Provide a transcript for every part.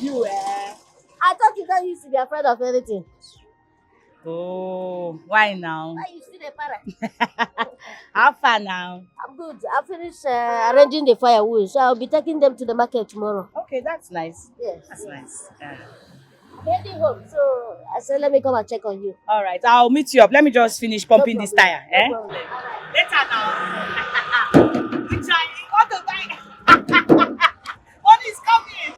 you, eh? I thought you don't used to be afraid of anything. Oh, why now? Why you still a parrot? How far now? I'm good. I finished arranging the firewood, so I'll be taking them to the market tomorrow. Okay, that's nice. Yes. That's nice. Yeah. I'm heading home, so I said let me come and check on you. All right, I'll meet you up. Let me just finish pumping this tire. Eh? No problem. Later now. You try. You want to buy? What is coming?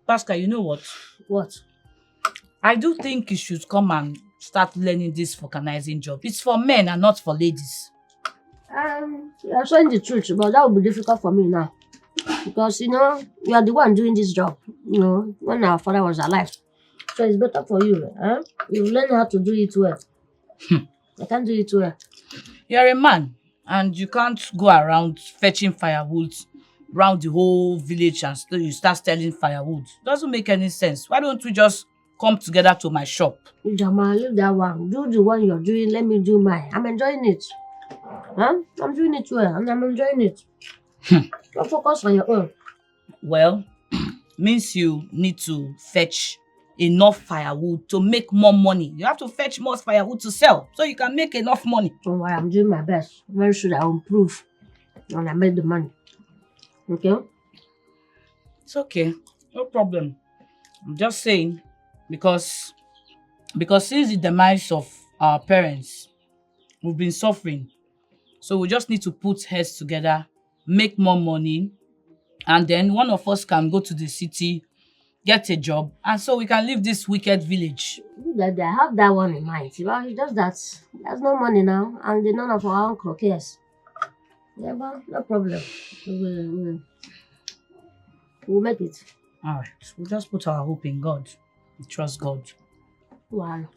Pascal, you know what? What? I do think you should come and start learning this vulcanizing job. It's for men and not for ladies. You're saying the truth, but that will be difficult for me now. Because, you are the one doing this job, when our father was alive. So it's better for you, huh? You learn how to do it well. I can't do it well. You're a man and you can't go around fetching firewood round the whole village and you start selling firewood. Doesn't make any sense. Why don't we just come together to my shop? Jamal, leave that one. Do the one you're doing. Let me do mine. I'm enjoying it. Huh? I'm doing it well and I'm enjoying it. Don't focus on your own. Well, means you need to fetch enough firewood to make more money. You have to fetch more firewood to sell so you can make enough money. Don't worry, I'm doing my best. Very soon I'll improve and I make the money. Okay? It's okay. No problem. I'm just saying because since the demise of our parents, we've been suffering. So we just need to put heads together, make more money, and then one of us can go to the city, get a job, and so we can leave this wicked village. I have that one in mind. Well, it's just that there's no money now, and none of our uncle cares. Yeah, but no problem. We'll make it. All right. We'll just put our hope in God. We trust God. Wow.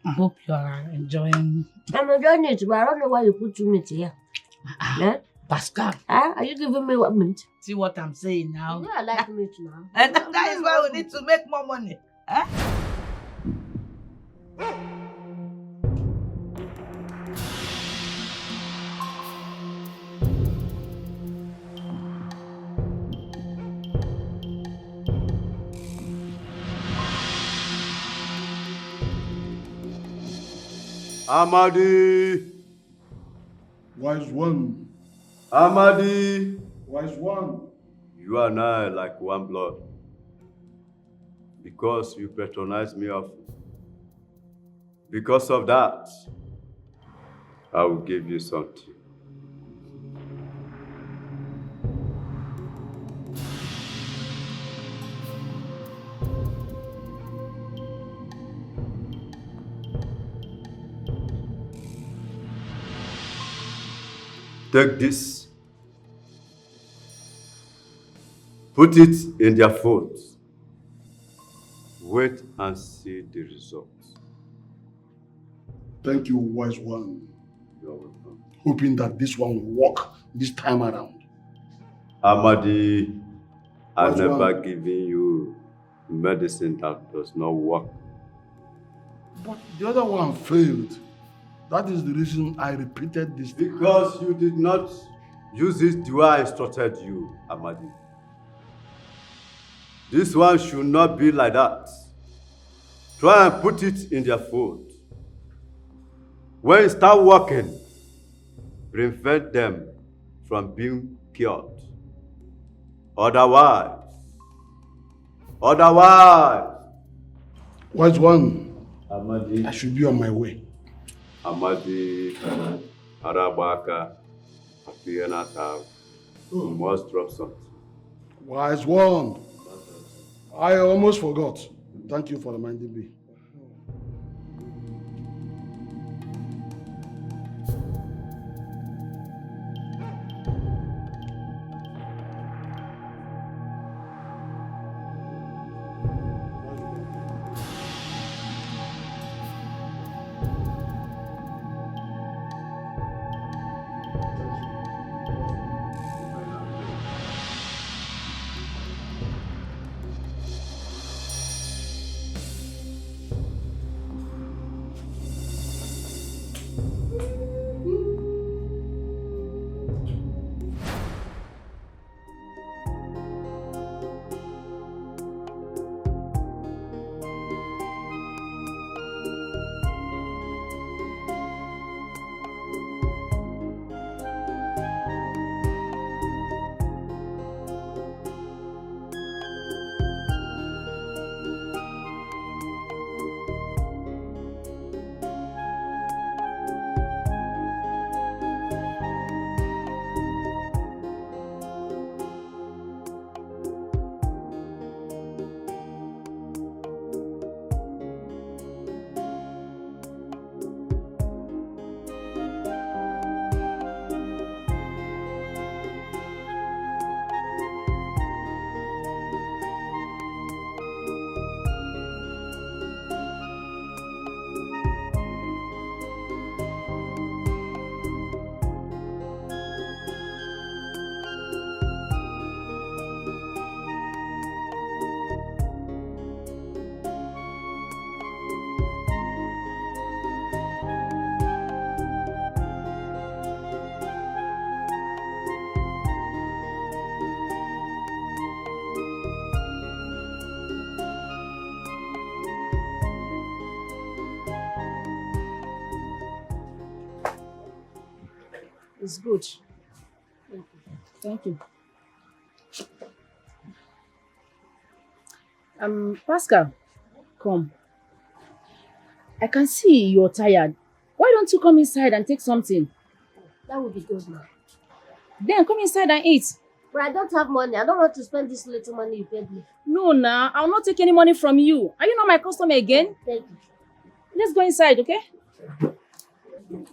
I hope you are enjoying. I'm enjoying it, but I don't know why you put 2 meat here. Yeah? Pascal. Are you giving me what meat? See what I'm saying now? Yeah, I like meat now. And that is why we need to make more money. Huh? Amadi, Wise one, Amadi, wise one. You and I are like one blood. Because you patronize me often. Because of that, I will give you something. Take this. Put it in their phones. Wait and see the results. Thank you, wise one. You're welcome. Hoping that this one will work this time around. Amadi, I've Wise never one. given you medicine that does not work. But the other one failed. That is the reason I repeated this. Because you did not use it the way I instructed you, Amadi. This one should not be like that. Try and put it in their food. When you start working, prevent them from being cured. Otherwise, Wise one, Amadi, I should be on my way. Amadi, Arabaka, Apianata, you must drop something. Wise one, I almost forgot. Thank you for reminding me. It's good. Thank you. Pascal, come. I can see you're tired. Why don't you come inside and take something? That would be good now. Then come inside and eat. But I don't have money. I don't want to spend this little money you paid me. No, nah, I'll not take any money from you. Are you not my customer again? Thank you. Let's go inside, okay?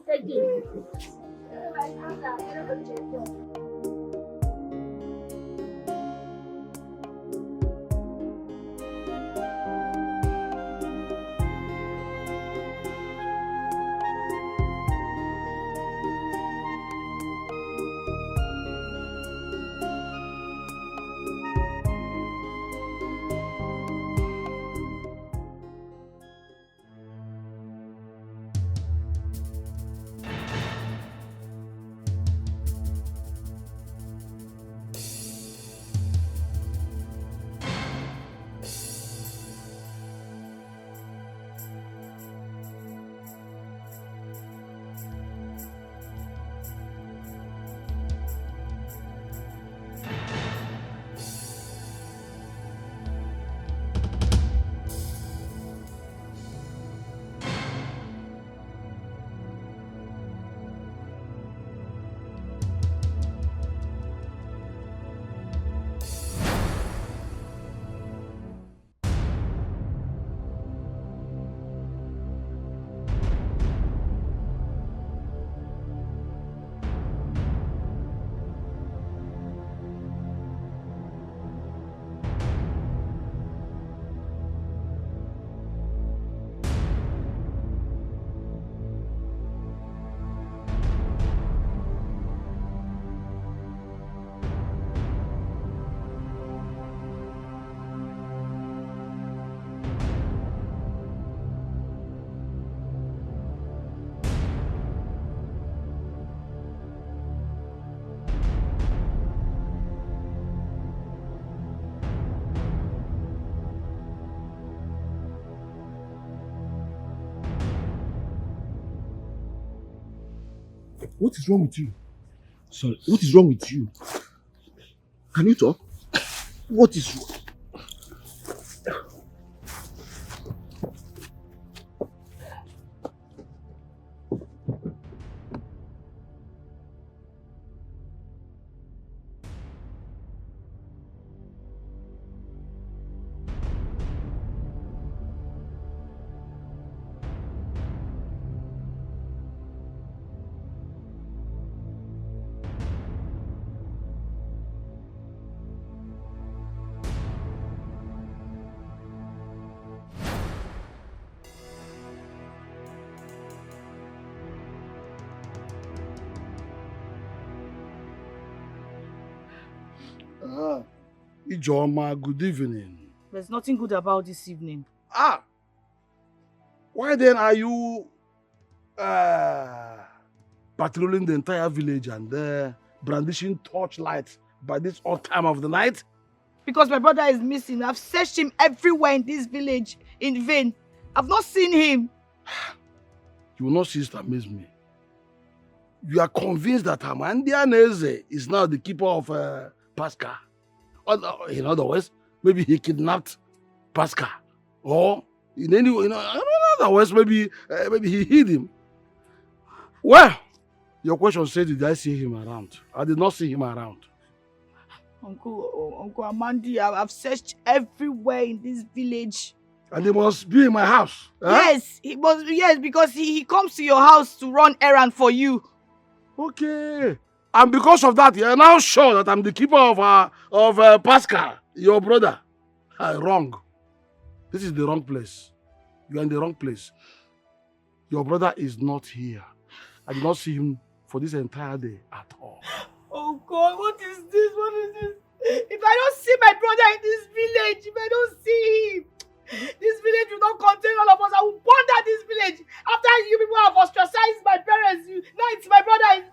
Thank you. What is wrong with you? Sorry, what is wrong with you? Can you talk? What is wrong? Ijoma, good evening. There's nothing good about this evening. Why then are you patrolling the entire village and brandishing torchlights by this odd time of the night? Because my brother is missing. I've searched him everywhere in this village in vain. I've not seen him. You will not cease to amaze me. You are convinced that Amandia Neze is now the keeper of Pascal. In other words, maybe he kidnapped Pascal. Or in other words, maybe he hid him. Well, your question said, did I see him around? I did not see him around. Uncle Amandi, I've searched everywhere in this village. And he must be in my house. Huh? Yes, because he comes to your house to run errand for you. Okay. And because of that, you are now sure that I'm the keeper of Pascal, your brother. Wrong. This is the wrong place. You are in the wrong place. Your brother is not here. I did not see him for this entire day at all. Oh God, what is this? What is this? If I don't see my brother in this village, if I don't see him, this village will not contain all of us. I will plunder this village. After you people have ostracized my parents, now it's my brother is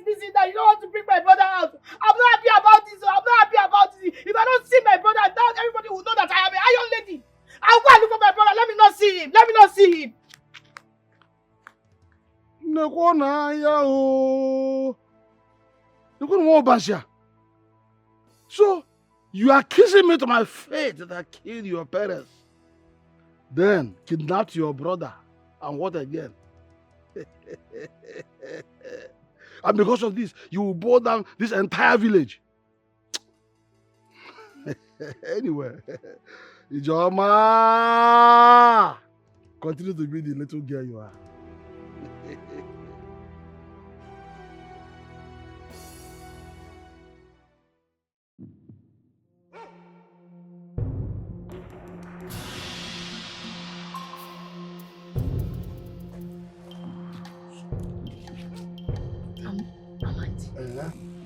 missing. That you don't want to bring my brother out. I'm not happy about this. I'm not happy about this. If I don't see my brother, now everybody will know that I am an iron lady. I'll go and look for my brother. Let me not see him. Let me not see him. So, you are accusing me to my fate that I killed your parents. Then kidnapped your brother. And what again? And because of this, you will burn down this entire village. Anyway, Ijoma, continue to be the little girl you are.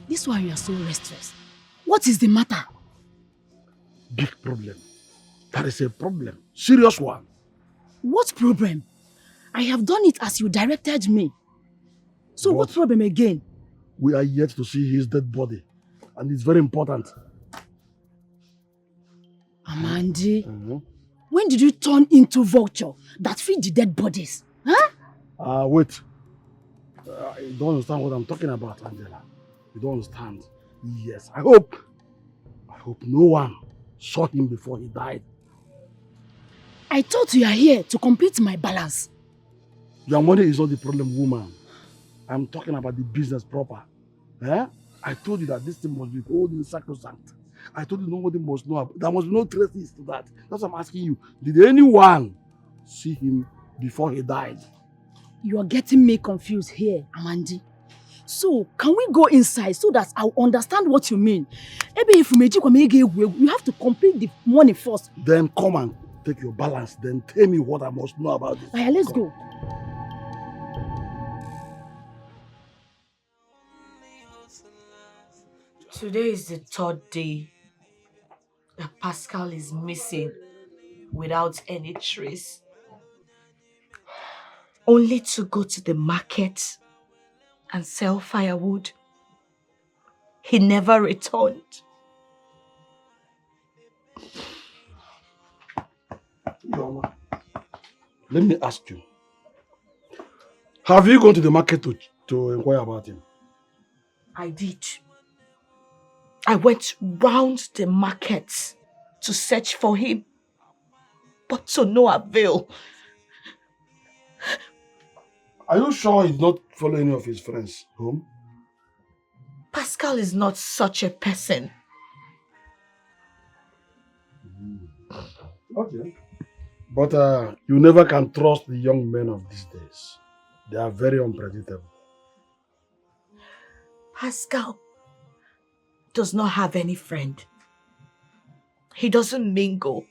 This is why you are so restless. What is the matter? Big problem. That is a problem. Serious one. What problem? I have done it as you directed me. So what problem again? We are yet to see his dead body. And it's very important. Amandi, when did you turn into vulture that feed the dead bodies? Huh? Wait. You don't understand what I'm talking about, Angela. You don't understand. Yes, I hope no one saw him before he died. I thought you are here to complete my balance. Your money is not the problem, woman. I'm talking about the business proper. Eh? I told you that this thing must be held in sacrosanct. I told you nobody must know about. There must be no traces to that. That's what I'm asking you. Did anyone see him before he died? You are getting me confused here, Amandi. So, can we go inside so that I'll understand what you mean? Maybe if you have to complete the money first. Then come and take your balance. Then tell me what I must know about this. Aya, let's go. Today is the third day that Pascal is missing without any trace. Only to go to the market and sell firewood. He never returned. Yoma, let me ask you. Have you gone to the market to to inquire about him? I did. I went round the market to search for him, but to no avail. Are you sure he's not following any of his friends home? Pascal is not such a person. Okay. But you never can trust the young men of these days. They are very unpredictable. Pascal does not have any friend. He doesn't mingle.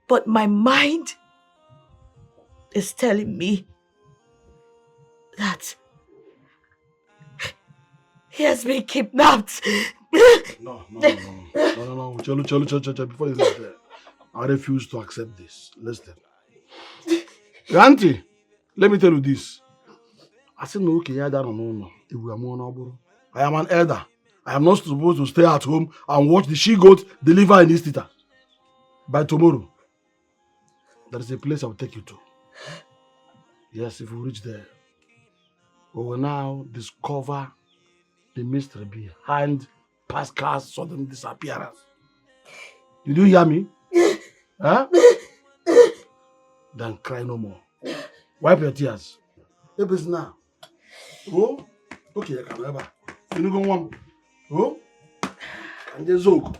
But my mind is telling me that he has been kidnapped. No. Chalo, before you leave there, I refuse to accept this. Listen. Auntie, let me tell you this. I said no, okay, no. I am an elder. I am not supposed to stay at home and watch the she-goat deliver in this theater. By tomorrow, there is a place I will take you to. Yes, if we reach there, we will now discover the mystery behind Pascal's sudden disappearance. Did you hear me? Huh? Then cry no more. Wipe your tears. Hey, please now. Oh, okay, I can ever. You know go on. Oh, and the zook.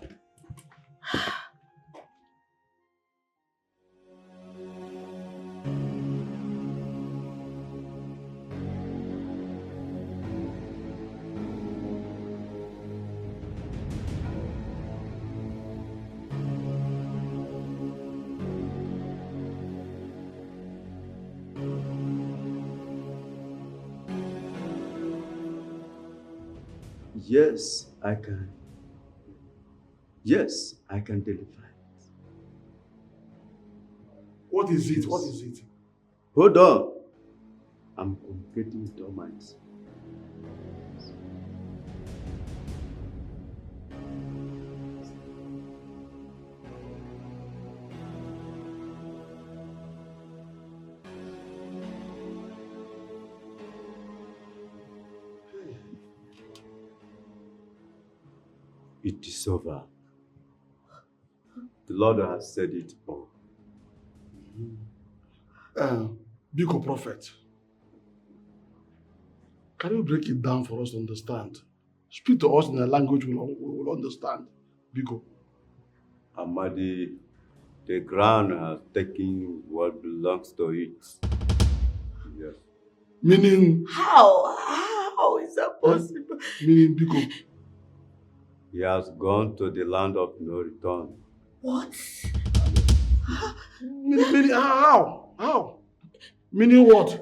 Yes, I can. Yes, I can deliver it. What is it? What is it? Hold on. I'm communicating with all minds. It is over. The Lord has said it all. Biko Prophet, can you break it down for us to understand? Speak to us in a language we will understand. Biko. Amadi, the ground has taken what belongs to it. Yes. Meaning? How is that possible? Meaning, Biko. He has gone to the land of no return. What? Meaning how? How? Meaning what?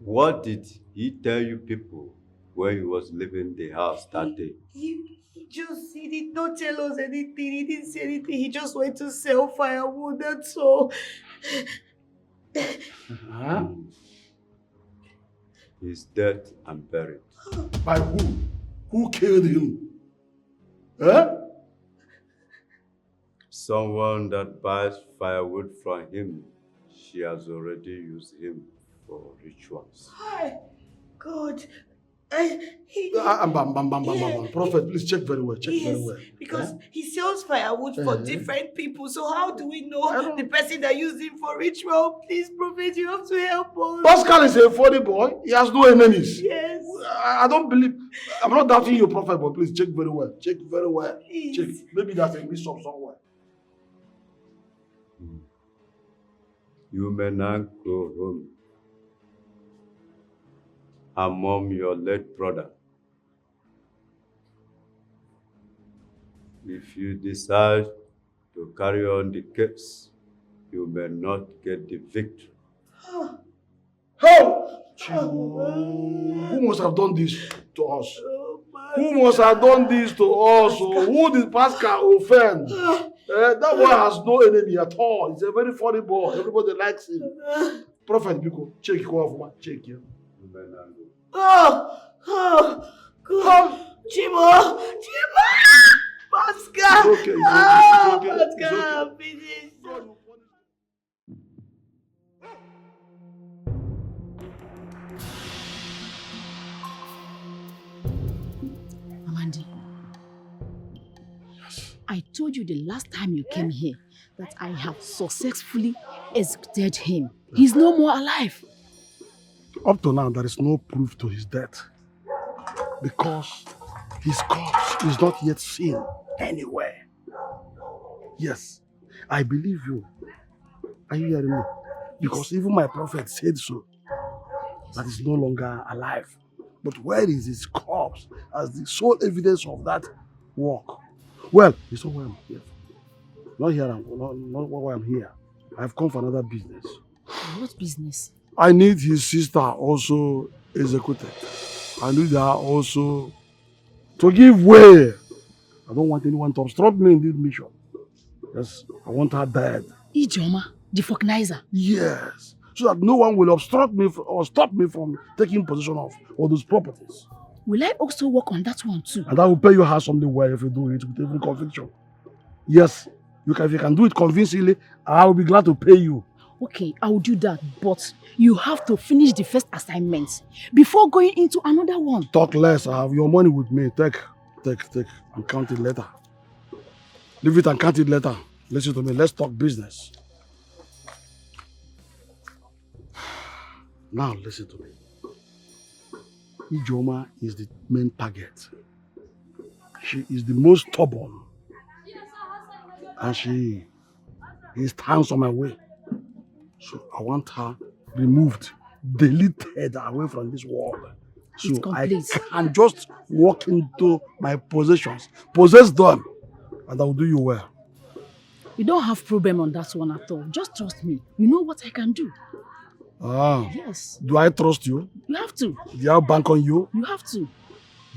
What did he tell you people when he was leaving the house that day? He did not tell us anything. He didn't say anything. He just went to sell firewood, that's all. Huh? He's dead and buried. By who? Who killed him? Huh? Someone that buys firewood from him, she has already used him for rituals. Hi, God. Prophet, please check very well. Check very well. Because he sells firewood for different people. So how do we know the person that used him for ritual? Please, Prophet, you have to help us. Pascal is a funny boy. He has no enemies. Yes. I don't believe. I'm not doubting you, Prophet, but please check very well. Check very well. Please. Check. Maybe there's a mix-up somewhere. You may now go home and mourn your late brother. If you decide to carry on the case, you may not get the victory. How? Who must have done this to us? Who must have done this to us? Who did Pascal offend? That boy has no enemy at all. He's a very funny boy. Everybody likes him. Prophet Biko, check your off, man. Check him. God. Chimo! Pascal! It's okay. Pascal, I'm finished. I told you the last time you came here that I have successfully executed him. He's no more alive. Up to now, there is no proof to his death because his corpse is not yet seen anywhere. Yes, I believe you. Are you hearing me? Because even my prophet said so, that he's no longer alive. But where is his corpse as the sole evidence of that work? Well, it's not why I'm here. Not here, not why I'm here. I've come for another business. What business? I need his sister also executed. I need her also to give way. I don't want anyone to obstruct me in this mission. Yes, I want her dead. Ijoma, the Falconizer. Yes, so that no one will obstruct me or stop me from taking possession of all those properties. Will I also work on that one too? And I will pay you handsomely well if you do it with even conviction. Yes, if you can do it convincingly, I will be glad to pay you. Okay, I will do that, but you have to finish the first assignment before going into another one. Talk less. I have your money with me. Take, and count it later. Leave it and count it later. Listen to me. Let's talk business. Now listen to me. Ijoma is the main target. She is the most stubborn. And she stands on my way. So I want her removed, deleted away from this world. So I can just walk into my possessions, possess them, and I will do you well. You don't have problem on that one at all. Just trust me. You know what I can do. Ah. Yes. Do I trust you? You have to. Do I bank on you? You have to.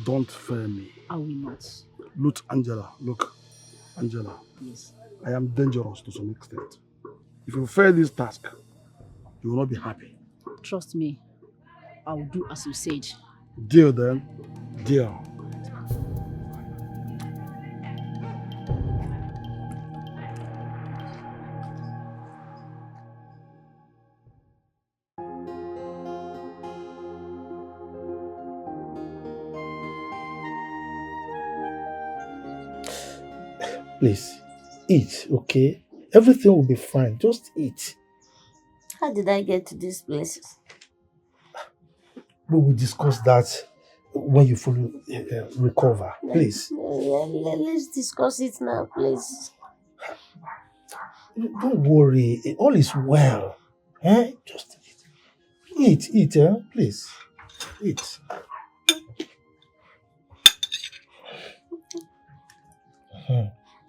Don't fail me. I will not. Look, Angela. Yes. I am dangerous to some extent. If you fail this task, you will not be happy. Trust me. I will do as you said. Deal then. Deal. Please, eat, okay? Everything will be fine. Just eat. How did I get to this place? We will discuss that when you fully recover. Please. Let's discuss it now, please. Don't worry. All is well. Eh? Just eat, please. Eat.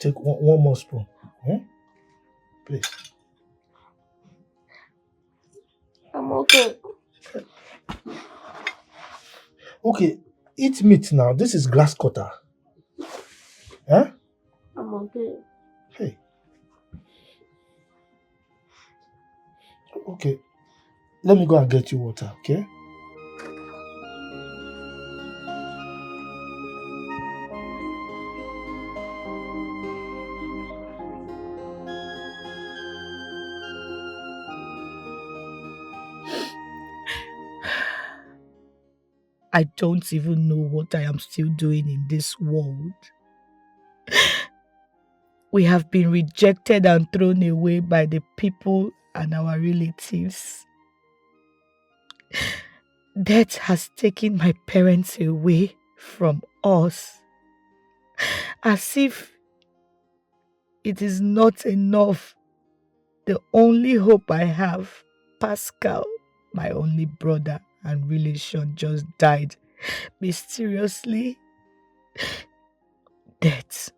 Take one more spoon. Please. I'm okay. Okay, eat meat now. This is grass cutter. Huh? I'm okay. Hey. Okay. Let me go and get you water, okay? I don't even know what I am still doing in this world. We have been rejected and thrown away by the people and our relatives. Death has taken my parents away from us. As if it is not enough. The only hope I have, Pascal, my only brother and relation, just died mysteriously. Death,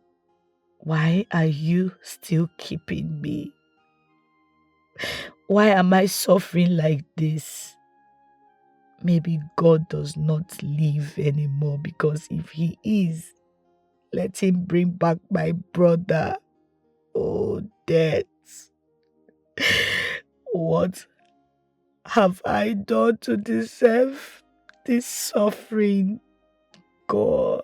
why are you still keeping me? Why am I suffering like this? Maybe God does not live anymore, because if he is, let him bring back my brother. Oh, death. What have I done to deserve this suffering? God.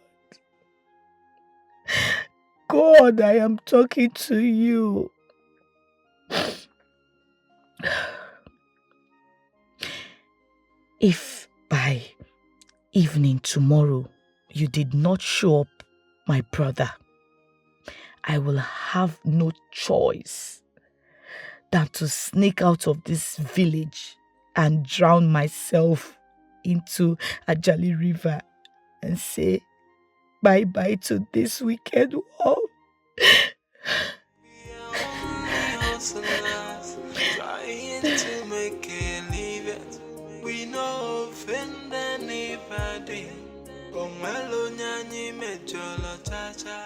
God, I am talking to you. If by evening tomorrow you did not show up, my brother, I will have no choice than to sneak out of this village and drown myself into Ajali River and say bye-bye to this wicked world.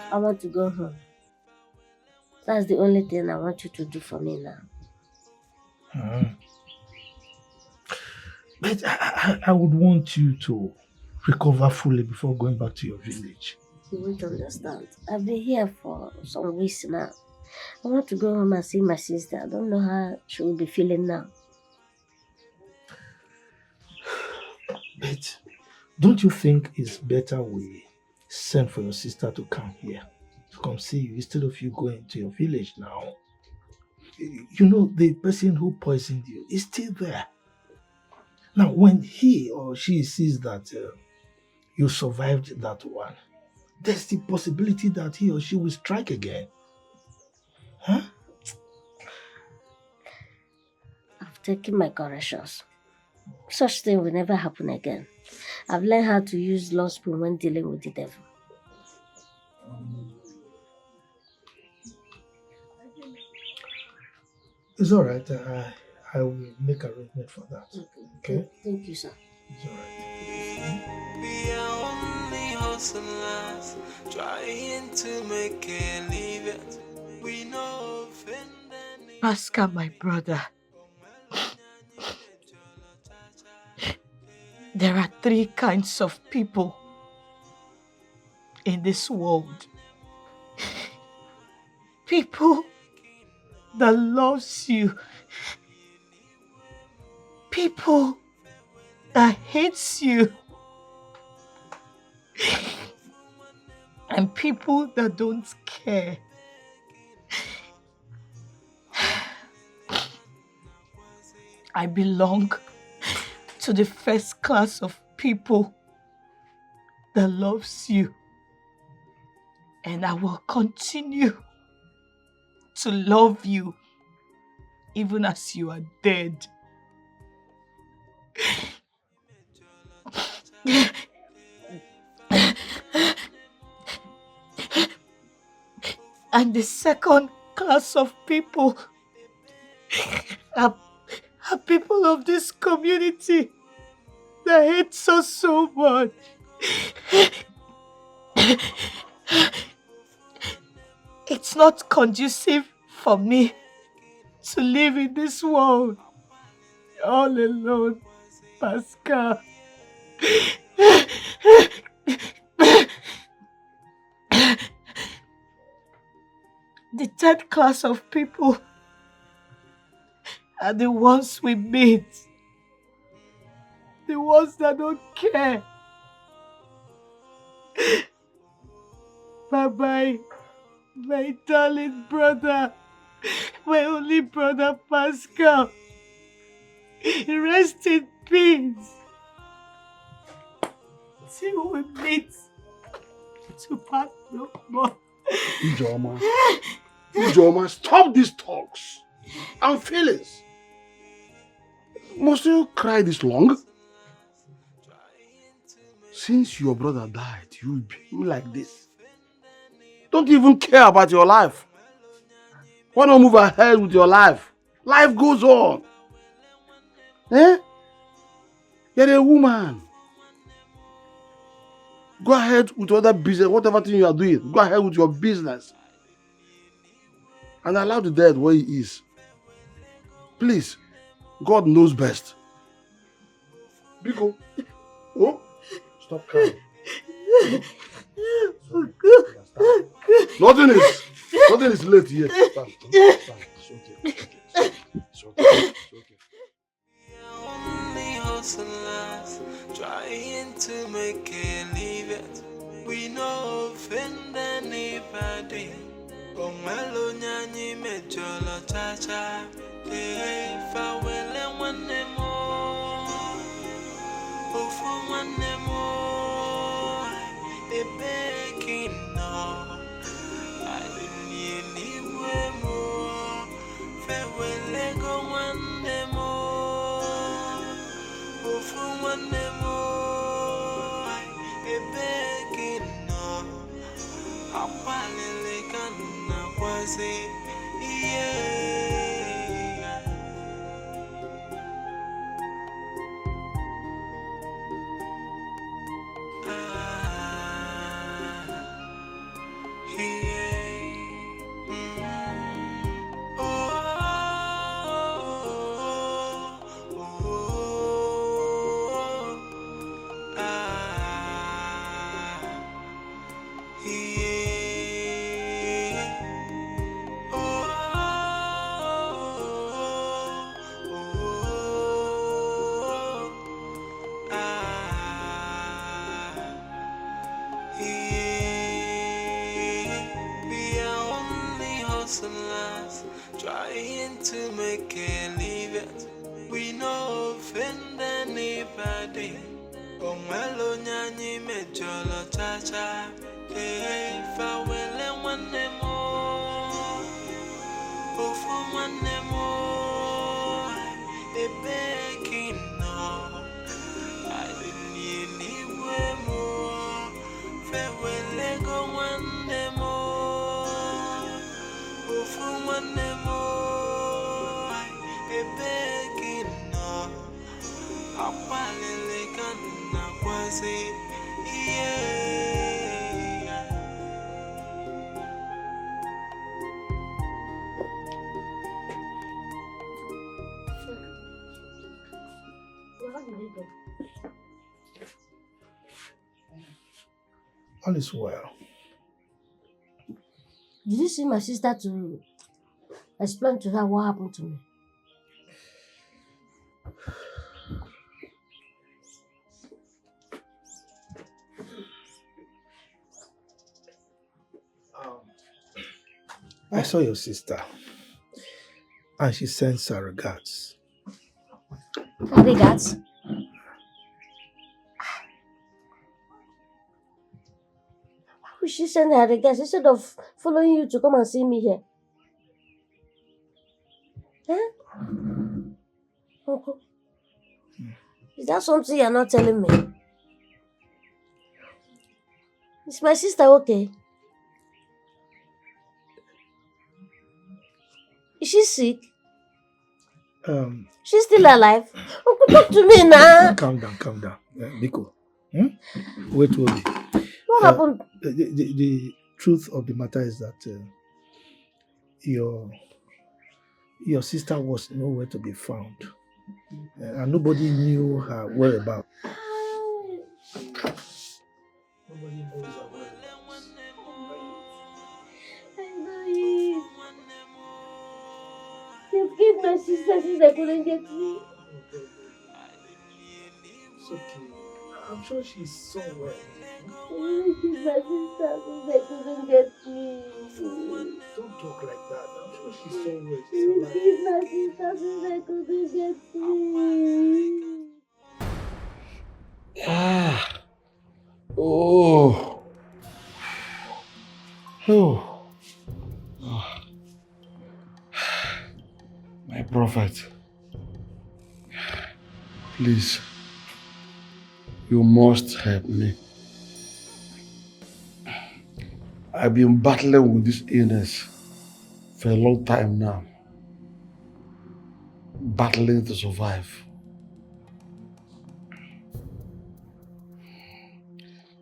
I want to go home. That's the only thing I want you to do for me now. But I would want you to recover fully before going back to your village. You won't understand. I've been here for some weeks now. I want to go home and see my sister. I don't know how she will be feeling now. But don't you think it's better we send for your sister to come here, to come see you, instead of you going to your village now? You know, the person who poisoned you is still there. Now, when he or she sees that you survived that one, there's the possibility that he or she will strike again. Huh? I've taken my corrections. Such thing will never happen again. I've learned how to use law spoon when dealing with the devil. It's all right. I will make arrangement for that. Okay? Thank you, sir. It's all right. We are only hustlers trying to make a living. We know Pascal, my brother. There are 3 kinds of people in this world. People that loves you. People that hates you. And people that don't care. I belong to the first class of people that loves you. And I will continue to love you even as you are dead. And the second class of people are people of this community that hates us so much. It's not conducive for me to live in this world all alone, Pascal. The third class of people are the ones we meet. The ones that don't care. Bye-bye, my darling brother, my only brother Pascal. Rest in peace. Till we meet to part no more. Ijoma, stop these talks and feelings. Must you cry this long? Since your brother died, you became like this. Don't even care about your life. Why not move ahead with your life? Life goes on. Eh? You're a woman. Go ahead with other business, whatever thing you are doing. Go ahead with your business. And allow the dead where he is. Please. God knows best. Biko. Oh, stop crying. Nothing is late yet. Stand. It's okay. It's okay. It's okay. only hustlers trying to make a living. We no offend anybody. Omelo nyanyi mejolo chacha. If I will one more, for one more, a begging no. I didn't Trying to make a living. We no offend anybody. Oh, mellow nyani me jolo cha. Hey, if I will one more. Oh, for one more. A begging no. I didn't need more. Farewell, go one more. Oh, for one more. A begging no. Apalele kana kwasi. Yeah. All is well. Did you see my sister to explain to her what happened to me? I saw your sister, and she sends her regards. Her regards? Why would she send her regards instead of following you to come and see me here? Huh? Uncle, is that something you're not telling me? Is my sister okay? Is she sick? She's still alive? Uncle, talk to me now. Calm down. Biko. Wait. What happened? The truth of the matter is that your sister was nowhere to be found. And nobody knew her whereabouts. Nobody knows her whereabouts. I know it. They've killed my sister since I couldn't get me. It's okay. I'm sure she's somewhere. They killed my sister since I couldn't get me. Don't talk like that. I'm sure she's somewhere. They She's alive. killed my sister since I couldn't get me. My prophet, please, you must help me. I've been battling with this illness for a long time now. Battling to survive.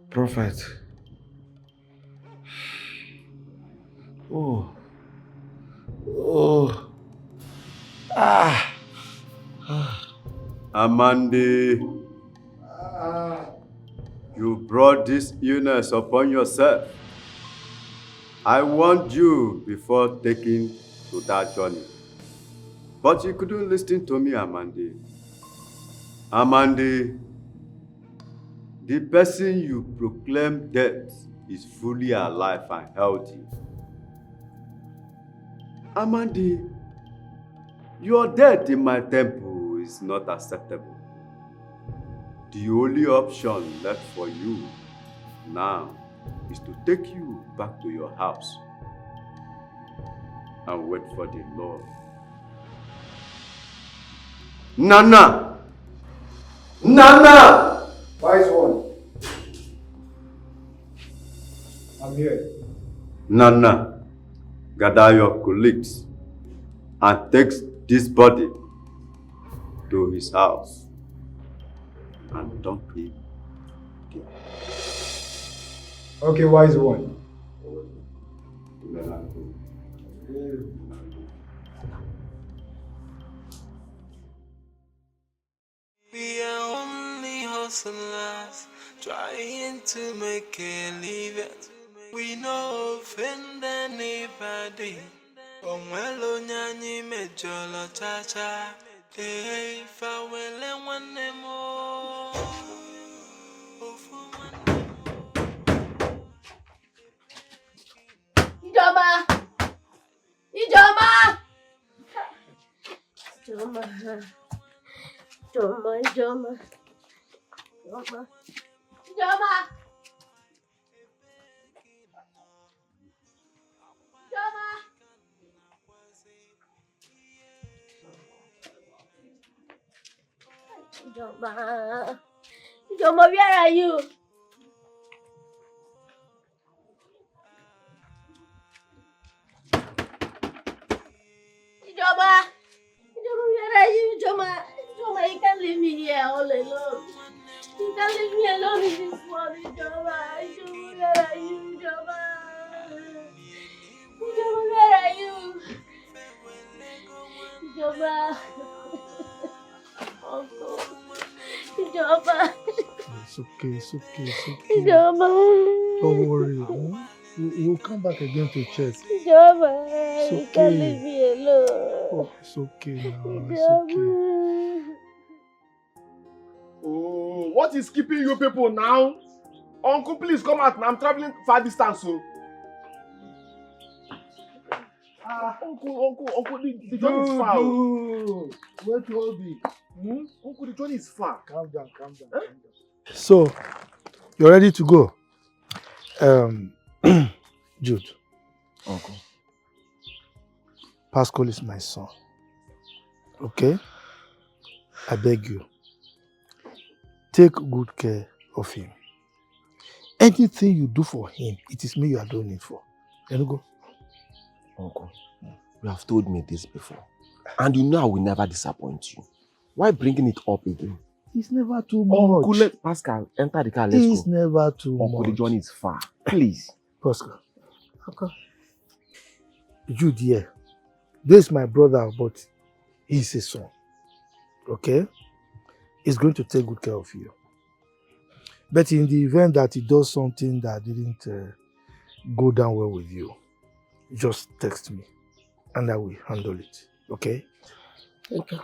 Prophet. Amandi, you brought this illness upon yourself. I warned you before taking to that journey. But you couldn't listen to me, Amandi. Amandi, the person you proclaim dead is fully alive and healthy. Amandi, your death in my temple is not acceptable. The only option left for you now is to take you back to your house and wait for the Lord. Nana! Wise one. I'm here. Nana, gather your colleagues and take this body to his house and dump him. Okay, wise one. We are only hustlers trying to make a living. We no offend anybody. Omwelo nyanyi mejolo chacha. Hey, fawele wanemo. Ijoma! Ijoma! Ijoma. Ijoma, Ijoma. Ijoma. Ijoma! Ijoma. Ijoma, where are you? Ijoma! Ijoma, where are you, Ijoma? Ijoma, you can't leave me here all alone. You can't leave me alone in this world, Ijoma. Ijoma, where are you, Ijoma? Ijoma, where are you? Ijoma. Uncle. Ijoma. It's okay, it's okay, it's okay. Ijoma. Don't worry. We'll come back again to check. Ijoma, It's you can't okay. leave me alone. Oh, it's okay now. It's okay. Ijoma. Oh, what is keeping you people now? Uncle, please come out now. I'm traveling far distance, so. Uncle, the journey is far. Where to all be? Uncle, the journey is far. Calm down, calm down, calm down. So, you're ready to go? Jude. Uncle. Pascal is my son. Okay? I beg you. Take good care of him. Anything you do for him, it is me you are doing it for. Let me go. Uncle, you have told me this before. And you know I will never disappoint you. Why bringing it up again? It's never too much. Uncle, let Pascal enter the car. Let's It's go. never too Uncle, much. the journey is far. Please. Pascal. Okay. Jude, yeah. This is my brother, but he's a son. Okay? He's going to take good care of you. But in the event that he does something that didn't go down well with you, just text me and I will handle it. Okay? Okay.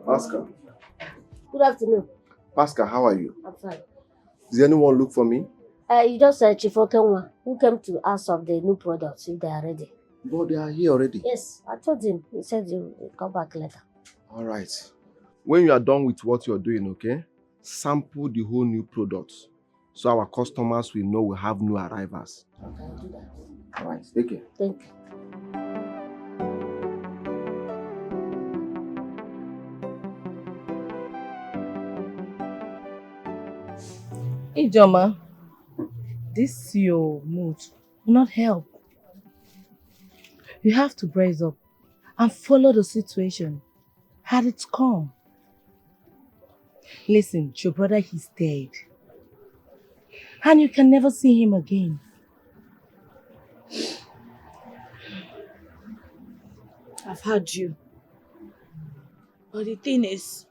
Pascal. Good afternoon. Pascal, how are you? I'm fine. Did anyone look for me? You just said Chief Okenwa, who came to ask of the new products if they are ready. But they are here already. Yes, I told him. He said you will come back later. All right. When you are done with what you're doing, okay? Sample the whole new products so our customers will know we have new arrivals. Okay, I'll do that. All right, take care. Thank you. Ijoma, this your mood will not help. You have to brace up and follow the situation as it's come. Listen, your brother is dead. And you can never see him again. I've heard you. But the thing is,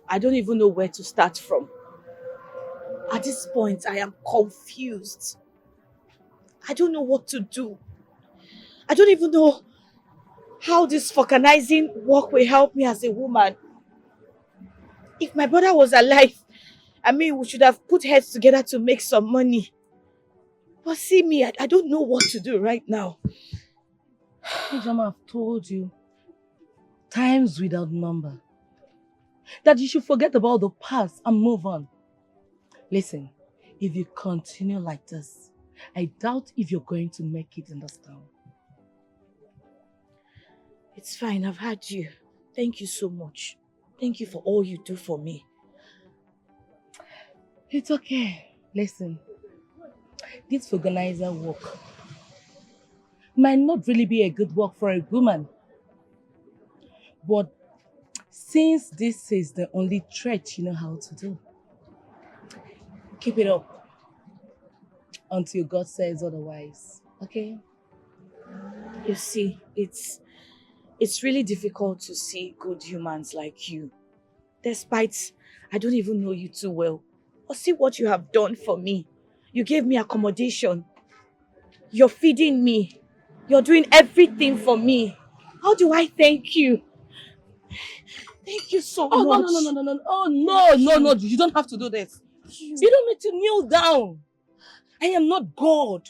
I don't even know where to start from. At this point, I am confused. I don't know what to do. I don't even know how this vulcanizing work will help me as a woman. If my brother was alive, I mean, we should have put heads together to make some money. But see me, I don't know what to do right now. Ijoma, I've told you times without number that you should forget about the past and move on. Listen, if you continue like this, I doubt if you're going to make it in this town. It's fine, I've had you. Thank you so much. Thank you for all you do for me. It's okay. Listen, this organizer work might not really be a good work for a woman. But since this is the only trade you know how to do, keep it up until God says otherwise, okay? You see, it's really difficult to see good humans like you. Despite I don't even know you too well. But see what you have done for me. You gave me accommodation. You're feeding me. You're doing everything for me. How do I thank you? Thank you so much. No. Oh, no. You don't have to do this. You don't need to kneel down. I am not God.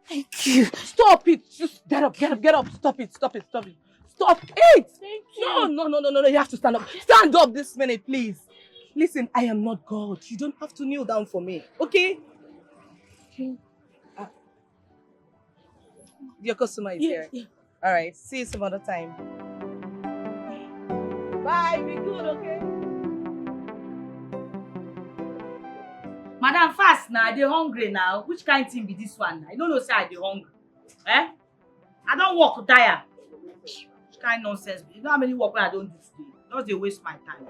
Thank you. Stop it. Just get up. Stop it. Stop it. Stop it. Thank you. No. You have to stand up. Stand up this minute, please. Listen, I am not God. You don't have to kneel down for me, okay? Your customer is here. Yeah. All right. See you some other time. Bye. Be good, okay? Madam, fast now. I dey hungry now. Which kind thing be this one? I don't know say I dey hungry. Eh? I don't work tire. Which kind nonsense? You know how many work I don't do today? Just dey waste my time.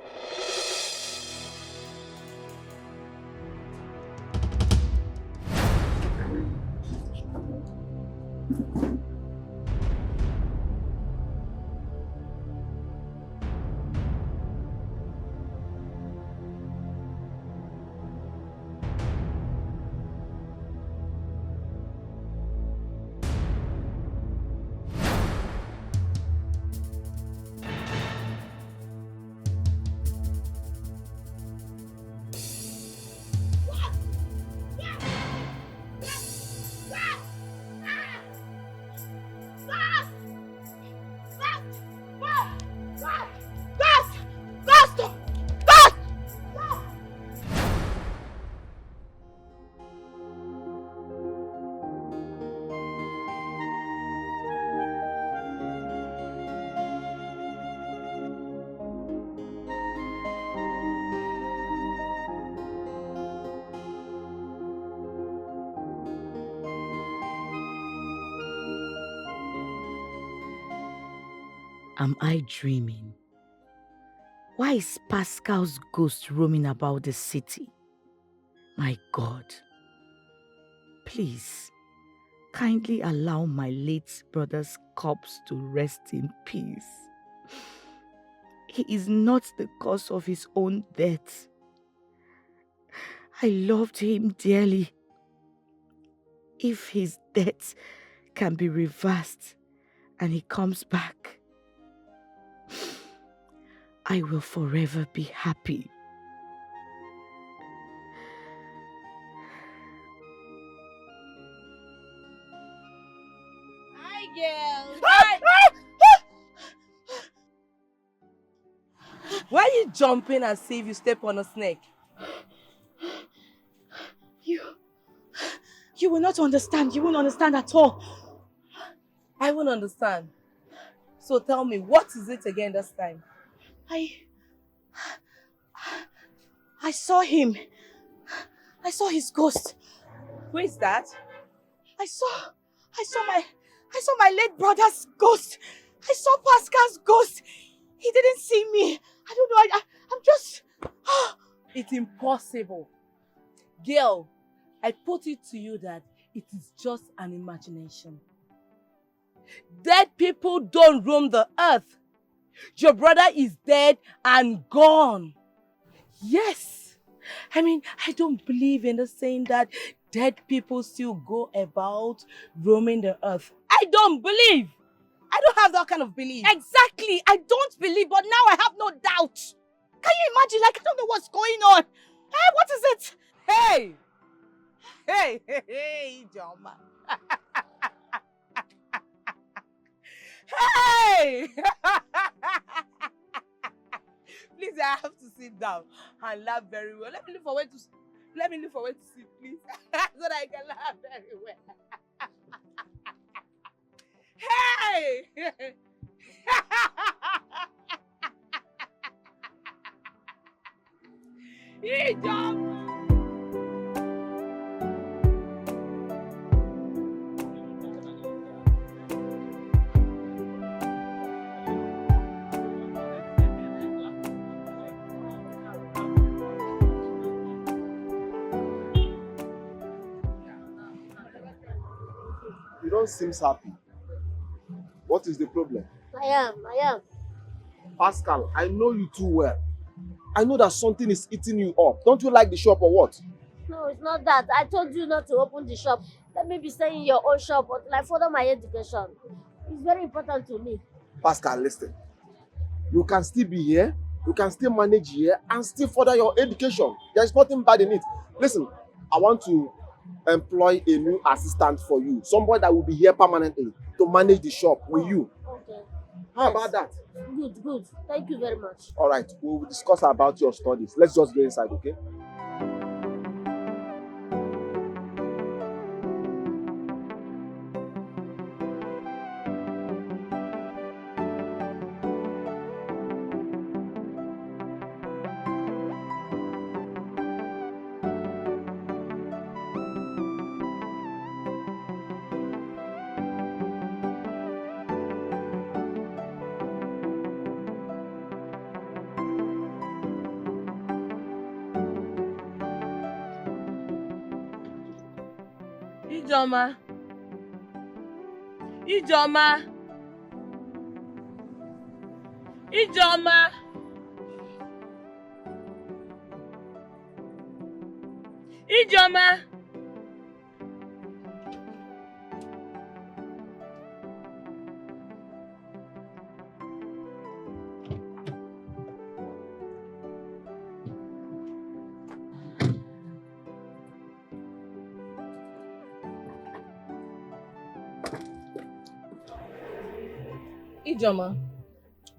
Am I dreaming? Why is Pascal's ghost roaming about the city? My God, please, kindly allow my late brother's corpse to rest in peace. He is not the cause of his own death. I loved him dearly. If his death can be reversed and he comes back, I will forever be happy. Hi, girl. Why are you jumping as if you step on a snake? You will not understand. You won't understand at all. I won't understand. So tell me, what is it again this time? I saw him. I saw his ghost. Who is that? I saw my late brother's ghost. I saw Pascal's ghost. He didn't see me. I don't know. I'm just... It's impossible. Girl, I put it to you that it is just an imagination. Dead people don't roam the earth. Your brother is dead and gone. Yes. I mean, I don't believe in the saying that dead people still go about roaming the earth. I don't believe. I don't have that kind of belief. Exactly. I don't believe, but now I have no doubt. Can you imagine? Like, I don't know what's going on. Hey, what is it? Hey! Hey, Joma. Hey! Please, I have to sit down and laugh very well. Let me look for where to sit, please. So that I can laugh very well. Hey! Hey, Joma. You don't seem happy. What is the problem? I am. Pascal, I know you too well. I know that something is eating you up. Don't you like the shop or what? No, it's not that. I told you not to open the shop. Let me be staying in your own shop until I further my education. It's very important to me. Pascal, listen. You can still be here, you can still manage here, and still further your education. There's nothing bad in it. Listen, I want to employ a new assistant for you. Somebody that will be here permanently to manage the shop with you. Okay. How about that? Good. Thank you very much. All right, we will discuss about your studies. Let's just go inside, okay? Ijoma. Ijoma. Ijoma. Ijoma.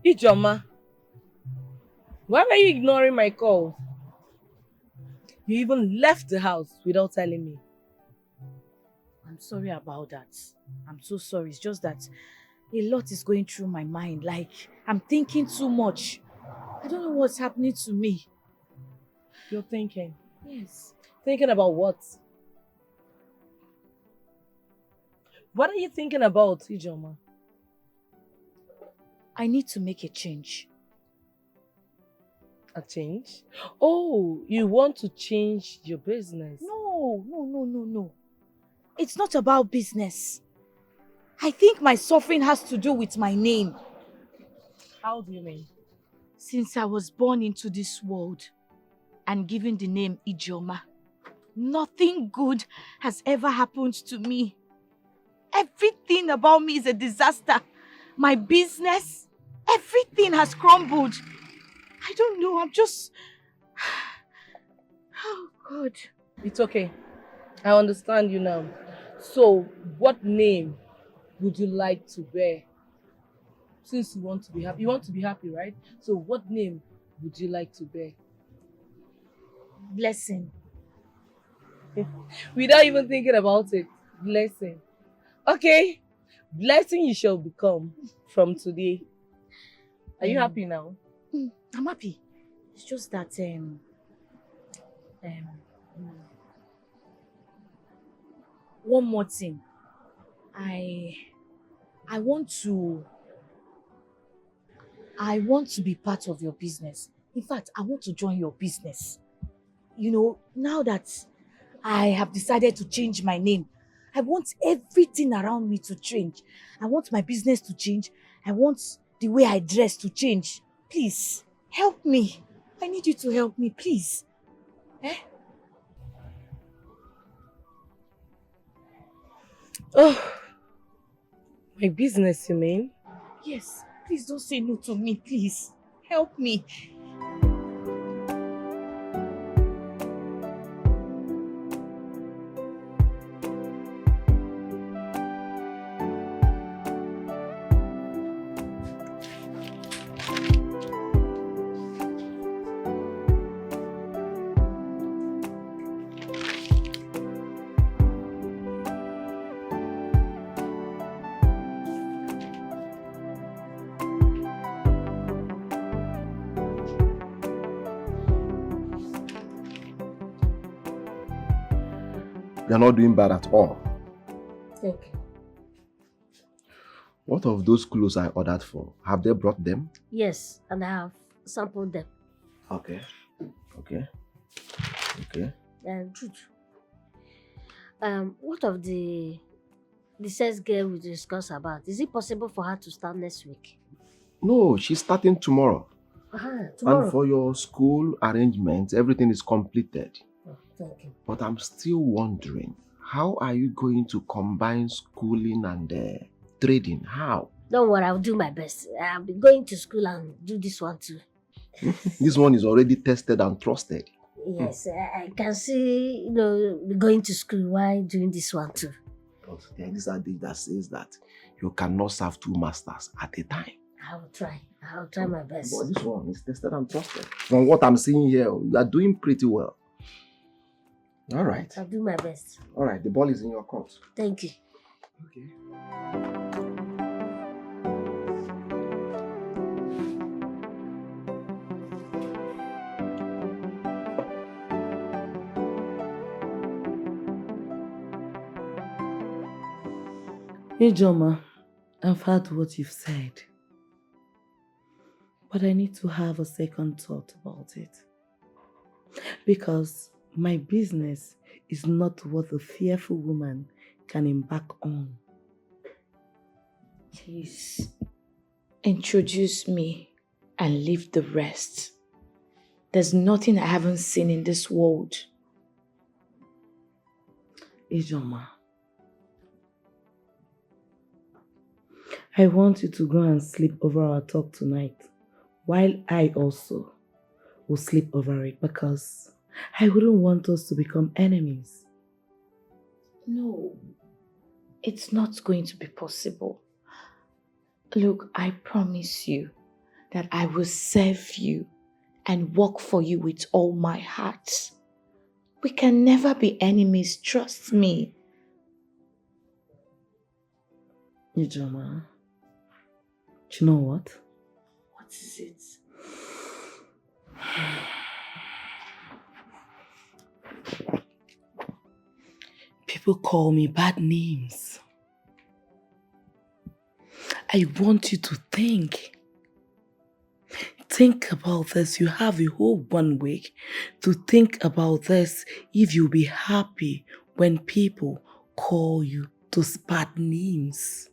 Ijoma, why were you ignoring my calls? You even left the house without telling me. I'm sorry about that. I'm so sorry. It's just that a lot is going through my mind. Like, I'm thinking too much. I don't know what's happening to me. You're thinking? Yes. Thinking about what? What are you thinking about, Ijoma? I need to make a change. A change? Oh, you want to change your business? No. It's not about business. I think my suffering has to do with my name. How do you mean? Since I was born into this world and given the name Ijoma, nothing good has ever happened to me. Everything about me is a disaster. My business, everything has crumbled. I don't know. I'm just... Oh, God. It's okay. I understand you now. So, what name would you like to bear? Since you want to be happy. You want to be happy, right? So, what name would you like to bear? Blessing. Without even thinking about it. Blessing. Okay. Blessing you shall become from today. Are you happy now? I'm happy. It's just that one more thing. I want to be part of your business. In fact, I want to join your business. You know, now that I have decided to change my name, I want everything around me to change. I want my business to change. I want the way I dress to change. Please, help me. I need you to help me, please. Oh, my business, you mean? Yes, please don't say no to me, please. Help me. You're not doing bad at all. Okay. What of those clothes I ordered for? Have they brought them? Yes, and I have sampled them. Okay. Okay. Okay. Truth. What of the sales girl we discussed about? Is it possible for her to start next week? No, she's starting tomorrow. Tomorrow. And for your school arrangements, everything is completed. Oh, thank you. But I'm still wondering, how are you going to combine schooling and trading? How? Don't worry, I'll do my best. I'll be going to school and do this one too. This one is already tested and trusted. Yes, I can see, going to school while doing this one too. But there is a thing that says that you cannot serve two masters at a time. I'll try my best. But this one is tested and trusted. From what I'm seeing here, you are doing pretty well. All right. I'll do my best. All right, the ball is in your court. Thank you. Okay. Ijoma, I've heard what you've said. But I need to have a second thought about it. Because my business is not what a fearful woman can embark on. Please, introduce me and leave the rest. There's nothing I haven't seen in this world. Ijoma, I want you to go and sleep over our talk tonight, while I also will sleep over it, because I wouldn't want us to become enemies. No, it's not going to be possible. Look, I promise you that I will serve you and work for you with all my heart. We can never be enemies, trust me. Ijoma, do you know what? What is it? People call me bad names. I want you to think. Think about this. You have a whole 1 week to think about this if you'll be happy when people call you those bad names.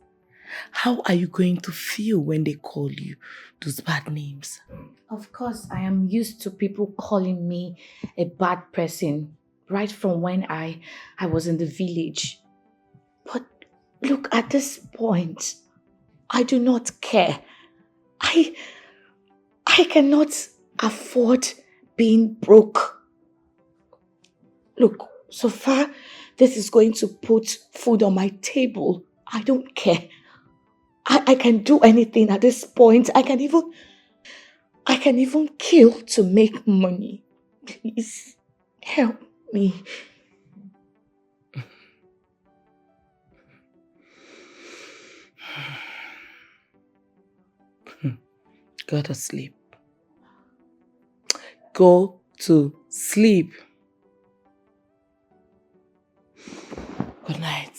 How are you going to feel when they call you those bad names? Of course, I am used to people calling me a bad person right from when I was in the village. But look, at this point, I do not care. I afford being broke. Look, so far this is going to put food on my table. I don't care. I can do anything at this point. I can even kill to make money. Please help me. Go to sleep. Go to sleep. Good night.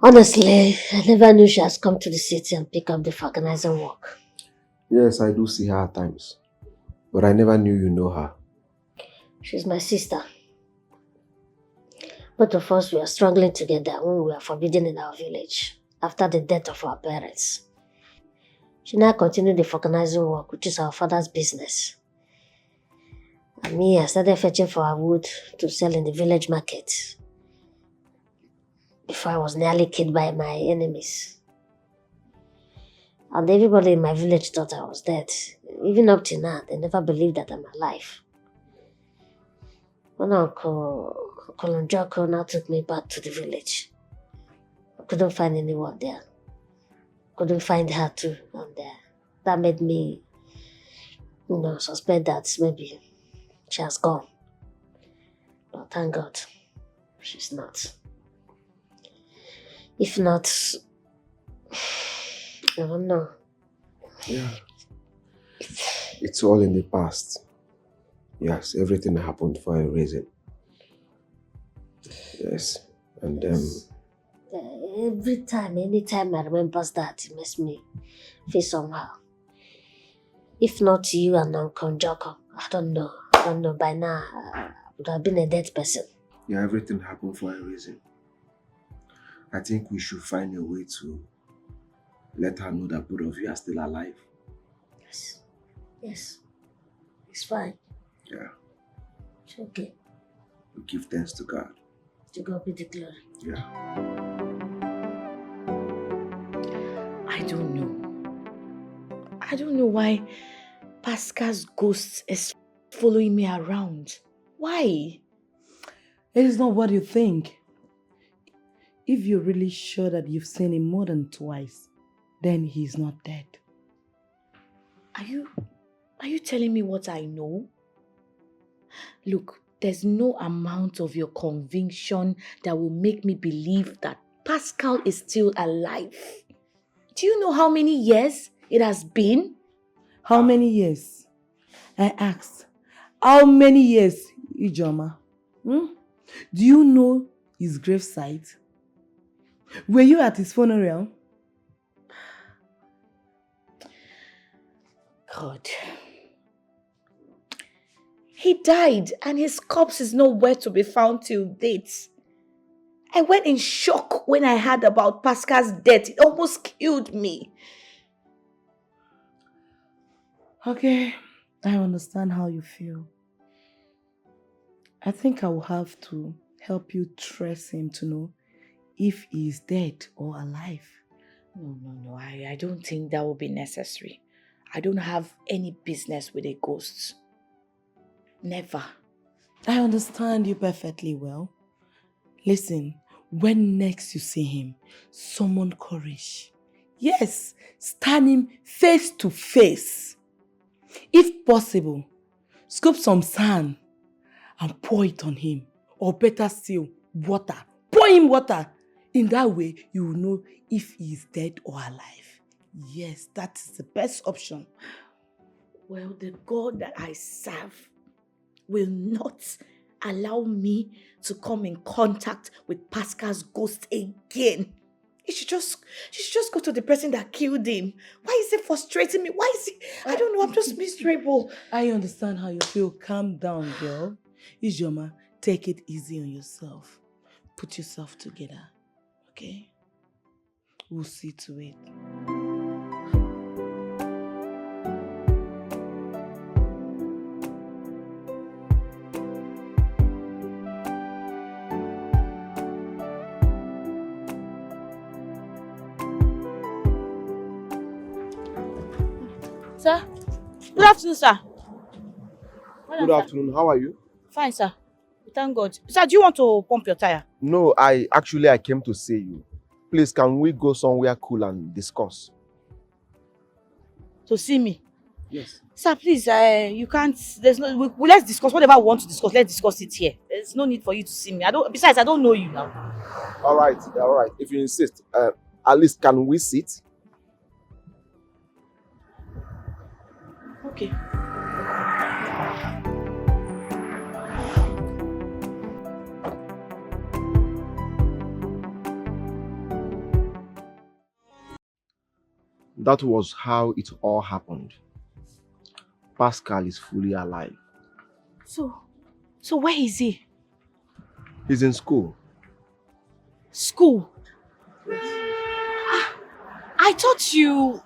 Honestly, I never knew she has come to the city and pick up the organizing work. Yes, I do see her at times. But I never knew you know her. She's my sister. Both of us were struggling together when we were forbidden in our village after the death of our parents. She now continued the organizing work, which is our father's business. And me, I started fetching for our wood to sell in the village market before I was nearly killed by my enemies. And everybody in my village thought I was dead. Even up to now, they never believed that I'm alive. When Uncle Njoko now took me back to the village, I couldn't find anyone there. Couldn't find her too. And that made me, suspect that maybe she has gone. But thank God, she's not. If not, I don't know. Yeah. It's all in the past. Yes, everything happened for a reason. Yes. And anytime I remember that, it makes me feel somehow. If not you and Uncle Njoko, I don't know. By now, I would have been a dead person. yeah, everything happened for a reason. I think we should find a way to let her know that both of you are still alive. Yes. It's fine. Yeah. It's okay. We give thanks to God. To God be the glory. Yeah. I don't know why Pascal's ghost is following me around. Why? It is not what you think. If you're really sure that you've seen him more than twice, then he's not dead. Are you telling me what I know? Look, there's no amount of your conviction that will make me believe that Pascal is still alive. Do you know how many years it has been? How many years? I asked. How many years, Ijoma? Do you know his gravesite? Were you at his funeral? God. He died and his corpse is nowhere to be found till date. I went in shock when I heard about Pascal's death. It almost killed me. Okay, I understand how you feel. I think I will have to help you trace him to know if he is dead or alive. No, I don't think that will be necessary. I don't have any business with a ghost. Never. I understand you perfectly well. Listen, when next you see him, summon courage. Yes, stand him face to face. If possible, scoop some sand and pour it on him. Or better still, water. Pour him water. In that way, you will know if he is dead or alive. Yes, that is the best option. Well, the God that I serve will not allow me to come in contact with Pascal's ghost again. You should just go to the person that killed him. Why is it frustrating me? Why is it? I don't know, I'm just miserable. I understand how you feel. Calm down, girl. Ijoma, take it easy on yourself. Put yourself together, okay? We'll see to it. Sir, good afternoon, sir. Good afternoon. How are you? Fine, sir. Thank God. Sir, do you want to pump your tire? No, I came to see you. Please, can we go somewhere cool and discuss? To see me? Yes. Sir, please, you can't, there's no, let's discuss whatever we want to discuss. Let's discuss it here. There's no need for you to see me. Besides, I don't know you now. All right. If you insist, at least can we sit? Okay. That was how it all happened. Pascal is fully alive. So where is he? He's in school. School? I thought you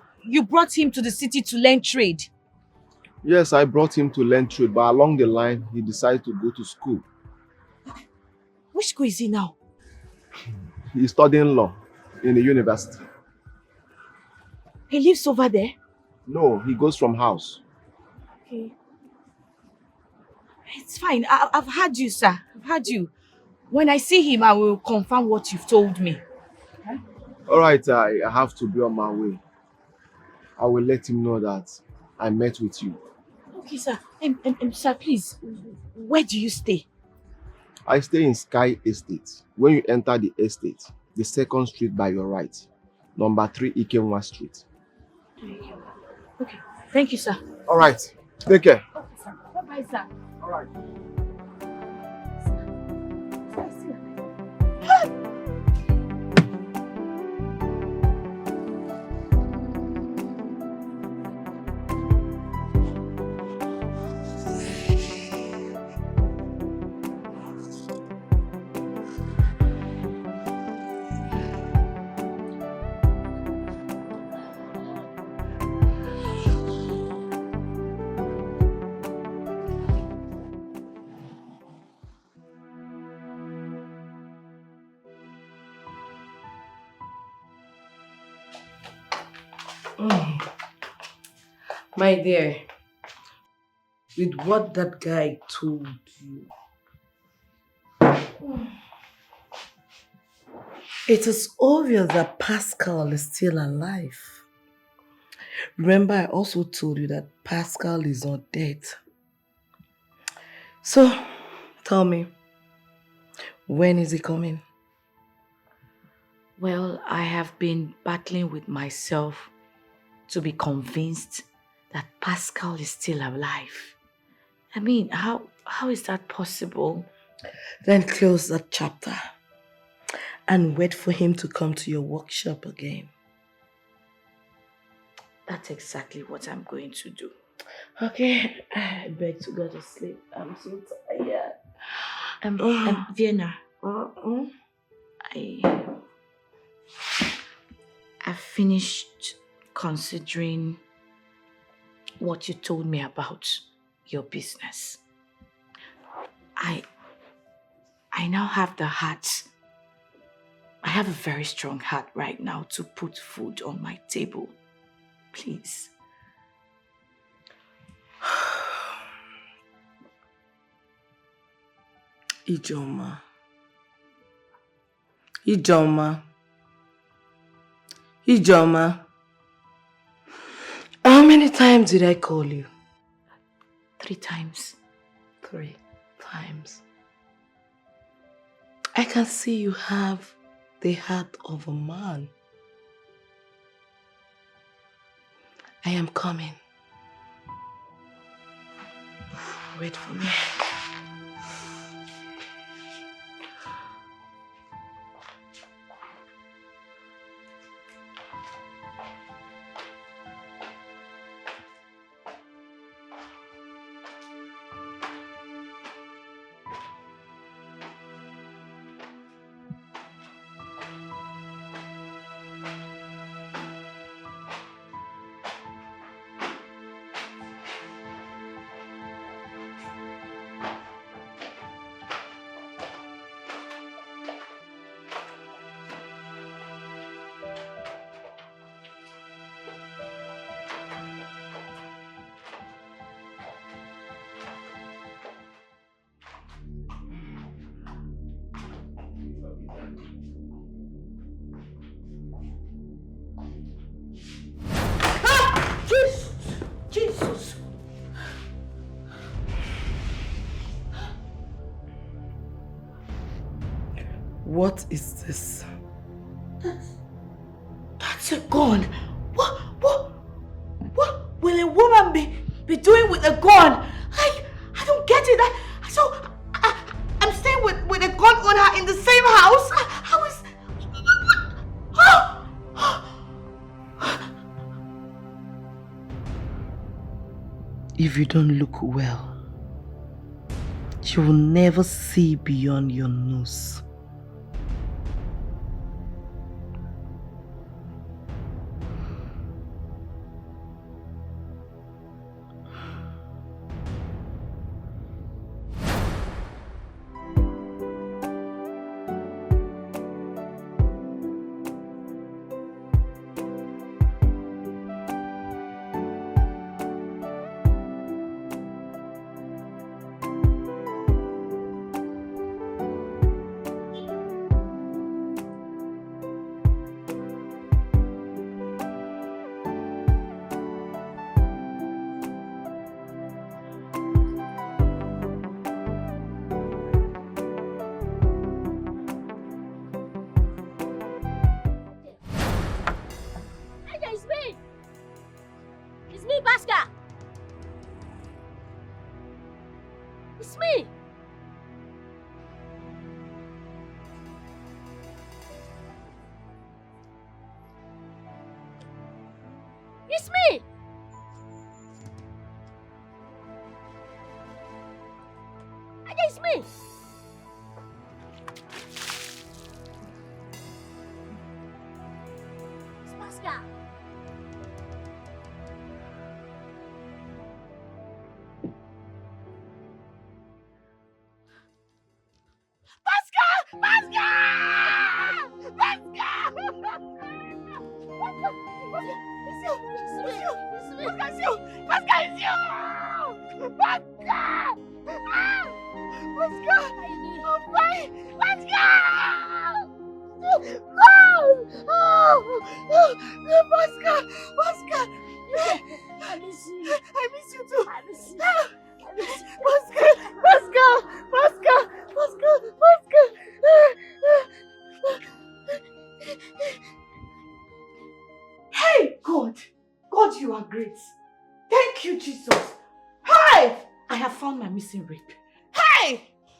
brought him to the city to learn trade. Yes, I brought him to learn trade, but along the line, he decided to go to school. Which school is he now? He's studying law in the university. He lives over there? No, he goes from house. Okay. It's fine. I've heard you, sir. I've heard you. When I see him, I will confirm what you've told me. All right, I have to be on my way. I will let him know that I met with you. Okay, sir. Sir, please, where do you stay? I stay in Sky Estate. When you enter the estate, the second street by your right, number 3 Ikenwa Street. Okay. Thank you, sir. All right. Take care. Okay, sir. Bye-bye, sir. All right. My dear, with what that guy told you, it is obvious that Pascal is still alive. Remember, I also told you that Pascal is not dead. So, tell me, when is he coming? Well, I have been battling with myself to be convinced that Pascal is still alive. I mean, how is that possible? Then close that chapter and wait for him to come to your workshop again. That's exactly what I'm going to do. Okay, I beg to go to sleep. I'm so tired. Vienna, Uh-uh. I finished considering what you told me about your business. I now have the heart. I have a very strong heart right now to put food on my table. Please. Ijoma, how many times did I call you? 3 times. 3 times. I can see you have the heart of a man. I am coming. Wait for me. What is this? That's a gun. What will a woman be doing with a gun? I don't get it. I'm staying with a gun owner in the same house. How is... If you don't look well, you will never see beyond your nose.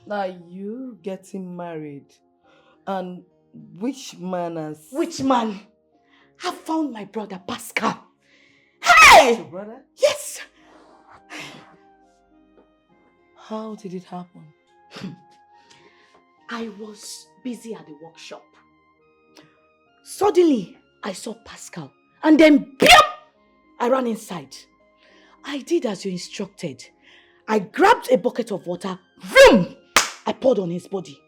Now you getting married, and which man has... Which man? I found my brother Pascal. Hey! Your brother? Yes! How did it happen? I was busy at the workshop. Suddenly, I saw Pascal, and then BAM! I ran inside. I did as you instructed. I grabbed a bucket of water, vroom! I poured on his body.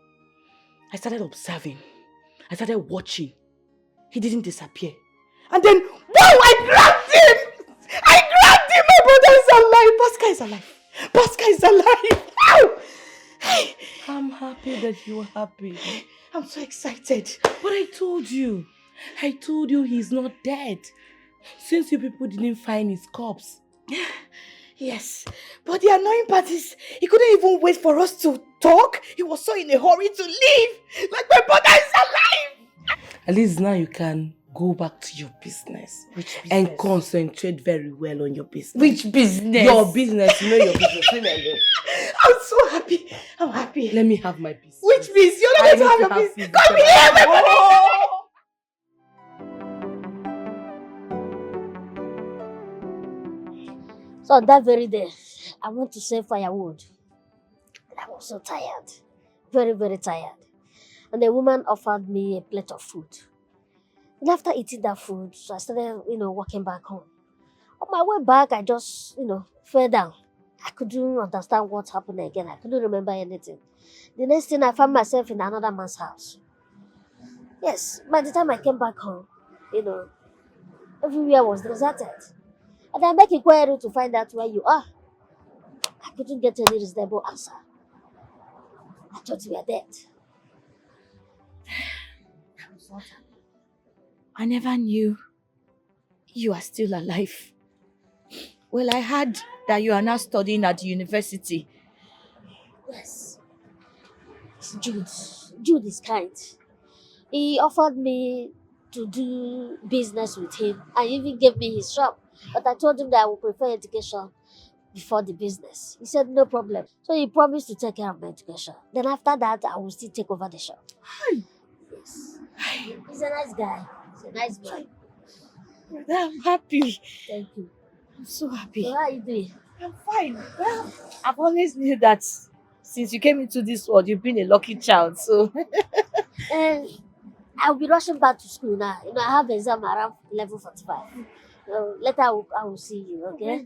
I started observing. I started watching. He didn't disappear. And then, wow, I grabbed him! I grabbed him! My brother is alive! Pascal is alive! Pascal is alive! Ow! Hey. I'm happy that you are happy. I'm so excited. But I told you he's not dead. Since you people didn't find his corpse. Yes, but the annoying part is he couldn't even wait for us to talk. He was so in a hurry to leave. Like my brother is alive. At least now you can go back to your business. Which business? And concentrate very well on your business. Which business? Your business. You know your business. Leave me alone. I'm so happy. I'm happy. Let me have my business. Which business? You're not going to have your business. Come here, my brother. So on that very day, I went to save firewood. I was so tired. Very, very tired. And the woman offered me a plate of food. And after eating that food, so I started, walking back home. On my way back, I just, fell down. I couldn't understand what happened again. I couldn't remember anything. The next thing, I found myself in another man's house. Yes, by the time I came back home, everywhere was deserted. And I make inquiry to find out where you are. I couldn't get any reasonable answer. I thought you were dead. I never knew you are still alive. Well, I heard that you are now studying at the university. Yes. Jude, Jude is kind. He offered me to do business with him and even gave me his shop. But I told him that I would prefer education before the business. He said no problem. So he promised to take care of my education. Then after that, I will still take over the shop. Yes. He's a nice guy. He's a nice boy. I'm happy. Thank you. I'm so happy. So how are you doing? I'm fine. Well, I've always knew that since you came into this world, you've been a lucky child. So And I'll be rushing back to school now. You know, I have exam around 11:45. So later I will see you, okay?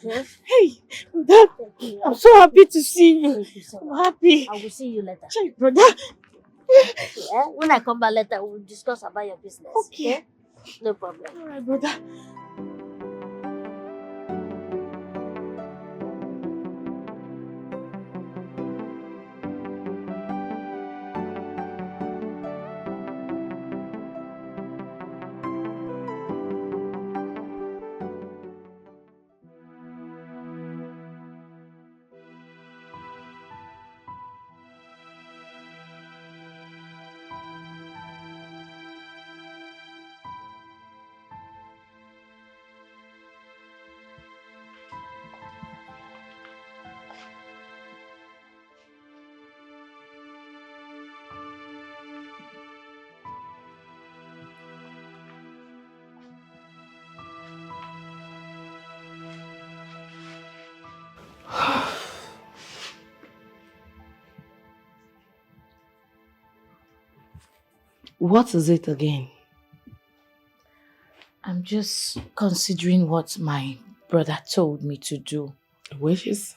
Yes? Hey, brother, I'm so happy to see you. Thank you so I'm much. happy. I will see you later. Hey, brother. Yeah? When I come back later, we'll discuss about your business. Okay. No problem. All right, brother. What is it again? I'm just considering what my brother told me to do. Wishes?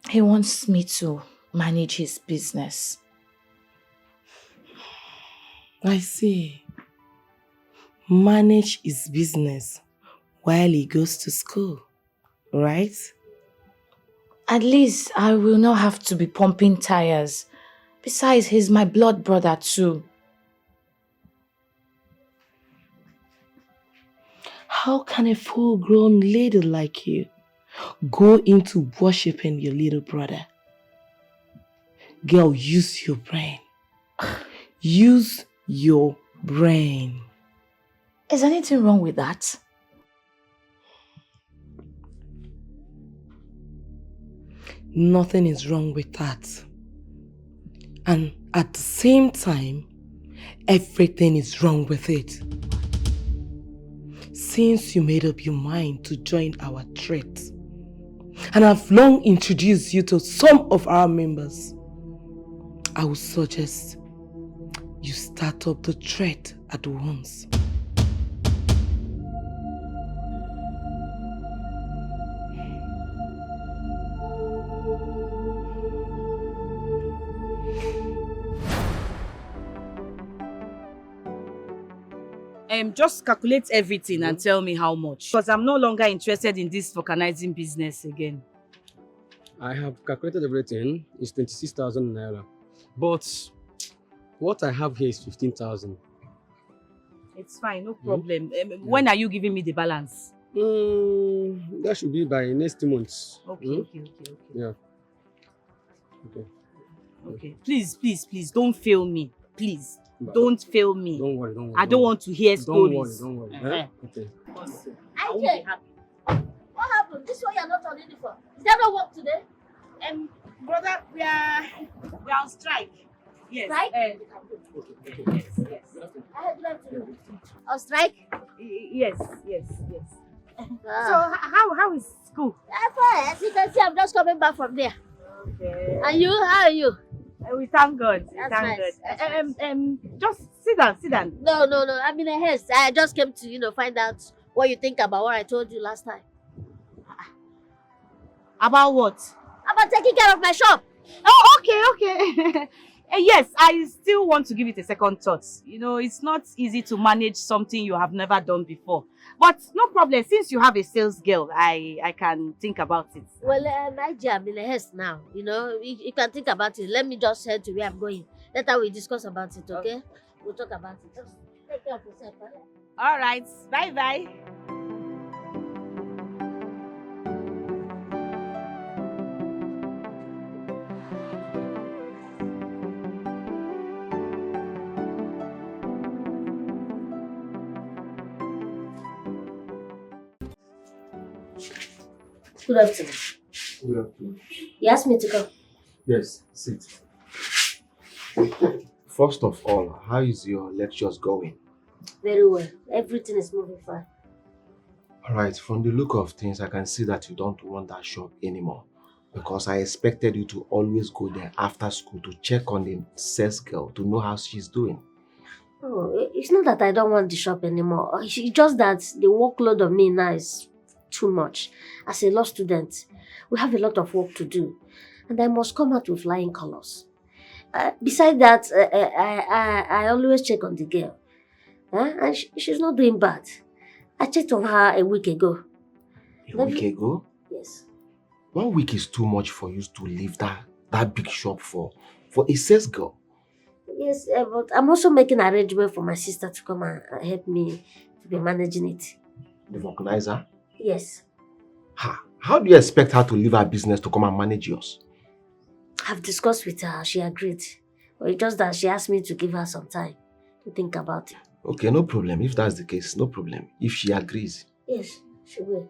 He wants me to manage his business. I see. Manage his business while he goes to school, right? At least I will not have to be pumping tires. Besides, he's my blood brother too. How can a full-grown lady like you go into worshipping your little brother? Girl, use your brain. Use your brain. Is anything wrong with that? Nothing is wrong with that. And at the same time, everything is wrong with it. Since you made up your mind to join our threat, and I've long introduced you to some of our members, I would suggest you start up the threat at once. Just calculate everything and tell me how much. Because I'm no longer interested in this organizing business again. I have calculated everything. It's 26,000 naira. But what I have here is 15,000. It's fine, no problem. When are you giving me the balance? That should be by next month. Okay. Yeah. Okay. Please, don't fail me. Please. Don't fail me. Don't worry. I don't want to hear stories. Don't worry. Okay. I won't be happy. What happened? This one you're not on uniform. Is there no work today? Brother, we are on strike. Yes. Strike? Yes. I had left you. On strike? Yes. So how is school? Fine. As you can see, I'm just coming back from there. Okay. And you? How are you? We thank God. That's Thank nice. God. Just sit down. No. I'm in a haste. I just came to, find out what you think about what I told you last time. About what? About taking care of my shop. Oh, okay. Yes, I still want to give it a second thought. It's not easy to manage something you have never done before. But no problem, since you have a sales girl, I can think about it. Well, I'm in a haste now. You can think about it. Let me just head to where I'm going. Later we discuss about it, okay? We'll talk about it. Just take care of yourself. All right, bye. Good afternoon. Good afternoon. You asked me to come. Yes, sit. First of all, how is your lectures going? Very well. Everything is moving fine. Alright, from the look of things, I can see that you don't want that shop anymore. Because I expected you to always go there after school to check on the sales girl to know how she's doing. Oh, it's not that I don't want the shop anymore. It's just that the workload on me now is too much. As a law student, we have a lot of work to do. And I must come out with flying colors. Besides that, I always check on the girl. And she's not doing bad. I checked on her a week ago. A week ago? Yes. 1 week is too much for you to leave that big shop for a sales girl. Yes, but I'm also making arrangement for my sister to come and help me to be managing it. The organizer? Yes. How do you expect her to leave her business to come and manage yours? I've discussed with her. She agreed. But it's just that she asked me to give her some time to think about it. Okay, no problem. If that's the case, no problem. If she agrees. Yes, she will.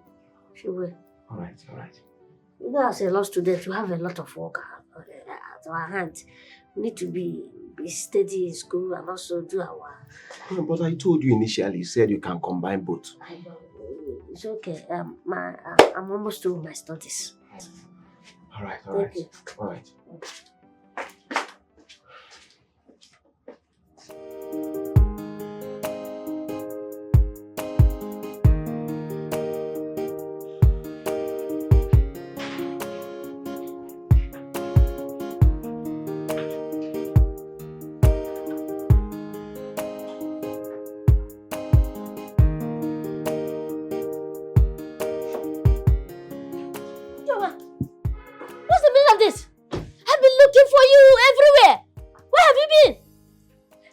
She will. Alright. You know, as a law student, we have a lot of work at our hand. We need to be steady in school and also do our... But I told you initially, you said you can combine both. I know. It's okay. I'm almost through my studies. Alright. Thank you. Alright. What's the meaning of this? I've been looking for you everywhere. Where have you been?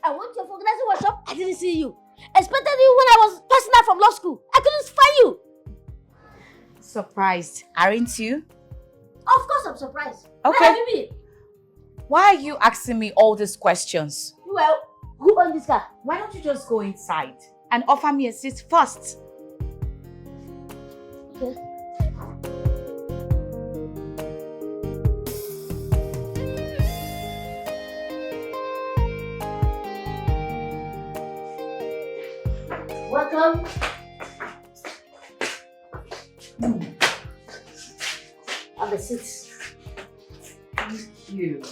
I went to your organizing workshop. I didn't see you. Expected you when I was passing out from law school. I couldn't find you. Surprised, aren't you? Of course I'm surprised. Okay. Where have you been? Why are you asking me all these questions? Well, who owned this car? Why don't you just go inside and offer me a seat first? Okay. Welcome. Have a seat. Thank you.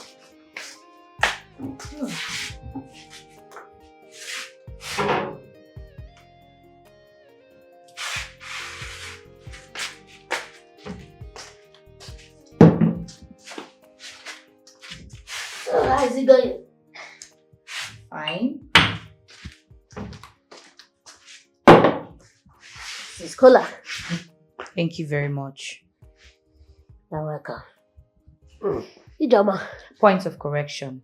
So how is it going? Fine. This is cola. Thank you very much. You're welcome. Ijoma. Point of correction.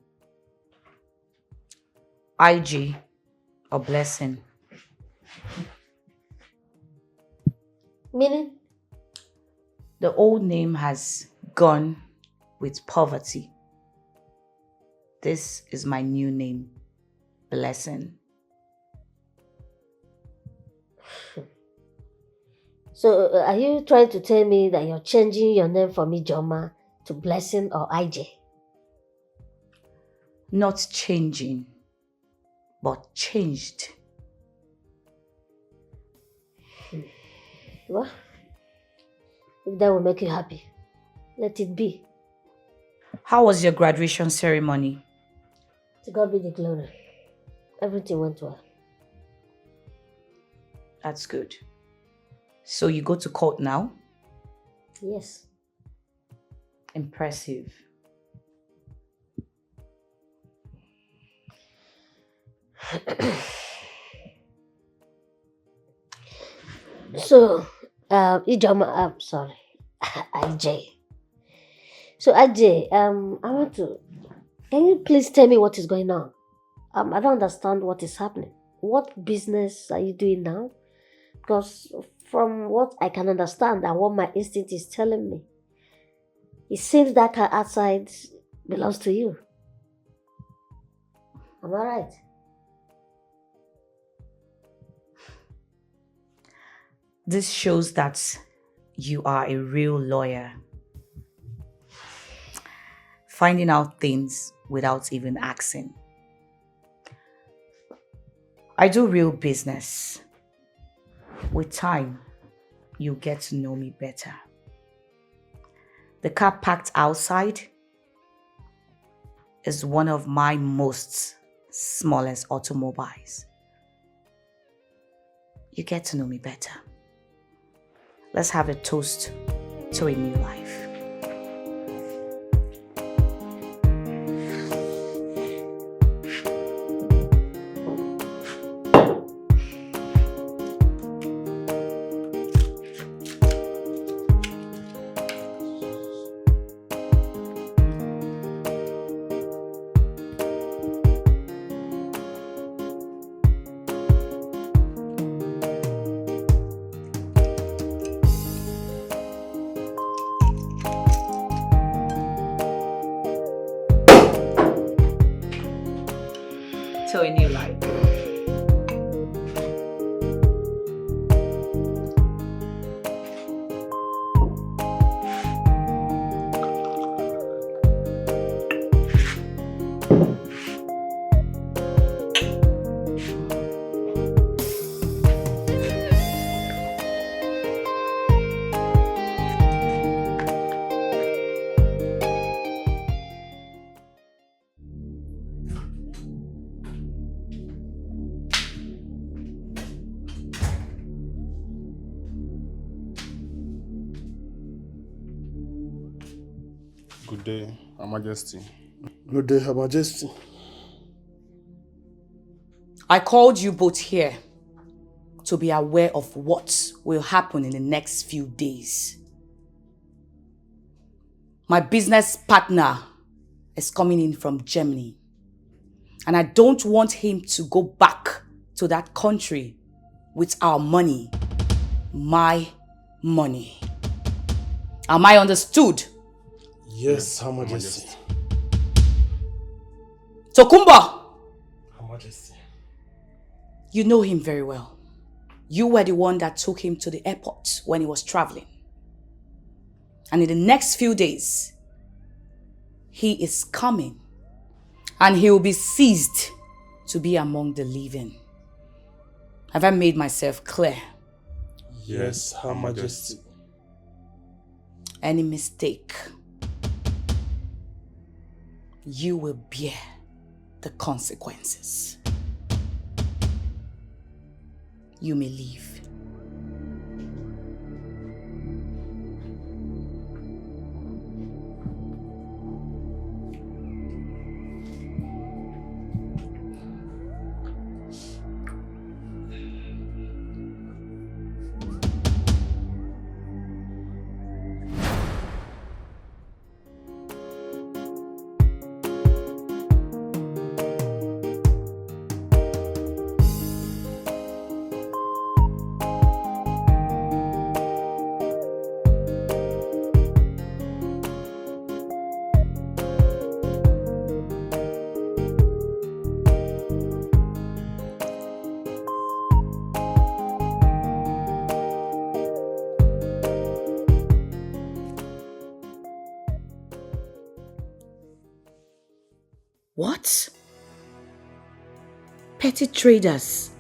IG or blessing. Meaning? The old name has gone with poverty. This is my new name, Blessing. So are you trying to tell me that you're changing your name from Ijoma to Blessing or IJ? Not changing, but changed. Well, if that will make you happy, let it be. How was your graduation ceremony? To God be the glory. Everything went well. That's good. So you go to court now? Yes. Impressive. So, Ijoma, I'm sorry, IJ. So, IJ, I want to, can you please tell me what is going on? I don't understand what is happening. What business are you doing now? Because from what I can understand and what my instinct is telling me, it seems that car outside belongs to you. Am I right? This shows that you are a real lawyer. Finding out things without even asking. I do real business. With time, you get to know me better. The car parked outside is one of my most smallest automobiles. You get to know me better. Let's have a toast to a new life. To a new life. Good day, Her Majesty. Good day, Her Majesty. I called you both here to be aware of what will happen in the next few days. My business partner is coming in from Germany, and I don't want him to go back to that country with our money. My money. Am I understood? Yes, Her Majesty. Tokumba! Her Majesty. You know him very well. You were the one that took him to the airport when he was traveling. And in the next few days, he is coming and he will be seized to be among the living. Have I made myself clear? Yes, Her Majesty. Any mistake, you will bear the consequences. You may leave. What? Petty traders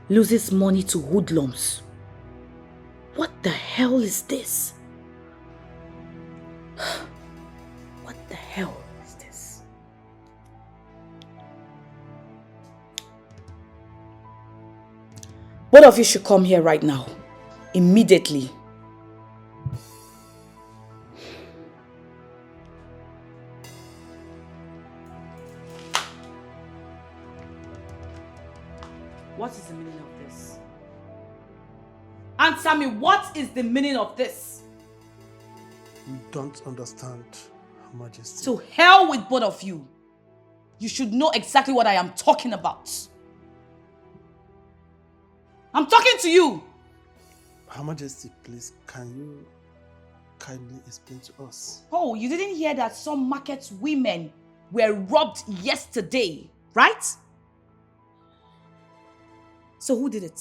loses money to hoodlums. What the hell is this? What the hell is this? Both of you should come here right now. Immediately. What is the meaning of this? Answer me, what is the meaning of this? We don't understand, Her Majesty. To hell with both of you. You should know exactly what I am talking about. I'm talking to you. Her Majesty, please, can you kindly explain to us? Oh, you didn't hear that some market women were robbed yesterday, right? So who did it?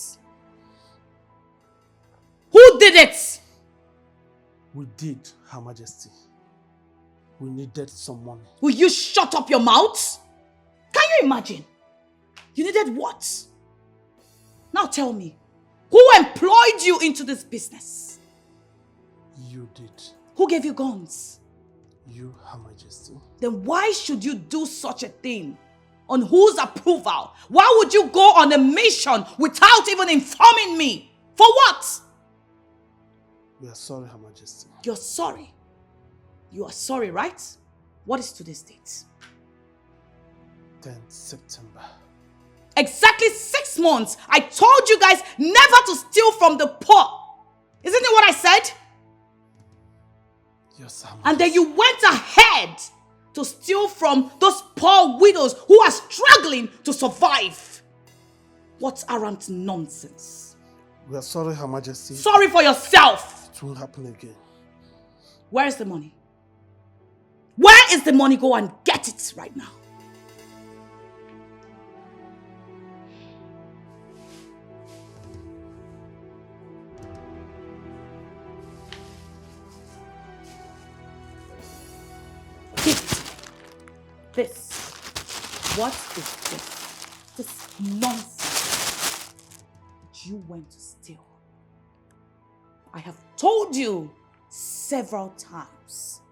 Who did it? We did, Her Majesty. We needed some money. Will you shut up your mouth? Can you imagine? You needed what? Now tell me, who employed you into this business? You did. Who gave you guns? You, Her Majesty. Then why should you do such a thing? On whose approval? Why would you go on a mission without even informing me? For what? We are sorry, Her Majesty. You're sorry. You are sorry, right? What is today's date? 10th September. Exactly 6 months. I told you guys never to steal from the poor. Isn't it what I said? Yes, Her Majesty. And then you went ahead to steal from those poor widows who are struggling to survive. What arrant nonsense. We are sorry, Her Majesty. Sorry for yourself. It won't happen again. Where is the money? Where is the money? Go and get it right now. This. What is this? This nonsense that you went to steal. I have told you several times.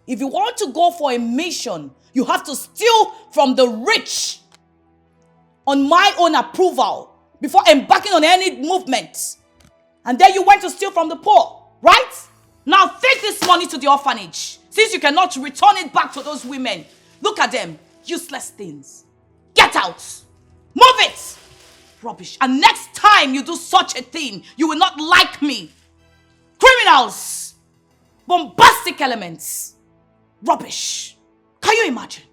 If you want to go for a mission, you have to steal from the rich on my own approval before embarking on any movement. And then you went to steal from the poor, right? Now take this money to the orphanage, since you cannot return it back to those women. Look at them, useless things. Get out! Move it! Rubbish. And next time you do such a thing, you will not like me. Criminals! Bombastic elements! Rubbish! Can you imagine?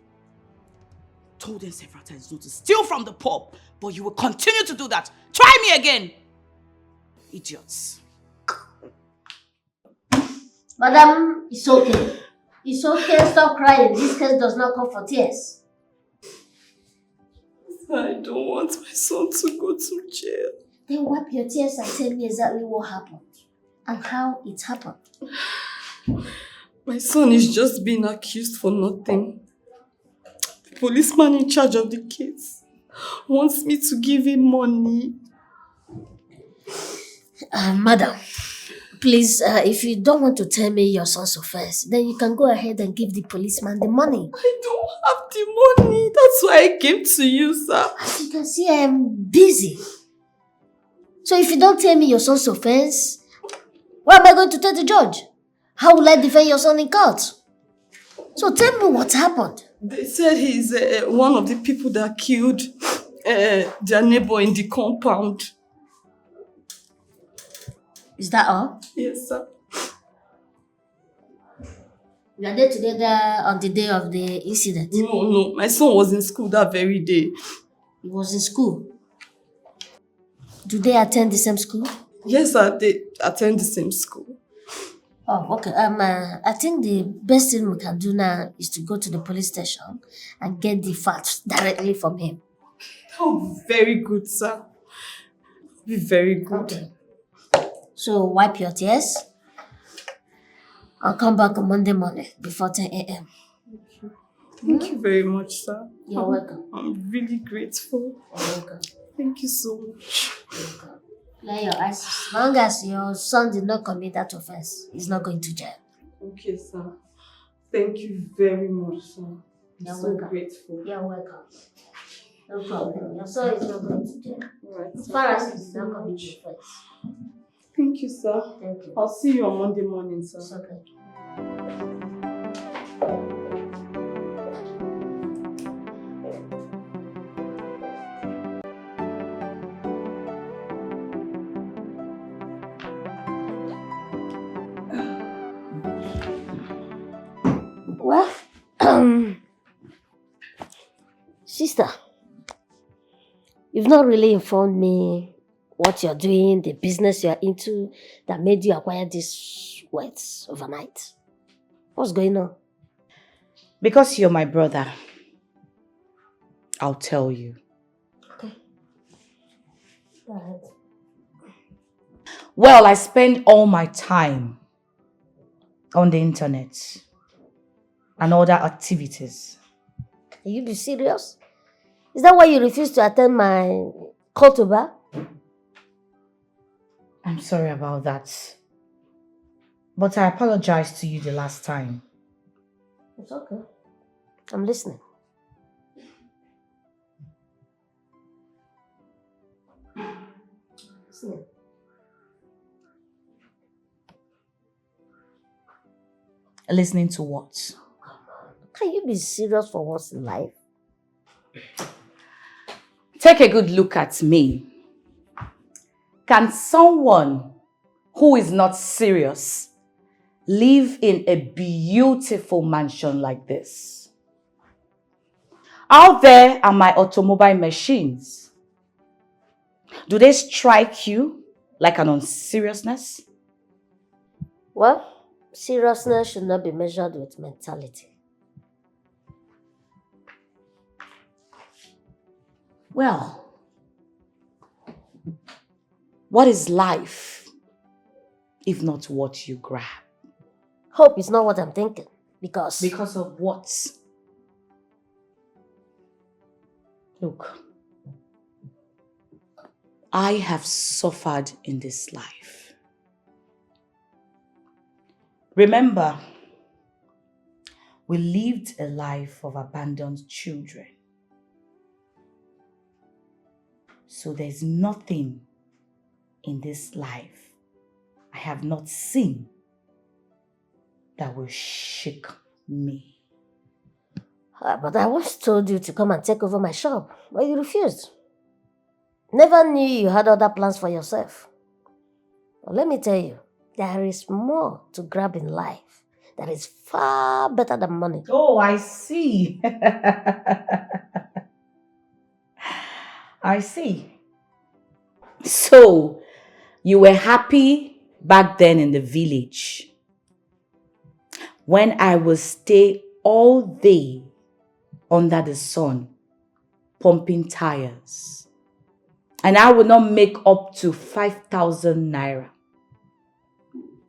Told them several times not to steal from the poor, but you will continue to do that. Try me again! Idiots. Madam, it's okay. It's okay, stop crying. This case does not call for tears. I don't want my son to go to jail. Then wipe your tears and tell me exactly what happened and how it happened. My son is just being accused for nothing. The policeman in charge of the case wants me to give him money. Madam, please, if you don't want to tell me your son's offense, then you can go ahead and give the policeman the money. I don't have the money. That's why I came to you, sir. As you can see, I am busy. So if you don't tell me your son's offense, where am I going to tell the judge? How will I defend your son in court? So tell me what happened. They said he's one of the people that killed their neighbor in the compound. Is that all? Yes, sir. You are there together on the day of the incident? No. My son was in school that very day. He was in school? Do they attend the same school? Yes, sir. They attend the same school. Oh, okay. I think the best thing we can do now is to go to the police station and get the facts directly from him. That would be very good, sir. Be very good. Okay. So wipe your tears. I'll come back on Monday morning before 10 a.m. Thank you very much, sir. You're welcome. I'm really grateful. You're welcome. Thank you so much. You're welcome. Clear your eyes. As long as your son did not commit that offense, he's not going to jail. Okay, sir. Thank you very much, sir. I'm You're so welcome. grateful. You're welcome. No problem. Your son is not going to jail. Right, As sir. far as Thank he you did so not commit much. the offense. Thank you, sir. Thank you. I'll see you on Monday morning, sir. It's okay. Well, sister, you've not really informed me what you're doing, the business you're into that made you acquire these words overnight. What's going on? Because you're my brother, I'll tell you. Okay. Go ahead. Well, I spend all my time on the internet and other activities. Can you be serious? Is that why you refuse to attend my call to bar? I'm sorry about that. But I apologized to you the last time. It's okay. I'm listening. Listening. Listening to what? Can you be serious for once in life? Take a good look at me. Can someone who is not serious live in a beautiful mansion like this? Out there are my automobile machines. Do they strike you like an unseriousness? Well, seriousness should not be measured with mentality. Well, what is life if not what you grab? Hope is not what I'm thinking. Because of what? Look, I have suffered in this life. Remember, we lived a life of abandoned children. So there's nothing in this life I have not seen that will shake me. But I once told you to come and take over my shop, but you refused. Never knew you had other plans for yourself. But let me tell you, there is more to grab in life that is far better than money. Oh, I see. I see. So, you were happy back then in the village when I would stay all day under the sun pumping tires, and I would not make up to 5,000 naira.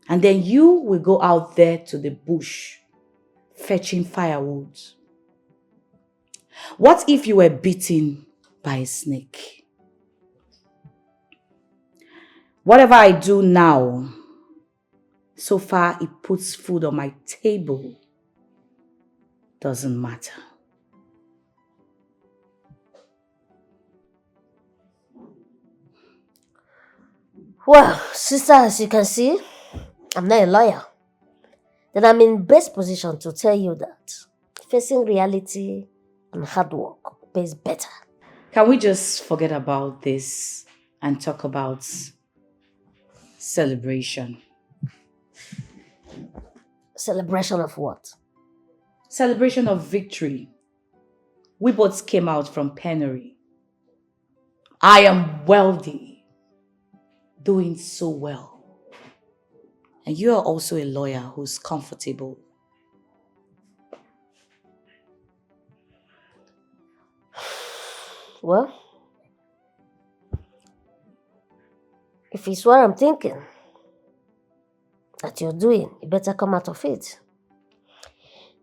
And then you will go out there to the bush fetching firewood. What if you were bitten by a snake? Whatever I do now, so far it puts food on my table, doesn't matter. Well, sister, as you can see, I'm not a lawyer. Then I'm in best position to tell you that facing reality and hard work pays better. Can we just forget about this and talk about celebration? Celebration of what? Celebration of victory. We both came out from penury. I am wealthy, doing so well. And you are also a lawyer who's comfortable. Well, if it's what I'm thinking that you're doing, you better come out of it.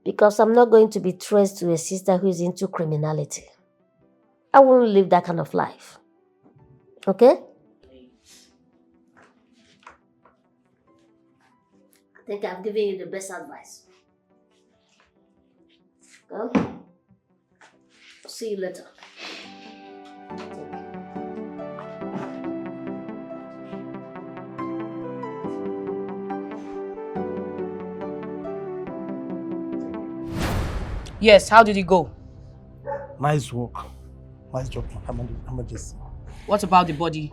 Because I'm not going to be traced to a sister who is into criminality. I won't live that kind of life. Okay? I think I've given you the best advice. Well, see you later. Yes, how did it go? Nice work. Nice job, Emergency. What about the body?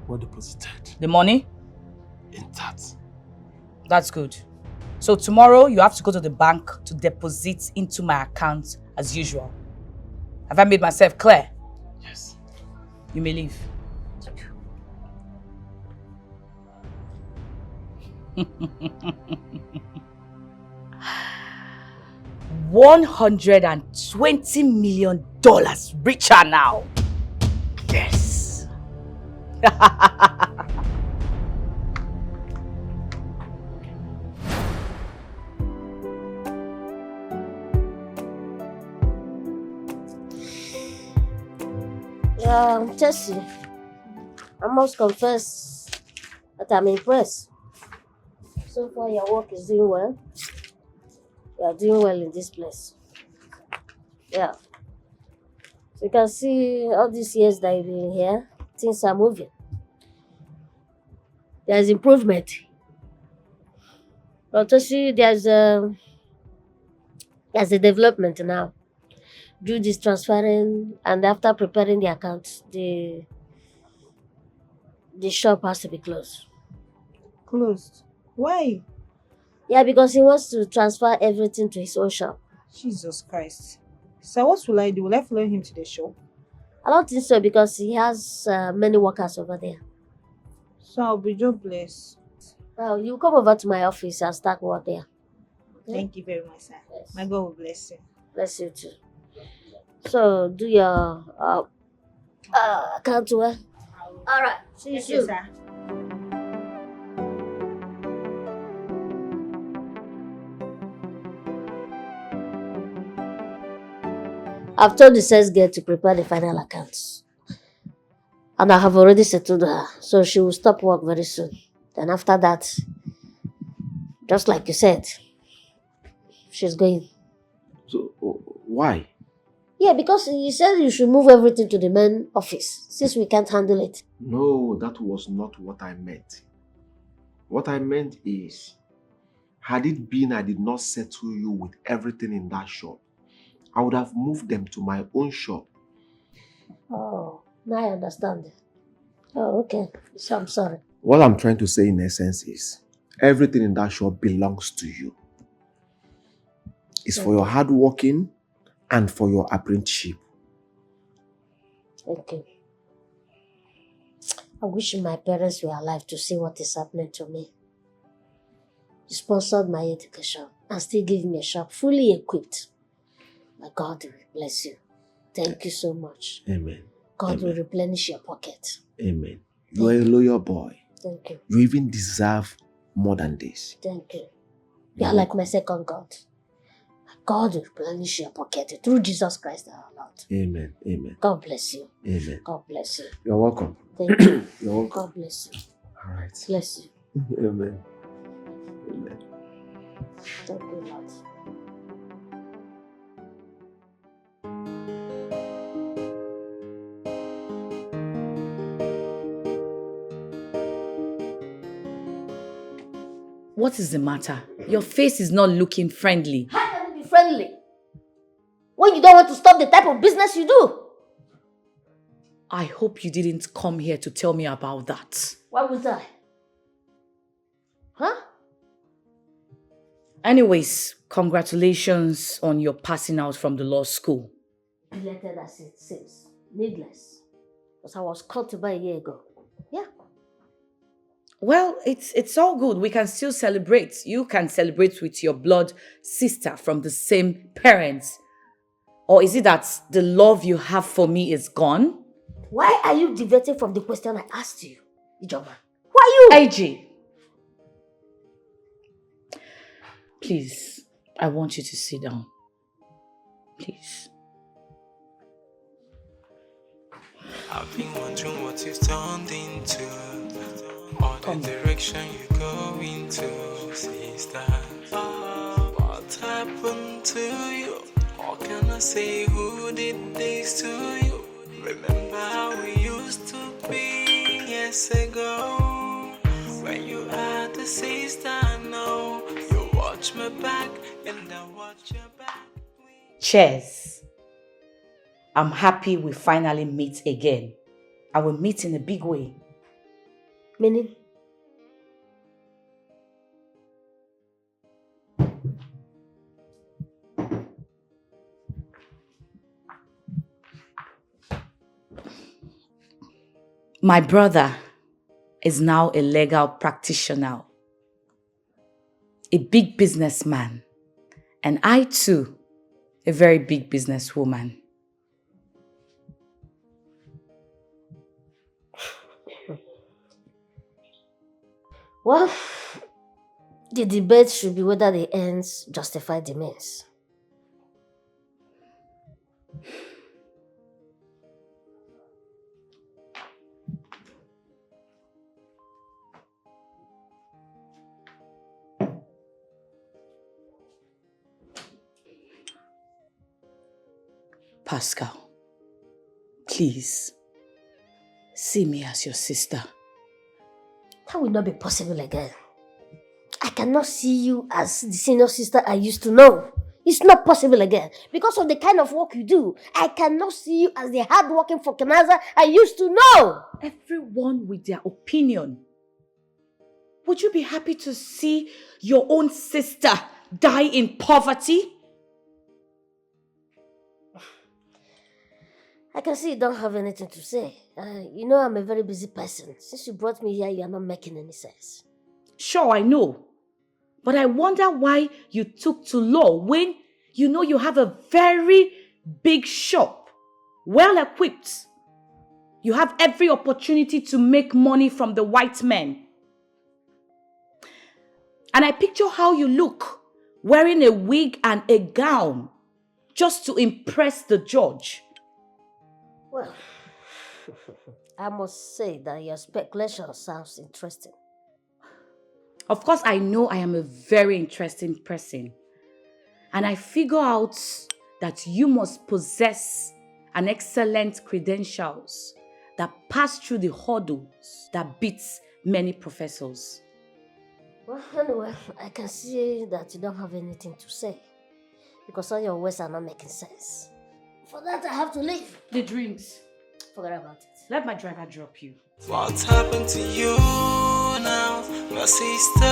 Well deposited. The money? Intact. That's good. So tomorrow you have to go to the bank to deposit into my account as usual. Have I made myself clear? Yes. You may leave. $120 million richer now. Yes. Tessie, I must confess that I'm impressed. So far, your work is doing well. You are doing well in this place. Yeah. So you can see all these years that you've been here, things are moving. There's improvement. But to see there's a development now. Do this transferring and after preparing the account, the shop has to be closed. Closed? Why? Yeah, because he wants to transfer everything to his own shop. Jesus Christ. So what will I do? Will I follow him to the shop? I don't think so because he has many workers over there. So I'll be jobless. Well, you come over to my office and start work there. Okay? Thank you very much, sir. Yes. My God will bless you. Bless you too. So do your account well. All right. See you soon. Sir. I've told the sales girl to prepare the final accounts. And I have already settled her, so she will stop work very soon. Then after that, just like you said, she's going. So, why? Yeah, because you said you should move everything to the main office, since we can't handle it. No, that was not what I meant. What I meant is, had it been I did not settle you with everything in that shop, I would have moved them to my own shop. Oh, now I understand. Oh, okay. So I'm sorry. What I'm trying to say in essence is, everything in that shop belongs to you. It's for your hard working and for your apprenticeship. Thank you. I wish my parents were alive to see what is happening to me. You sponsored my education and still give me a shop fully equipped. My God will bless you. Thank you so much. Amen. God Amen. will replenish your pocket. Amen. You are a loyal boy. Thank you. You even deserve more than this. Thank you. You are like my second God. God will replenish your pocket through Jesus Christ our Lord. Amen. Amen. God bless you. Amen. God bless you. You're welcome. Thank you. You're welcome. God bless you. All right. Bless you. Amen. Amen. Thank you, Lord. What is the matter? Your face is not looking friendly. How can you be friendly when you don't want to stop the type of business you do? I hope you didn't come here to tell me about that. Why would I? Huh? Anyways, congratulations on your passing out from the law school. Belated as it seems. Needless. Because I was caught about a year ago. Yeah. Well, it's all good. We can still celebrate. You can celebrate with your blood sister from the same parents. Or is it that the love you have for me is gone? Why are you diverting from the question I asked you, Ijoba? Why you? AJ. Please, I want you to sit down. Please. I've been wondering what you've turned into, or the direction you're going to, sister. What happened to you? How can I say who did this to you? Remember how we used to be years ago, when you had a sister now. You watch my back and I watch your back. Cheers. I'm happy we finally meet again. I will meet in a big way. Meaning? My brother is now a legal practitioner, a big businessman, and I too, a very big businesswoman. Well, the debate should be whether the ends justify the means. Pascal, please, see me as your sister. That will not be possible again. I cannot see you as the senior sister I used to know. It's not possible again. Because of the kind of work you do, I cannot see you as the hard-working Fokinaza I used to know. Everyone with their opinion. Would you be happy to see your own sister die in poverty? I can see you don't have anything to say. You know I'm a very busy person. Since you brought me here, you are not making any sense. Sure, I know. But I wonder why you took to law when you know you have a very big shop, well equipped. You have every opportunity to make money from the white men. And I picture how you look, wearing a wig and a gown, just to impress the judge. Well, I must say that your speculation sounds interesting. Of course, I know I am a very interesting person. And I figure out that you must possess an excellent credentials that pass through the hurdles that beats many professors. Well, anyway, I can see that you don't have anything to say. Because all your words are not making sense. For that, I have to leave. The drinks. Forget about it. Let my driver drop you. What happened to you now, my sister?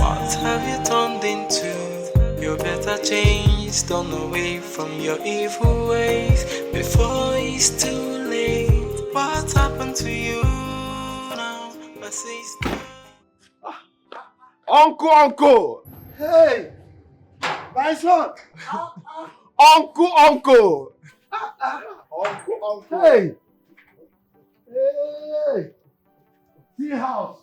What have you turned into? You better change, turn away from your evil ways before it's too late. What happened to you now, my sister? Uncle! Hey! My son! Uncle! Uncle! Hey! Hey! Tea house!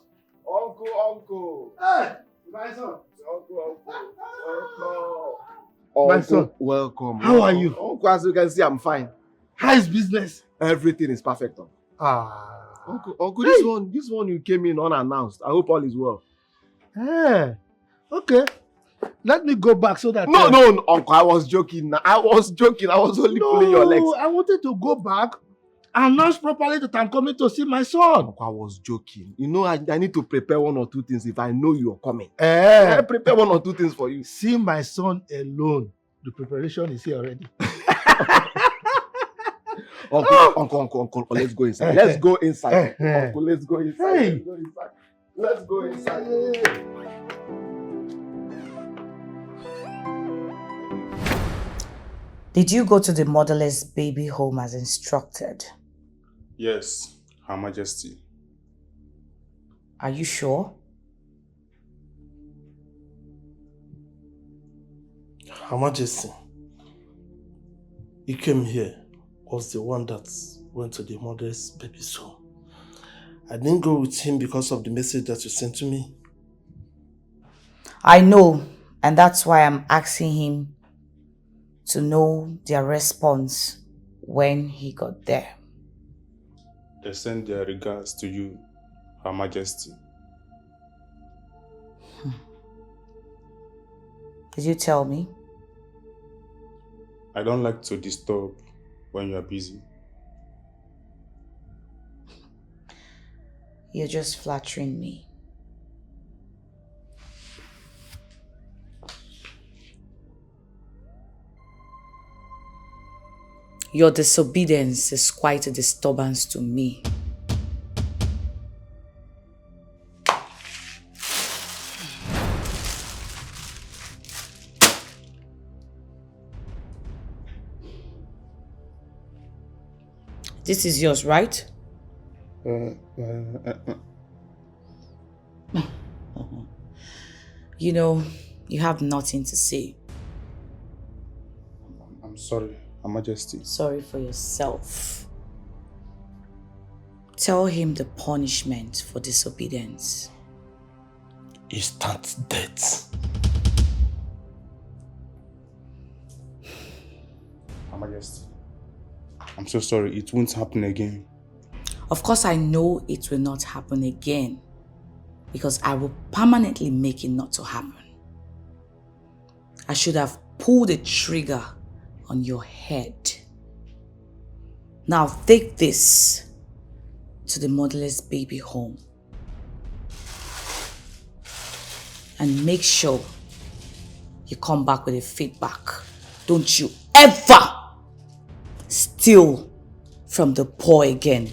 Uncle! Hey! My son! Uncle! My son, welcome. How are you? Uncle, as you can see, I'm fine. How is business? Everything is perfect. Uncle, Hey. this one you came in unannounced. I hope all is well. Hey! Okay. Let me go back so that... No, Uncle, I was joking. I was only pulling your legs. I wanted to go back and announce properly that I'm coming to see my son. Uncle, I was joking. You know, I need to prepare one or two things if I know you're coming. I prepare one or two things for you. See my son alone. The preparation is here already. Uncle, let's go inside. Let's go inside. Uncle, let's go inside. Hey. Let's go inside. Did you go to the motherless baby home as instructed? Yes, Her Majesty. Are you sure? Her Majesty, he came here was the one that went to the mother's baby's home. I didn't go with him because of the message that you sent to me. I know, and that's why I'm asking him to know their response when he got there. They send their regards to you, Her Majesty. Did you tell me? I don't like to disturb when you are busy. You're just flattering me. Your disobedience is quite a disturbance to me. This is yours, right? You know, you have nothing to say. I'm sorry, Her Majesty. Sorry for yourself. Tell him the punishment for disobedience. Instant death. Her Majesty, I'm so sorry. It won't happen again. Of course, I know it will not happen again because I will permanently make it not to happen. I should have pulled the trigger on your head. Now take this to the motherless baby home and make sure you come back with a feedback. Don't you ever steal from the poor again.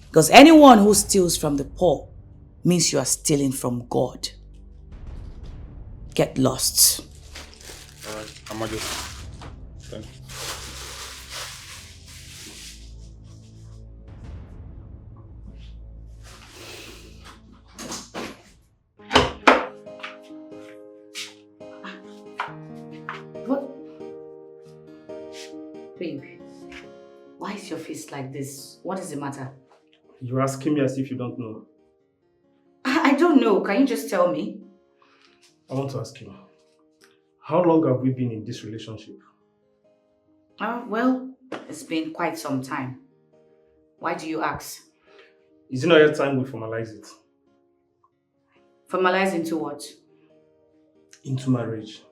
Because anyone who steals from the poor means you are stealing from God. Get lost. Alright, Her Majesty. Thank you. What? Babe, why is your face like this? What is the matter? You're asking me as if you don't know. I don't know. Can you just tell me? I want to ask you, how long have we been in this relationship? Well, it's been quite some time. Why do you ask? Is it not yet time we formalize it? Formalize into what? Into marriage.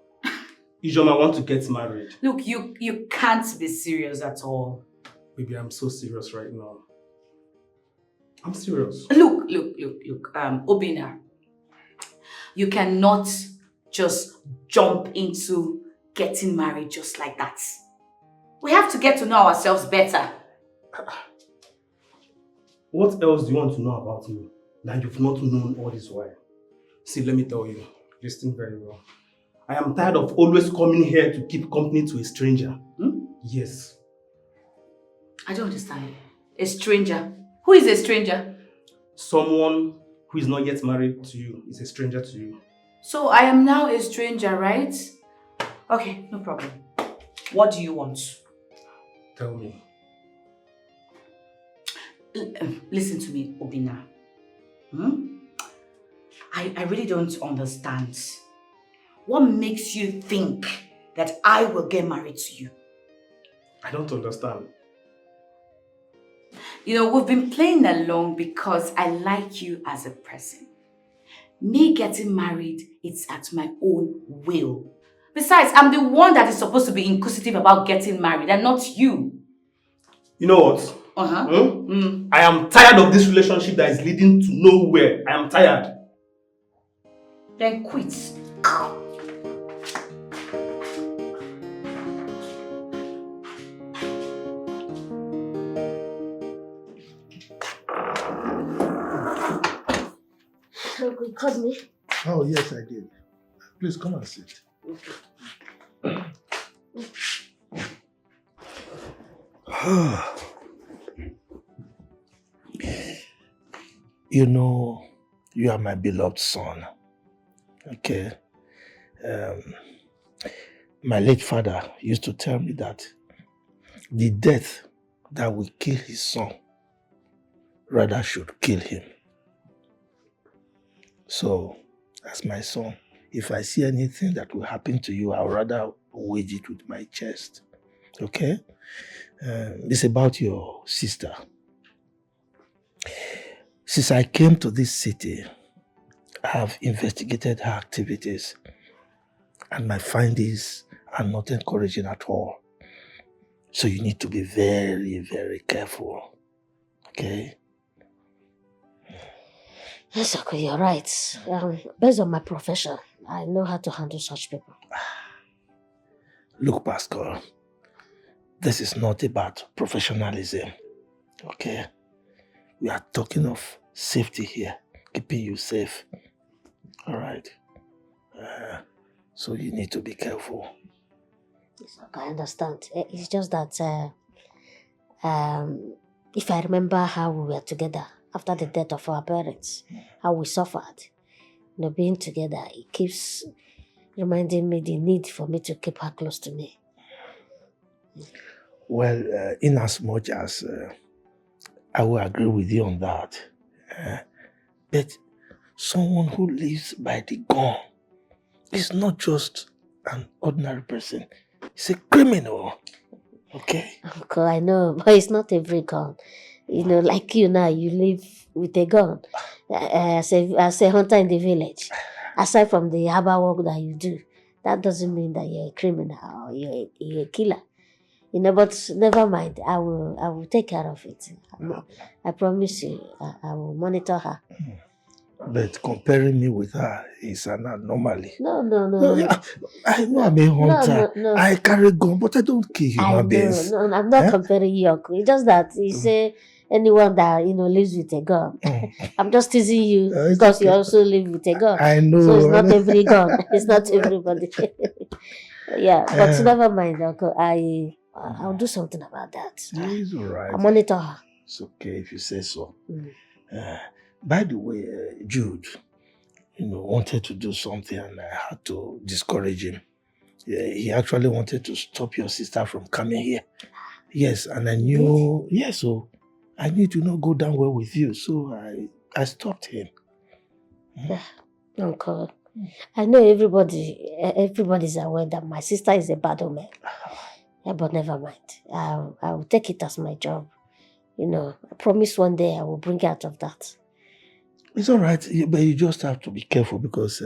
Ijoma want to get married. Look, you can't be serious at all. Baby, I'm so serious right now. I'm serious. Look, Obina. You cannot just jump into getting married just like that. We have to get to know ourselves better. What else do you want to know about me that you've not known all this while? See, let me tell you, listen very well. I am tired of always coming here to keep company to a stranger. Yes. I don't understand. A stranger? Who is a stranger? Someone who is not yet married to you is a stranger to you. So I am now a stranger, right? Okay, no problem. What do you want? Tell me. Listen to me, Obina. I really don't understand. What makes you think that I will get married to you? I don't understand. You know, we've been playing along because I like you as a person. Me getting married, it's at my own will. Besides, I'm the one that is supposed to be inquisitive about getting married and not you. You know what? I am tired of this relationship that is leading to nowhere. I am tired. Then quit. You called me? Oh, yes, I did. Please come and sit. You know, you are my beloved son. Okay? My late father used to tell me that the death that will kill his son rather should kill him. So, as my son, if I see anything that will happen to you, I'll rather wage it with my chest. Okay? It's about your sister. Since I came to this city, I have investigated her activities, and my findings are not encouraging at all. So you need to be very, very careful. Okay? Yes, okay, you're right. Based on my profession, I know how to handle such people. Look, Pascal, this is not about professionalism. Okay? We are talking of safety here, keeping you safe. All right? So you need to be careful. Yes, okay, I understand. It's just that if I remember how we were together after the death of our parents, how we suffered, being together, it keeps reminding me the need for me to keep her close to me. Well, in as much as I will agree with you on that, but someone who lives by the gun is not just an ordinary person. He's a criminal. Okay? Okay, I know, but it's not every gun. Like you now, you live with a gun as a hunter in the village. Aside from the harbor work that you do, that doesn't mean that you're a criminal or you're a killer. You know, but never mind. I will take care of it. I promise you. I will monitor her. But comparing me with her is an anomaly. No. Yeah, I know I'm a hunter. No. I carry gun, but I don't kill human beings. No, I'm not comparing you, uncle. It's just that you say anyone that lives with a gun. I'm just teasing you because you also live with a gun. I know. So it's not every gun. It's not everybody. Yeah, but never mind, uncle. I'll do something about that. It's all right. I'll monitor her. It's okay if you say so. By the way, Jude, wanted to do something and I had to discourage him. Yeah, he actually wanted to stop your sister from coming here. Yes, and I knew, so I knew to not go down well with you, so I stopped him. Uncle, I know everybody's aware that my sister is a bad woman. Yeah, but never mind. I will take it as my job. I promise one day I will bring her out of that. It's all right, but you just have to be careful because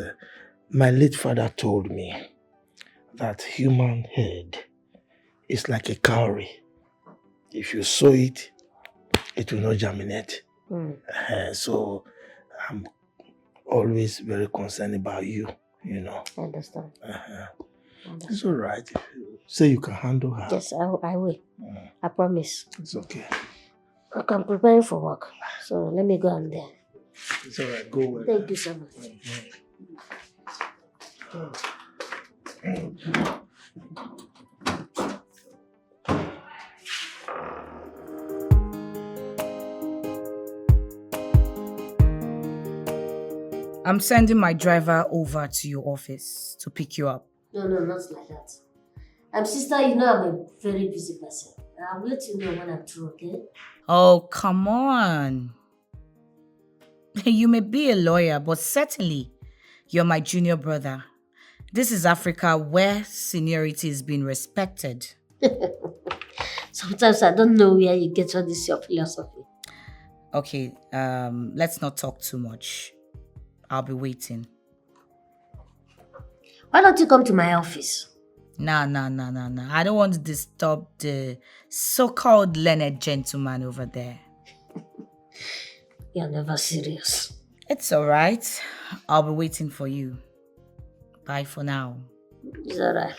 my late father told me that human head is like a cowrie. If you sow it, it will not germinate. So I'm always very concerned about you, I understand. It's all right. If you say you can handle her. Yes, I will. I promise. It's okay. Okay, I'm preparing for work. So let me go on there. It's all right. Go well. Thank you so much. I'm sending my driver over to your office to pick you up. No, not like that. Sister, I'm a very busy person. I'll let you know when I'm through, okay? Oh, come on. You may be a lawyer, but certainly you're my junior brother. This is Africa where seniority is being respected. Sometimes I don't know where you get all this your philosophy. Okay, let's not talk too much. I'll be waiting. Why don't you come to my office? Nah. I don't want to disturb the so-called learned gentleman over there. You're never serious. It's all right. I'll be waiting for you. Bye for now. It's all right.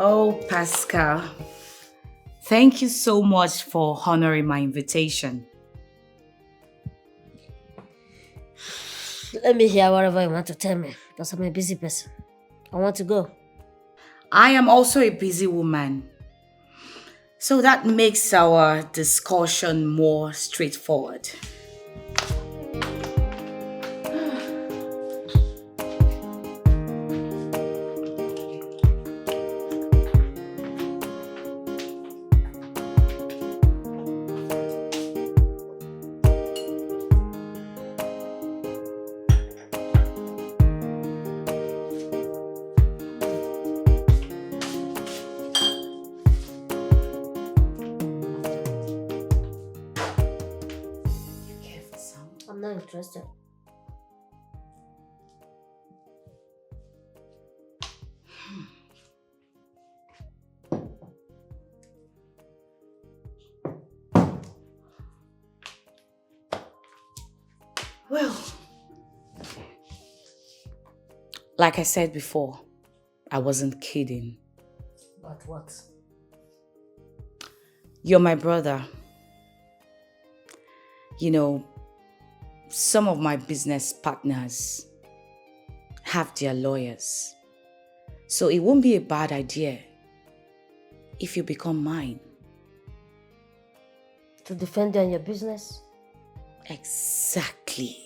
Oh, Pascal, thank you so much for honoring my invitation. Let me hear whatever you want to tell me, because I'm a busy person. I want to go. I am also a busy woman. So that makes our discussion more straightforward. I'm not interested. Well, like I said before, I wasn't kidding. But what? You're my brother. You know, some of my business partners have their lawyers. So it won't be a bad idea if you become mine. To defend you and your business? Exactly.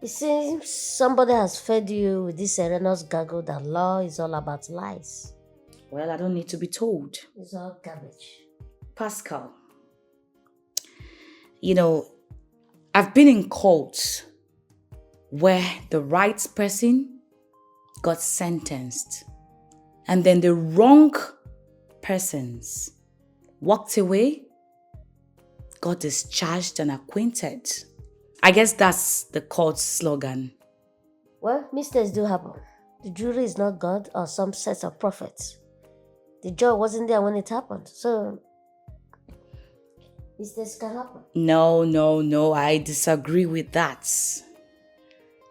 It seems somebody has fed you with this serenous gaggle that law is all about lies. Well, I don't need to be told. It's all garbage. Pascal, you know, I've been in courts where the right person got sentenced and then the wrong persons walked away, got discharged and acquitted. I guess that's the court's slogan. Well, mistakes do happen. The jury is not God or some set of prophets. The judge wasn't there when it happened, so mistakes can happen. No, I disagree with that.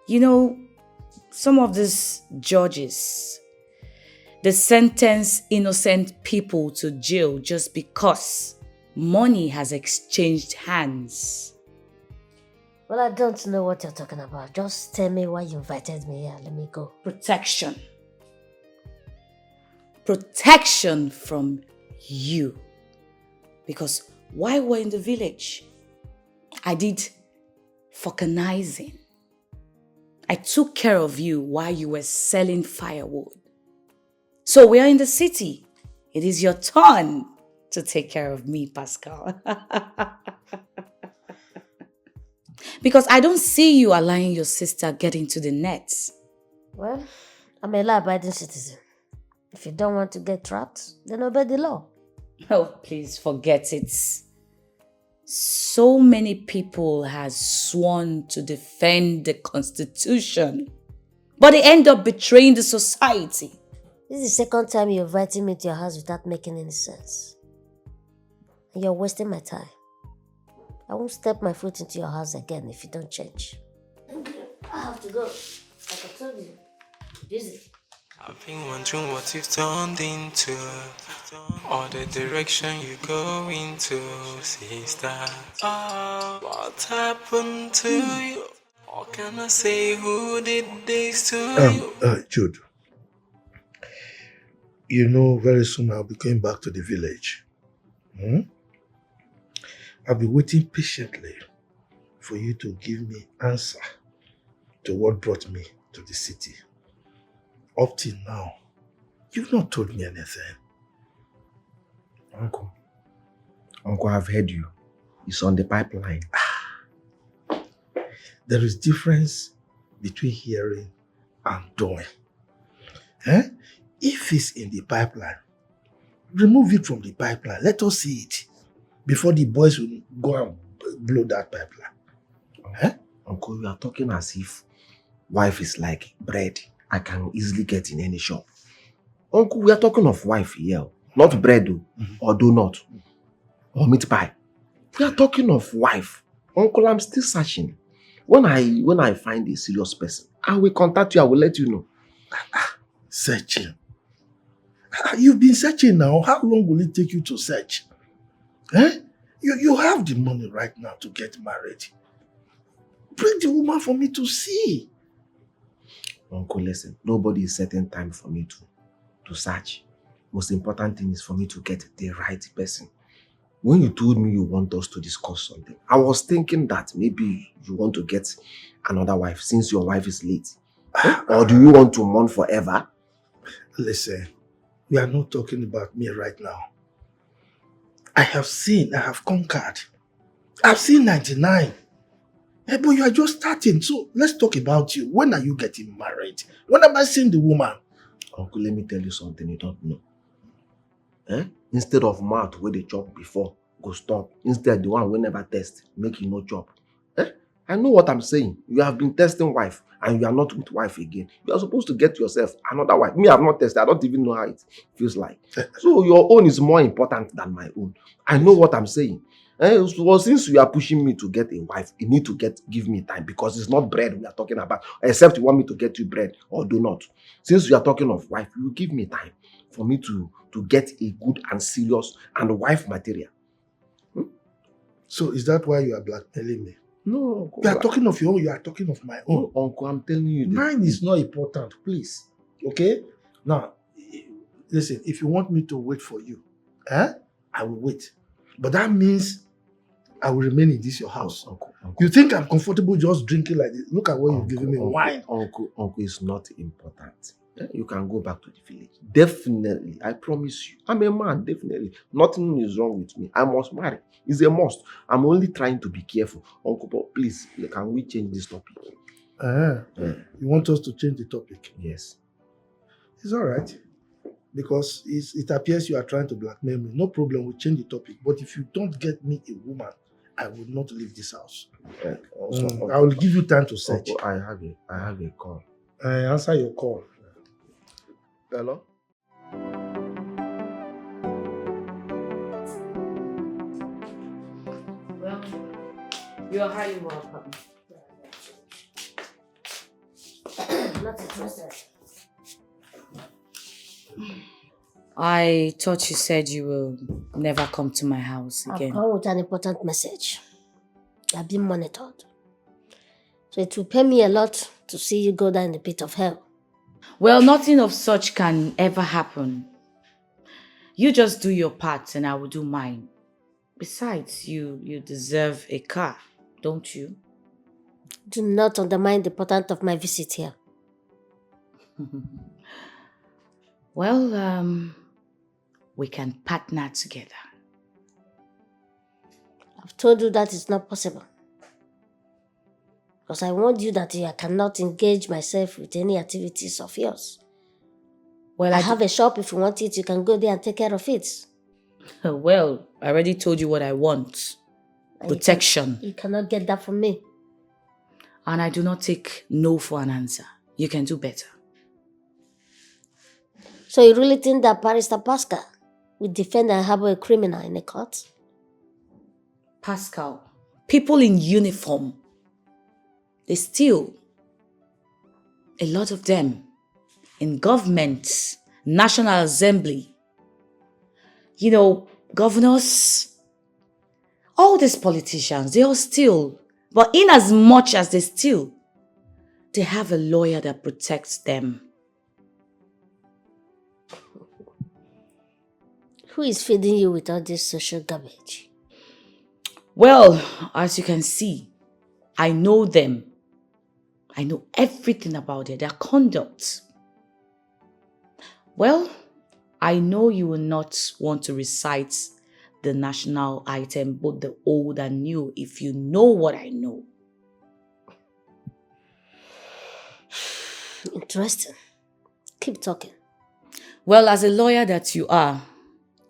You know, some of these judges, they sentence innocent people to jail just because money has exchanged hands. Well, I don't know what you're talking about. Just tell me why you invited me here. Let me go. Protection. Protection from you. Because while we're in the village, I did vulcanizing. I took care of you while you were selling firewood. So we are in the city. It is your turn to take care of me, Pascal. Because I don't see you allowing your sister get into the nets. Well, I'm a law-abiding citizen. If you don't want to get trapped, then obey the law. Oh, please forget it. So many people have sworn to defend the Constitution, but they end up betraying the society. This is the second time you're inviting me to your house without making any sense. And you're wasting my time. I won't step my foot into your house again if you don't change. I have to go. Like I told you, busy. I've been wondering what you've turned into, or the direction you go into, sister. What happened to you? Or can I say who did this to you? Jude, you know very soon I'll be going back to the village. I'll be waiting patiently for you to give me answer to what brought me to the city. Up till now, you've not told me anything. Uncle, I've heard you. It's on the pipeline. There is difference between hearing and doing. If it's in the pipeline, remove it from the pipeline. Let us see it before the boys will go and blow that pipeline. Uncle, you are talking as if wife is like bread I can easily get in any shop. Uncle, we are talking of wife here. Not bread or donut or meat pie. We are talking of wife. Uncle, I'm still searching. When I find a serious person, I will contact you. I will let you know. Searching? You've been searching now. How long will it take you to search? You have the money right now to get married. Bring the woman for me to see. Uncle, listen. Nobody is setting time for me to search. Most important thing is for me to get the right person. When you told me you want us to discuss something, I was thinking that maybe you want to get another wife since your wife is late. Or do you want to mourn forever? Listen, we are not talking about me right now. I have conquered. I've seen 99. But you are just starting, so let's talk about you. When are you getting married? When am I seeing the woman? Uncle, let me tell you something you don't know. Instead of mouth where they chop before, go stop. Instead, the one we never test, make you no chop. I know what I'm saying. You have been testing wife and you are not with wife again. You are supposed to get yourself another wife. Me, I have not tested. I don't even know how it feels like. So your own is more important than my own. I know what I'm saying. So since you are pushing me to get a wife, you need to give me time because it's not bread we are talking about. Except you want me to get you bread or do not. Since you are talking of wife, you give me time for me to get a good and serious and wife material. So is that why you are blackmailing me? No, Uncle. You are talking of your own, you are talking of my own. No, Uncle, I'm telling you. Mine is not important, please. Okay? Now, listen, if you want me to wait for you, I will wait. But that means I will remain in this your house. Uncle. You think I'm comfortable just drinking like this? Look at what you've given me. Wine. Uncle is not important. You can go back to the village. Definitely. I promise you. I'm a man, definitely. Nothing is wrong with me. I must marry. It's a must. I'm only trying to be careful. Uncle, but please, can we change this topic? You want us to change the topic? Yes. It's all right. Because it appears you are trying to blackmail me. No problem, we'll change the topic. But if you don't get me a woman, I will not leave this house. I will give you time to search. Uncle, I have a call. Answer your call. Hello? Well, you're highly welcome. Not interested. I thought you said you will never come to my house again. I've come with an important message. I've been monitored. So it will pay me a lot to see you go down in the pit of hell. Well, nothing of such can ever happen. You just do your part and I will do mine. Besides, you deserve a car, don't you? Do not undermine the importance of my visit here. Well, we can partner together. I've told you that it's not possible. Because I warned you that I cannot engage myself with any activities of yours. Well, I have a shop. If you want it, you can go there and take care of it. Well, I already told you what I want. Protection. You cannot get that from me. And I do not take no for an answer. You can do better. So you really think that Barrister Pascal will defend and harbor a criminal in a court? Pascal, people in uniform, they steal. A lot of them. In government, National Assembly. You know, governors, all these politicians, they all steal. But in as much as they steal, they have a lawyer that protects them. Who is feeding you with all this social garbage? Well, as you can see, I know them. I know everything about their conduct. Well, I know you will not want to recite the national item, both the old and new, if you know what I know. Interesting. Keep talking. Well, as a lawyer that you are,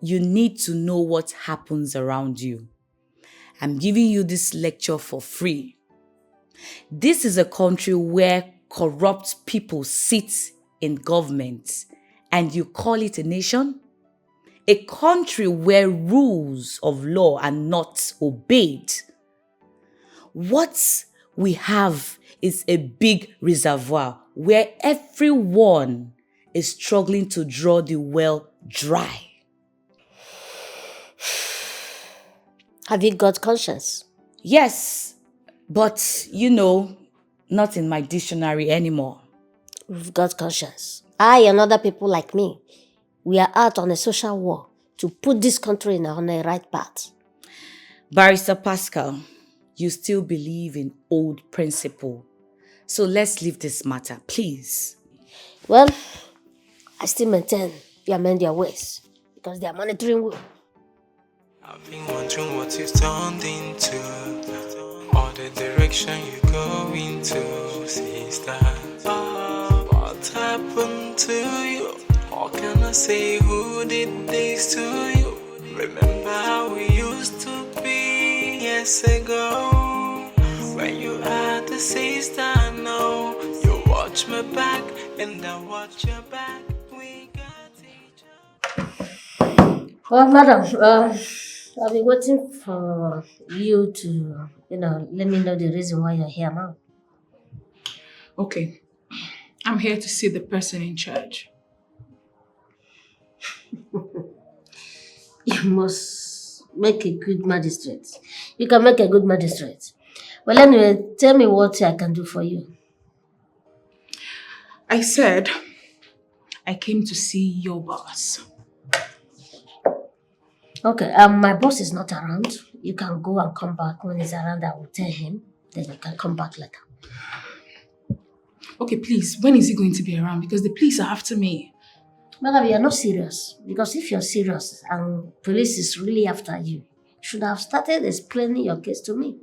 you need to know what happens around you. I'm giving you this lecture for free. This is a country where corrupt people sit in government, and you call it a nation? A country where rules of law are not obeyed. What we have is a big reservoir where everyone is struggling to draw the well dry. Have you got conscience? Yes, but you know, not in my dictionary anymore. We've got conscience. I and other people like me, we are out on a social war to put this country on a right path. Barrister Pascal, you still believe in old principle. So let's leave this matter, please. Well, I still maintain you amend your ways because they are monitoring you. I've been wondering what you've turned into, or the direction you go into, sister. What happened to you? What can I say? Who did this to you? Remember how we used to be years ago? When you had a sister, I know you watch my back and I watch your back. We got each other. Well, madam, I'll be waiting for you to, let me know the reason why you're here now. Okay. I'm here to see the person in charge. You must make a good magistrate. You can make a good magistrate. Well, anyway, tell me what I can do for you. I said I came to see your boss. Okay, my boss is not around. you can go and come back when he's around. I will tell him. Then you can come back later. Okay, please, when is he going to be around? Because the police are after me. Madam, you are not serious. Because if you're serious and police is really after you, you should have started explaining your case to me.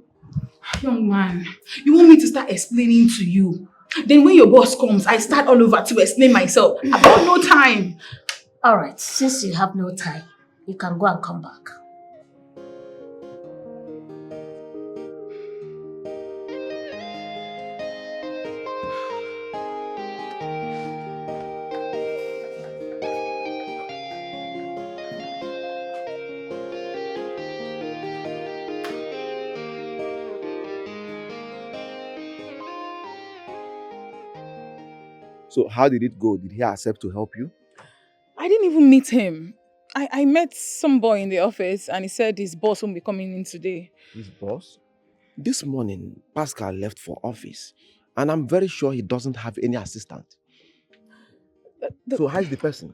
Young man, you want me to start explaining to you? Then when your boss comes, I start all over to explain myself. I've got no time. All right, since you have no time, you can go and come back. So how did it go? Did he accept to help you? I didn't even meet him. I met some boy in the office and he said his boss won't be coming in today. His boss? This morning, Pascal left for office, and I'm very sure he doesn't have any assistant. So how's the person?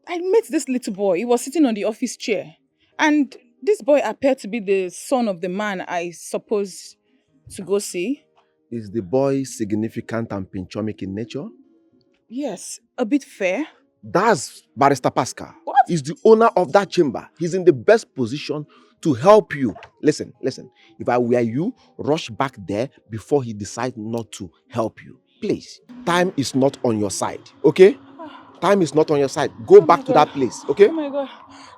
I met this little boy. He was sitting on the office chair. And this boy appeared to be the son of the man I supposed to go see. Is the boy significant and pinchomic in nature? Yes, a bit fair. That's Barrister Pascal. What? He's the owner of that chamber. He's in the best position to help you. Listen. If I were you, rush back there before he decides not to help you. Please. Time is not on your side, okay? Time is not on your side. Go back to that place, okay? Oh my God.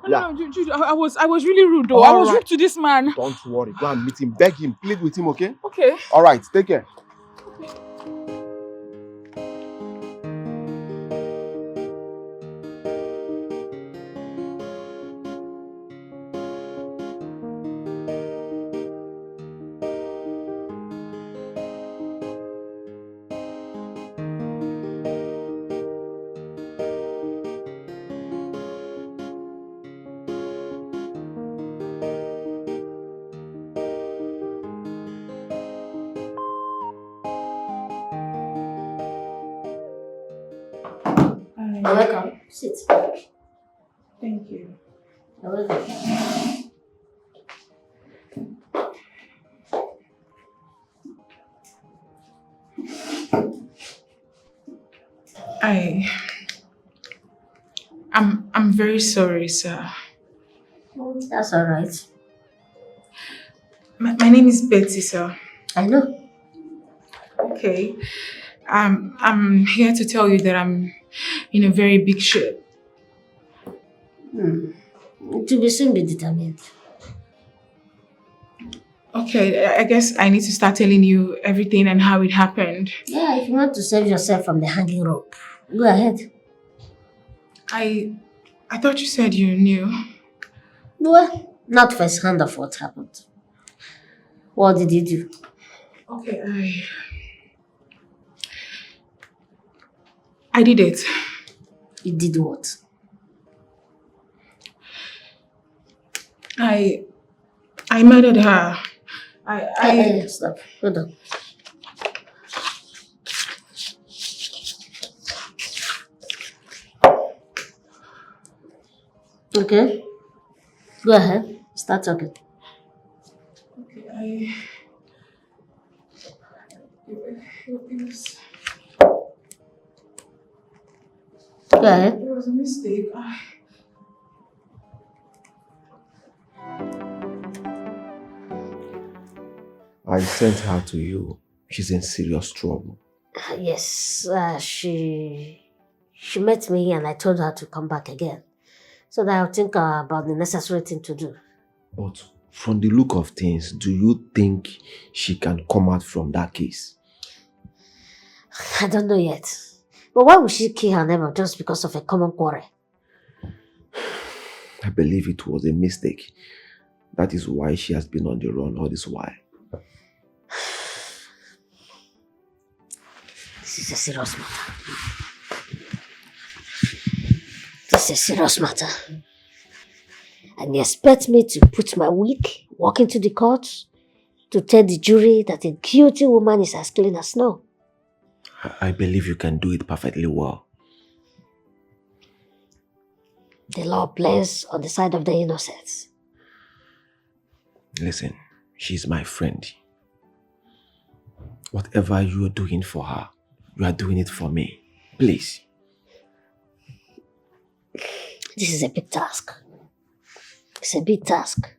Yeah. No, Jude, I was really rude though. All I was right. rude to this man. Don't worry. Go and meet him. Beg him. Plead with him, okay? Okay. All right. Take care. You're welcome. Sit. Thank you. You're welcome. I'm very sorry, sir. That's all right. My name is Betty, sir. I know. Okay. I'm here to tell you that I'm in a very big ship. To be soon be determined. Okay, I guess I need to start telling you everything and how it happened. Yeah, if you want to save yourself from the hanging rope, go ahead. I thought you said you knew. Well, not first hand of what happened. What did you do? Okay, I did it. You did what? I murdered her. Stop. Hold on. Okay. Go ahead. Start talking. Okay, Go ahead. It was a mistake. I sent her to you. She's in serious trouble. Yes, she met me and I told her to come back again. So that I'll think about the necessary thing to do. But from the look of things, do you think she can come out from that case? I don't know yet. But why would she kill her neighbor just because of a common quarrel? I believe it was a mistake. That is why she has been on the run all this while. This is a serious matter. This is a serious matter. And you expect me to put my wig, walk into the court, to tell the jury that a guilty woman is as clean as snow? I believe you can do it perfectly well. The law plays on the side of the innocent. Listen, she's my friend. Whatever you are doing for her, you are doing it for me. Please. This is a big task. It's a big task.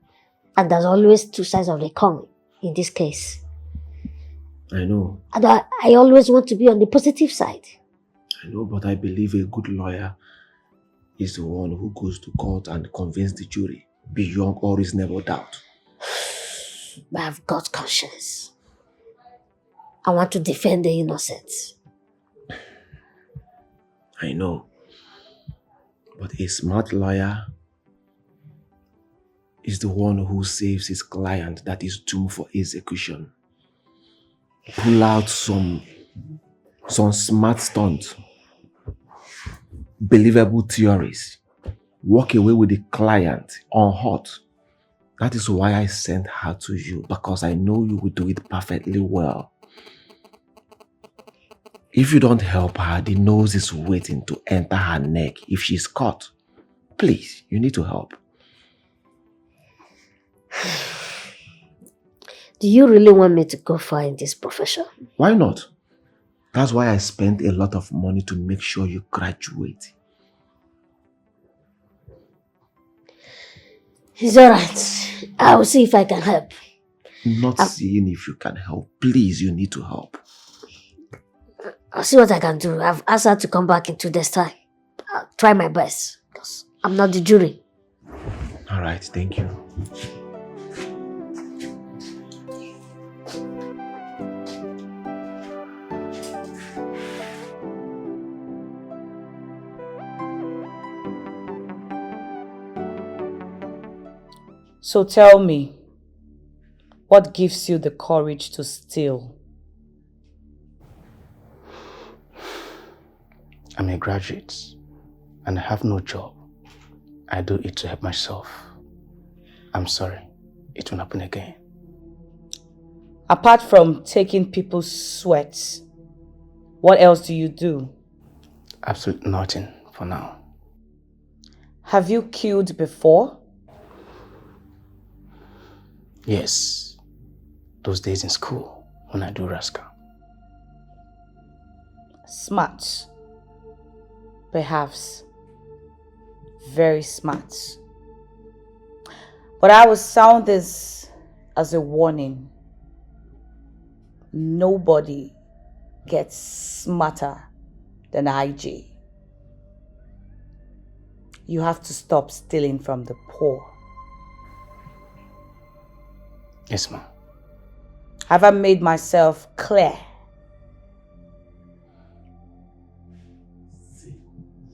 And there's always two sides of the coin in this case. I know. And I always want to be on the positive side. I know, but I believe a good lawyer is the one who goes to court and convinces the jury beyond all reasonable doubt. But I've got conscience. I want to defend the innocent. I know. But a smart lawyer is the one who saves his client that is doomed for execution. Pull out some smart stunt, believable theories, walk away with the client unhurt. That is why I sent her to you, because I know you will do it perfectly well. If you don't help her, the nose is waiting to enter her neck if she's caught. Please, you need to help. Do you really want me to go far in this profession? Why not? That's why I spent a lot of money to make sure you graduate. It's alright. I will see if I can help. Not seeing if you can help. Please, you need to help. I'll see what I can do. I've asked her to come back in 2 days' time. I'll try my best, because I'm not the jury. Alright, thank you. So tell me, what gives you the courage to steal? I'm a graduate and I have no job. I do it to help myself. I'm sorry. It won't happen again. Apart from taking people's sweats, what else do you do? Absolutely nothing for now. Have you killed before? Yes. Those days in school when I do rascal. Smart. Perhaps. Very smart. But I will sound this as a warning. Nobody gets smarter than IJ. You have to stop stealing from the poor. Yes, ma'am. Have I made myself clear?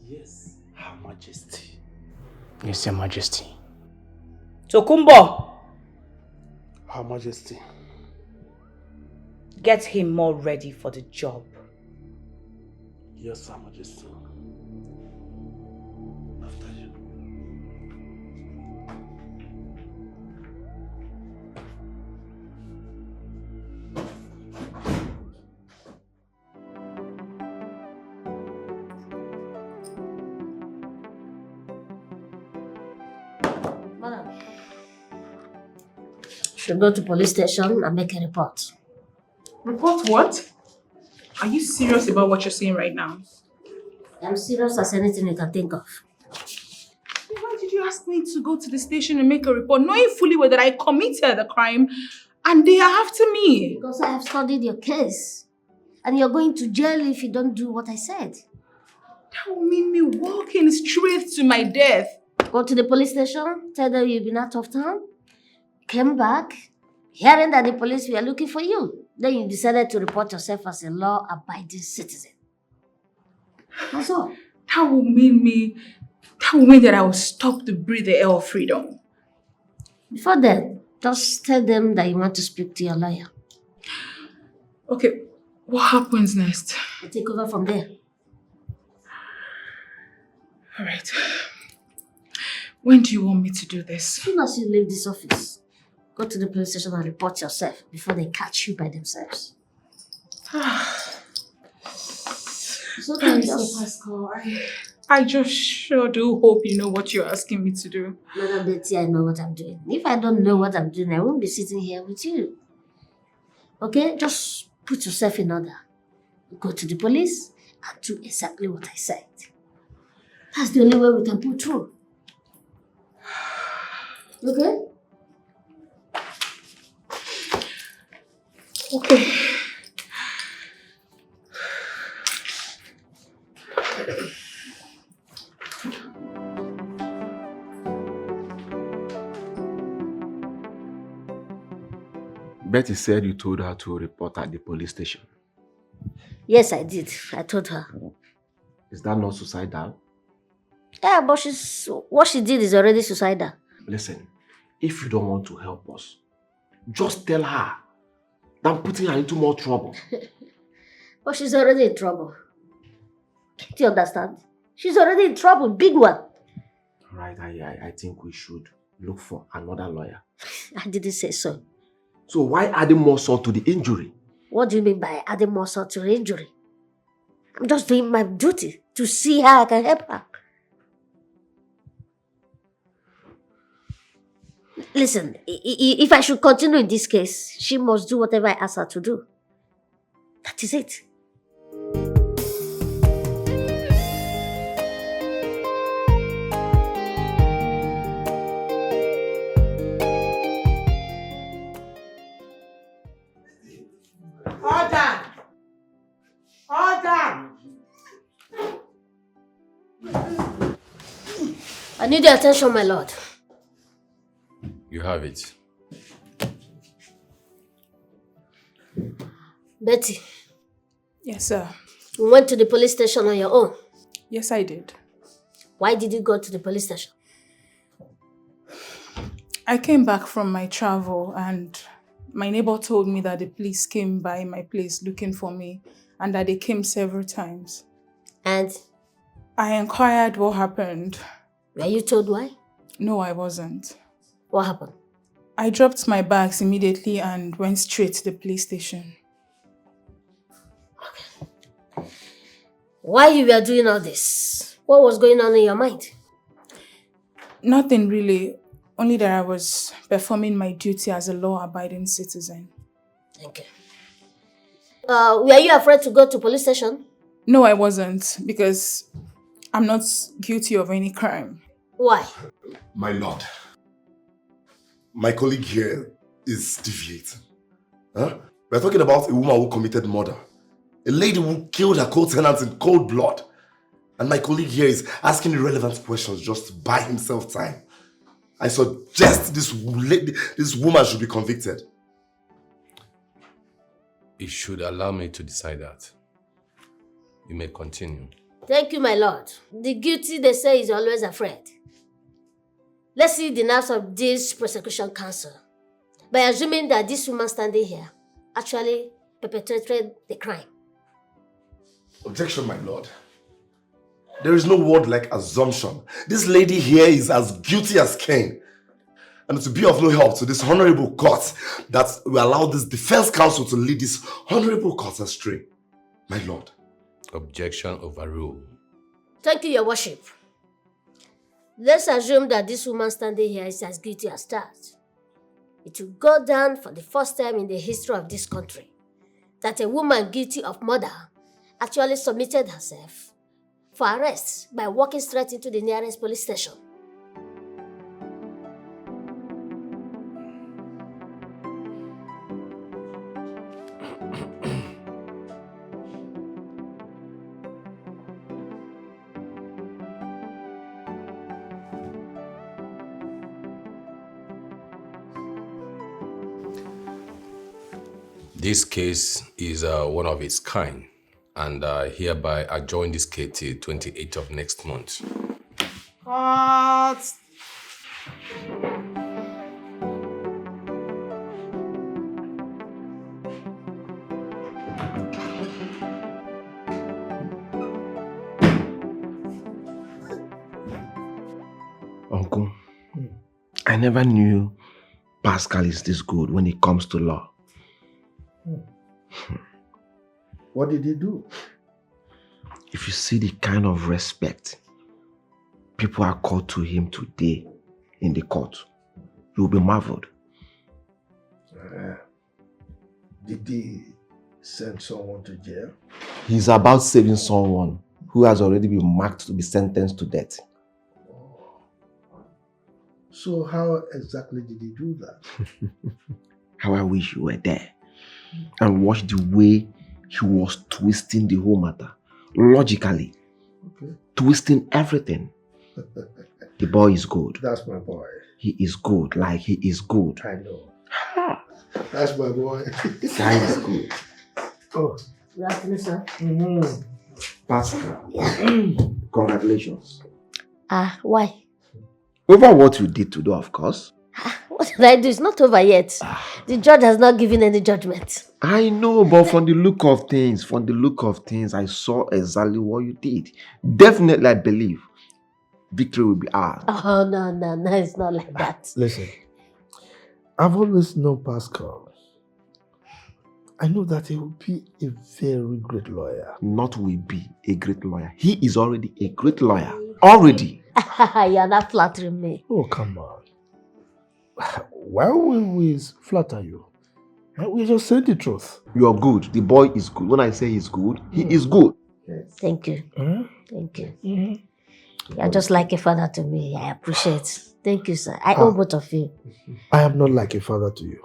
Yes, Her Majesty. Yes, Your Majesty. Tokumbo! Her Majesty. Get him more ready for the job. Yes, Her Majesty. After you. Madam, should go to police station and make a report. Report what? Are you serious about what you're saying right now? I'm serious as anything you can think of. Why did you ask me to go to the station and make a report, knowing fully well that I committed the crime and they are after me? Because I have studied your case. And you're going to jail if you don't do what I said. That will mean me walking straight to my death. Go to the police station, tell them you've been out of town, came back, hearing that the police were looking for you. Then you decided to report yourself as a law-abiding citizen. That's all. That will mean that I will stop to breathe the air of freedom. Before then, just tell them that you want to speak to your lawyer. Okay, what happens next? I'll take over from there. All right. When do you want me to do this? As soon as you leave this office, go to the police station and report yourself before they catch you by themselves. So Pascal, I just sure do hope you know what you're asking me to do. Madam Betty, I know what I'm doing. If I don't know what I'm doing, I won't be sitting here with you. Okay? Just put yourself in order. Go to the police and do exactly what I said. That's the only way we can pull through. Okay? Okay. Betty said you told her to report at the police station. Yes, I did. I told her. Is that not suicidal? Yeah, but what she did is already suicidal. Listen, if you don't want to help us, just tell her than putting her into more trouble. But she's already in trouble. Do you understand? She's already in trouble, big one. Right, I think we should look for another lawyer. I didn't say so. So why adding more salt to the injury? What do you mean by adding more salt to the injury? I'm just doing my duty to see how I can help her. Listen, if I should continue in this case, she must do whatever I ask her to do. That is it. Order! Order! I need your attention, my lord. You have it. Betty. Yes, sir. You went to the police station on your own. Yes, I did. Why did you go to the police station? I came back from my travel and my neighbor told me that the police came by my place looking for me and that they came several times. And? I inquired what happened. Were you told why? No, I wasn't. What happened? I dropped my bags immediately and went straight to the police station. Why you were doing all this? What was going on in your mind? Nothing really. Only that I was performing my duty as a law-abiding citizen. Thank you. Were you afraid to go to police station? No, I wasn't, because I'm not guilty of any crime. Why? My lord, my colleague here is deviating. Huh? We're talking about a woman who committed murder. A lady who killed her co-tenant in cold blood. And my colleague here is asking irrelevant questions just to buy himself time. I suggest this woman should be convicted. You should allow me to decide that. You may continue. Thank you, my lord. The guilty, they say, is always afraid. Let's see the nerves of this prosecution counsel. By assuming that this woman standing here actually perpetrated the crime. Objection, my lord. There is no word like assumption. This lady here is as guilty as Cain. And it will be of no help to this honorable court that we allow this defense counsel to lead this honorable court astray. My lord. Objection overruled. Thank you, your worship. Let's assume that this woman standing here is as guilty as that. It will go down for the first time in the history of this country that a woman guilty of murder actually submitted herself for arrest by walking straight into the nearest police station. This case is one of its kind, and hereby adjourn this case till 28th of next month. Cut! Uncle, I never knew Pascal is this good when it comes to law. What did he do? If you see the kind of respect people are called to him today in the court, you will be marveled. Did he send someone to jail? He's about saving someone who has already been marked to be sentenced to death. So how exactly did he do that? How I wish you were there and watch the way he was twisting the whole matter. Logically. Okay. Twisting everything. The boy is good. That's my boy. He is good. Like he is good. I know. That's my boy. Guy is good. Oh. Good afternoon, sir. Pastor. Congratulations. Why? Over what you did today, of course. What did I do? It's not over yet. The judge has not given any judgment. I know, but from the look of things, I saw exactly what you did. Definitely, I believe victory will be ours. Oh, no, it's not like that. Listen, I've always known Pascal. I know that he will be a very great lawyer. Not will be a great lawyer. He is already a great lawyer. Already. You're not flattering me. Oh, come on. Why will we flatter you? We just say the truth. You're good. The boy is good. When I say he's good, he is good. Thank you. Thank you. You're just like a father to me. I appreciate it. Thank you, sir. I owe both of you. I am not like a father to you.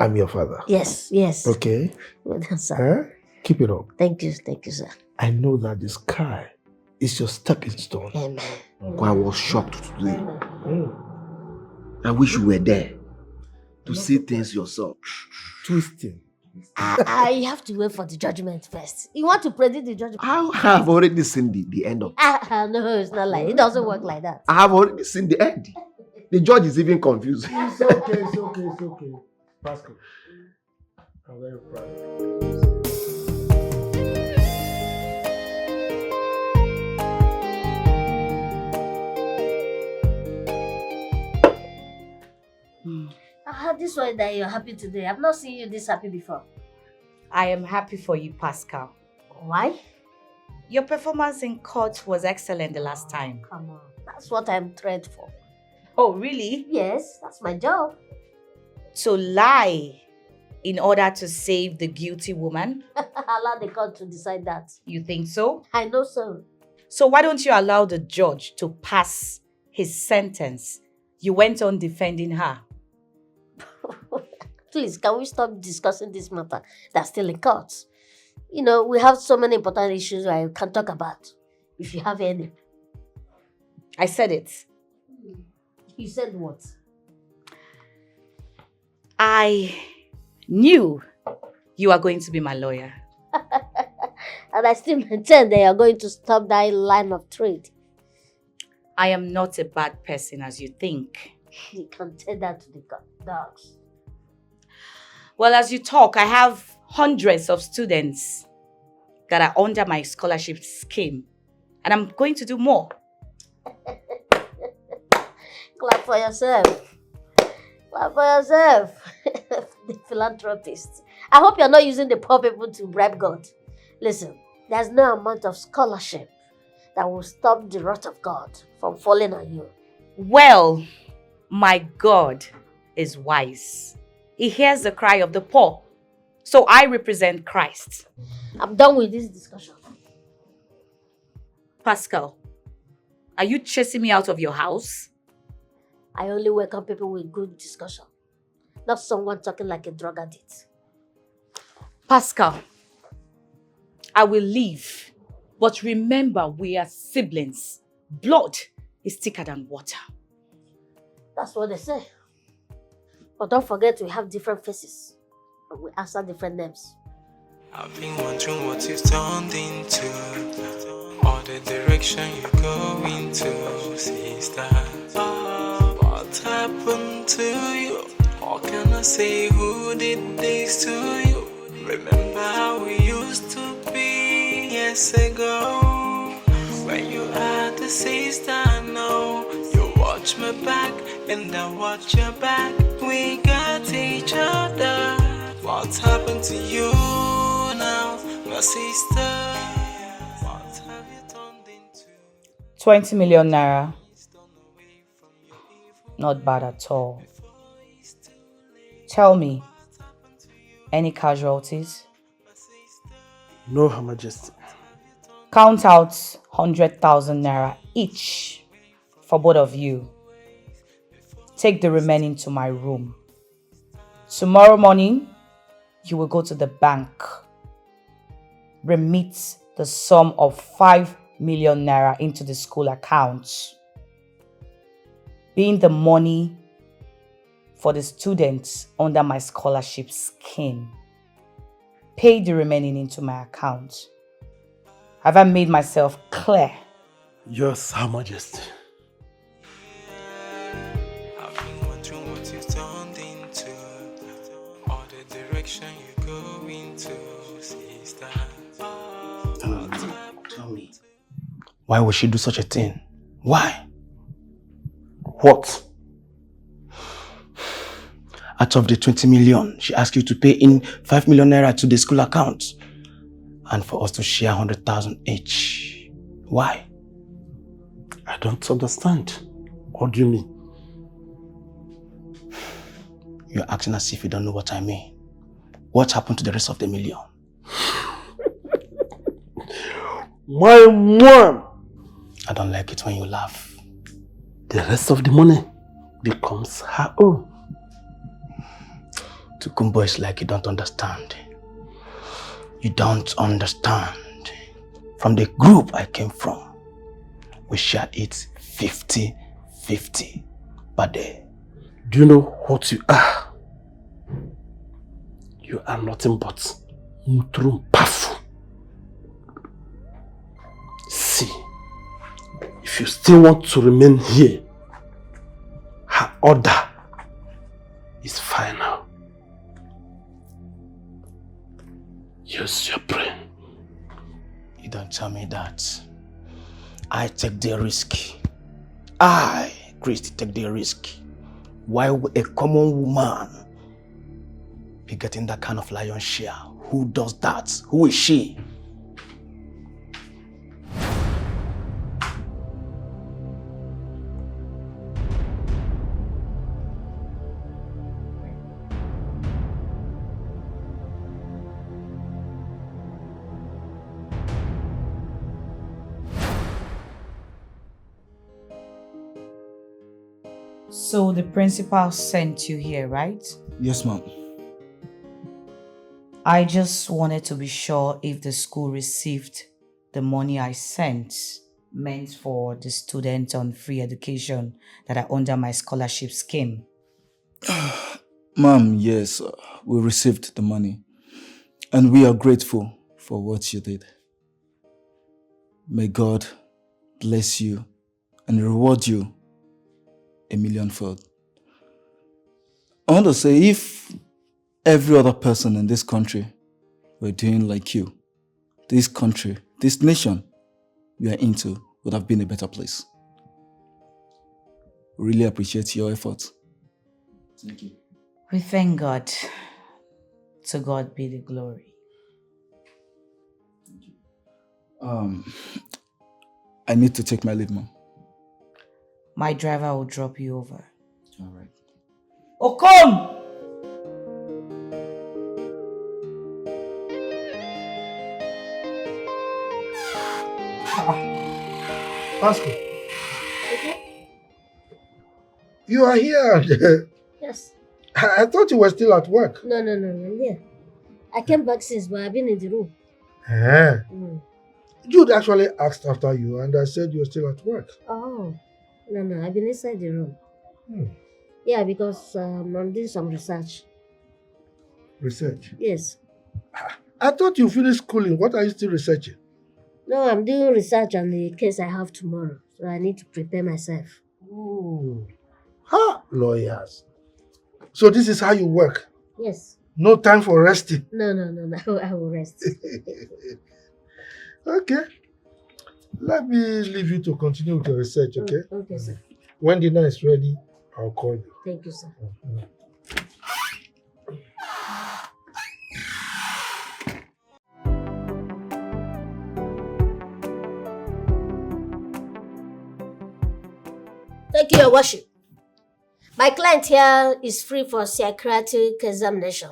I'm your father. Yes. Okay? Well done, sir. Keep it up. Thank you, sir. I know that the sky is your stepping stone. Amen. I was shocked today. I wish you were there to see things yourself. Twisting. I have to wait for the judgment first. You want to predict the judgment? I have already seen the end of it. No, it's not like it doesn't work like that. I have already seen the end. The judge is even confused. It's okay. Pascal, I'm very proud. This way that you're happy today. I've not seen you this happy before. I am happy for you, Pascal. Why? Your performance in court was excellent the last time. Come on. That's what I'm trained for. Oh, really? Yes, that's my job. To lie in order to save the guilty woman? Allow the court to decide that. You think so? I know so. So why don't you allow the judge to pass his sentence? You went on defending her. Please, can we stop discussing this matter that's still in court? You know, we have so many important issues I can talk about. If you have any. I said it. You said what? I knew you are going to be my lawyer. And I still maintain that you're going to stop that line of trade. I am not a bad person as you think. You can tell that to the dogs. Well, as you talk, I have hundreds of students that are under my scholarship scheme. And I'm going to do more. Clap for yourself. Clap for yourself. The philanthropist. I hope you're not using the poor people to bribe God. Listen, there's no amount of scholarship that will stop the wrath of God from falling on you. Well, my God is wise. He hears the cry of the poor. So I represent Christ. I'm done with this discussion. Pascal, are you chasing me out of your house? I only welcome people with good discussion. Not someone talking like a drug addict. Pascal, I will leave. But remember, we are siblings. Blood is thicker than water. That's what they say. But don't forget we have different faces. And we answer different names. I've been wondering what you've turned into, or the direction you go into, sister. What happened to you? What can I say? Who did this to you? Remember how we used to be years ago? When you had the sister, no. You watch my back and I watch your back. We got each other. What's happened to you now, my sister? What have you turned into? 20 million naira. Not bad at all. Tell me, any casualties? No, Her Majesty. Count out 100,000 naira each for both of you. Take the remaining to my room. Tomorrow morning, you will go to the bank. Remit the sum of 5 million naira into the school account, being the money for the students under my scholarship scheme. Pay the remaining into my account. Have I made myself clear? Yes, Her Majesty. I've been wondering what you've turned into, or the direction you go into, sister. Tell me, why would she do such a thing? Why? What? Out of the 20 million, she asked you to pay in 5 million naira to the school account and for us to share 100,000 each. Why? I don't understand. What do you mean? You're acting as if you don't know what I mean. What happened to the rest of the million? My mom! I don't like it when you laugh. The rest of the money becomes her own. Tukumbo is like you don't understand. You don't understand. From the group I came from, we share it 50-50 per day. Do you know what you are? You are nothing but Mutrumpafu. See, if you still want to remain here, her order is final. Use your brain. You don't tell me that. I take the risk. I, Christy, take the risk. Why would a common woman be getting that kind of lion share? Who does that? Who is she? So the principal sent you here, right? Yes, ma'am. I just wanted to be sure if the school received the money I sent, meant for the students on free education that are under my scholarship scheme. Ma'am, yes, we received the money. And we are grateful for what you did. May God bless you and reward you a millionfold. I want to say, if every other person in this country were doing like you, this country, this nation we are into would have been a better place. Really appreciate your efforts. Thank you. We thank God. To God be the glory. I need to take my leave, ma'am. My driver will drop you over. All right. Okon! Pastor. You are here. Yes. I thought you were still at work. No, I'm here. I came back since, but I've been in the room. Jude actually asked after you, and I said you were still at work. Oh, no, I've been inside the room. Yeah, because I'm doing some research. Research? Yes. I thought you finished schooling. What are you still researching? No, I'm doing research on the case I have tomorrow, so I need to prepare myself. Oh. Ha! Lawyers. So this is how you work? Yes. No time for resting? No, I will rest. Okay. Let me leave you to continue with your research, okay? Okay, sir. When dinner is ready, I'll call you. Thank you, sir. Thank you, Your Worship. My client here is free for psychiatric examination.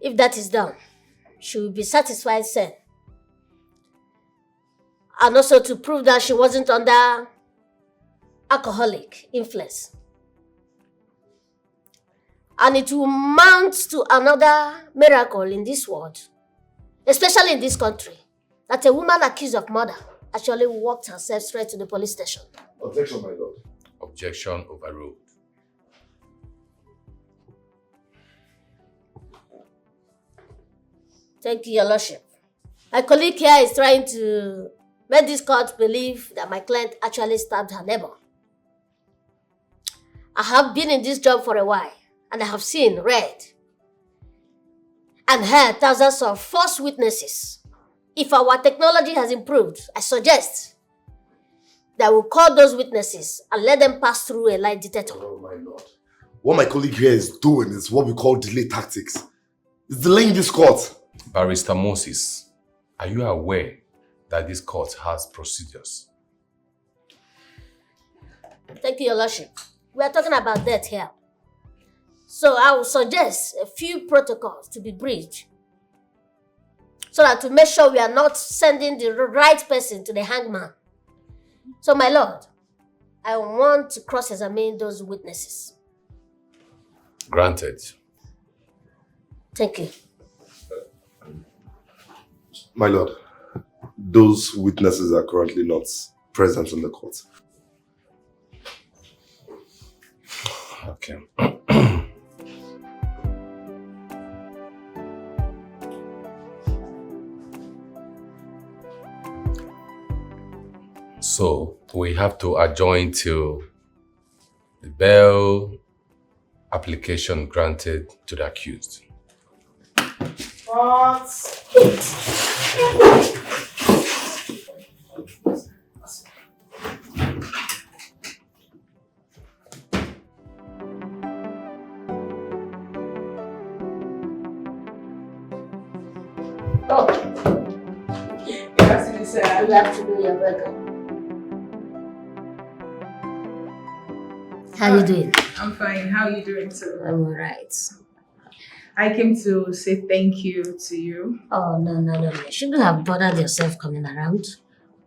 If that is done, she will be satisfied, sir. And also to prove that she wasn't under alcoholic influence. And it will mount to another miracle in this world, especially in this country, that a woman accused of murder actually walked herself straight to the police station. Objection, my lord. Objection overruled. Thank you, Your Lordship. My colleague here is trying to make this court believe that my client actually stabbed her neighbor. I have been in this job for a while, and I have seen, read, and heard thousands of false witnesses. If our technology has improved, I suggest that we'll call those witnesses and let them pass through a lie detector. Oh, my lord. What my colleague here is doing is what we call delay tactics. It's delaying this court. Barrister Moses, are you aware that this court has procedures? Thank you, Your Lordship. We are talking about death here. So I will suggest a few protocols to be breached so that to make sure we are not sending the right person to the hangman. So, my lord, I want to cross-examine those witnesses. Granted. Thank you. My lord, those witnesses are currently not present in the court. Okay. So we have to adjourn till the bail application granted to the accused. What? Oh. Good afternoon, sir. Good afternoon, you're welcome. How you doing? I'm fine. How are you doing too? I'm alright. I came to say thank you to you. Oh, no. You shouldn't have bothered yourself coming around.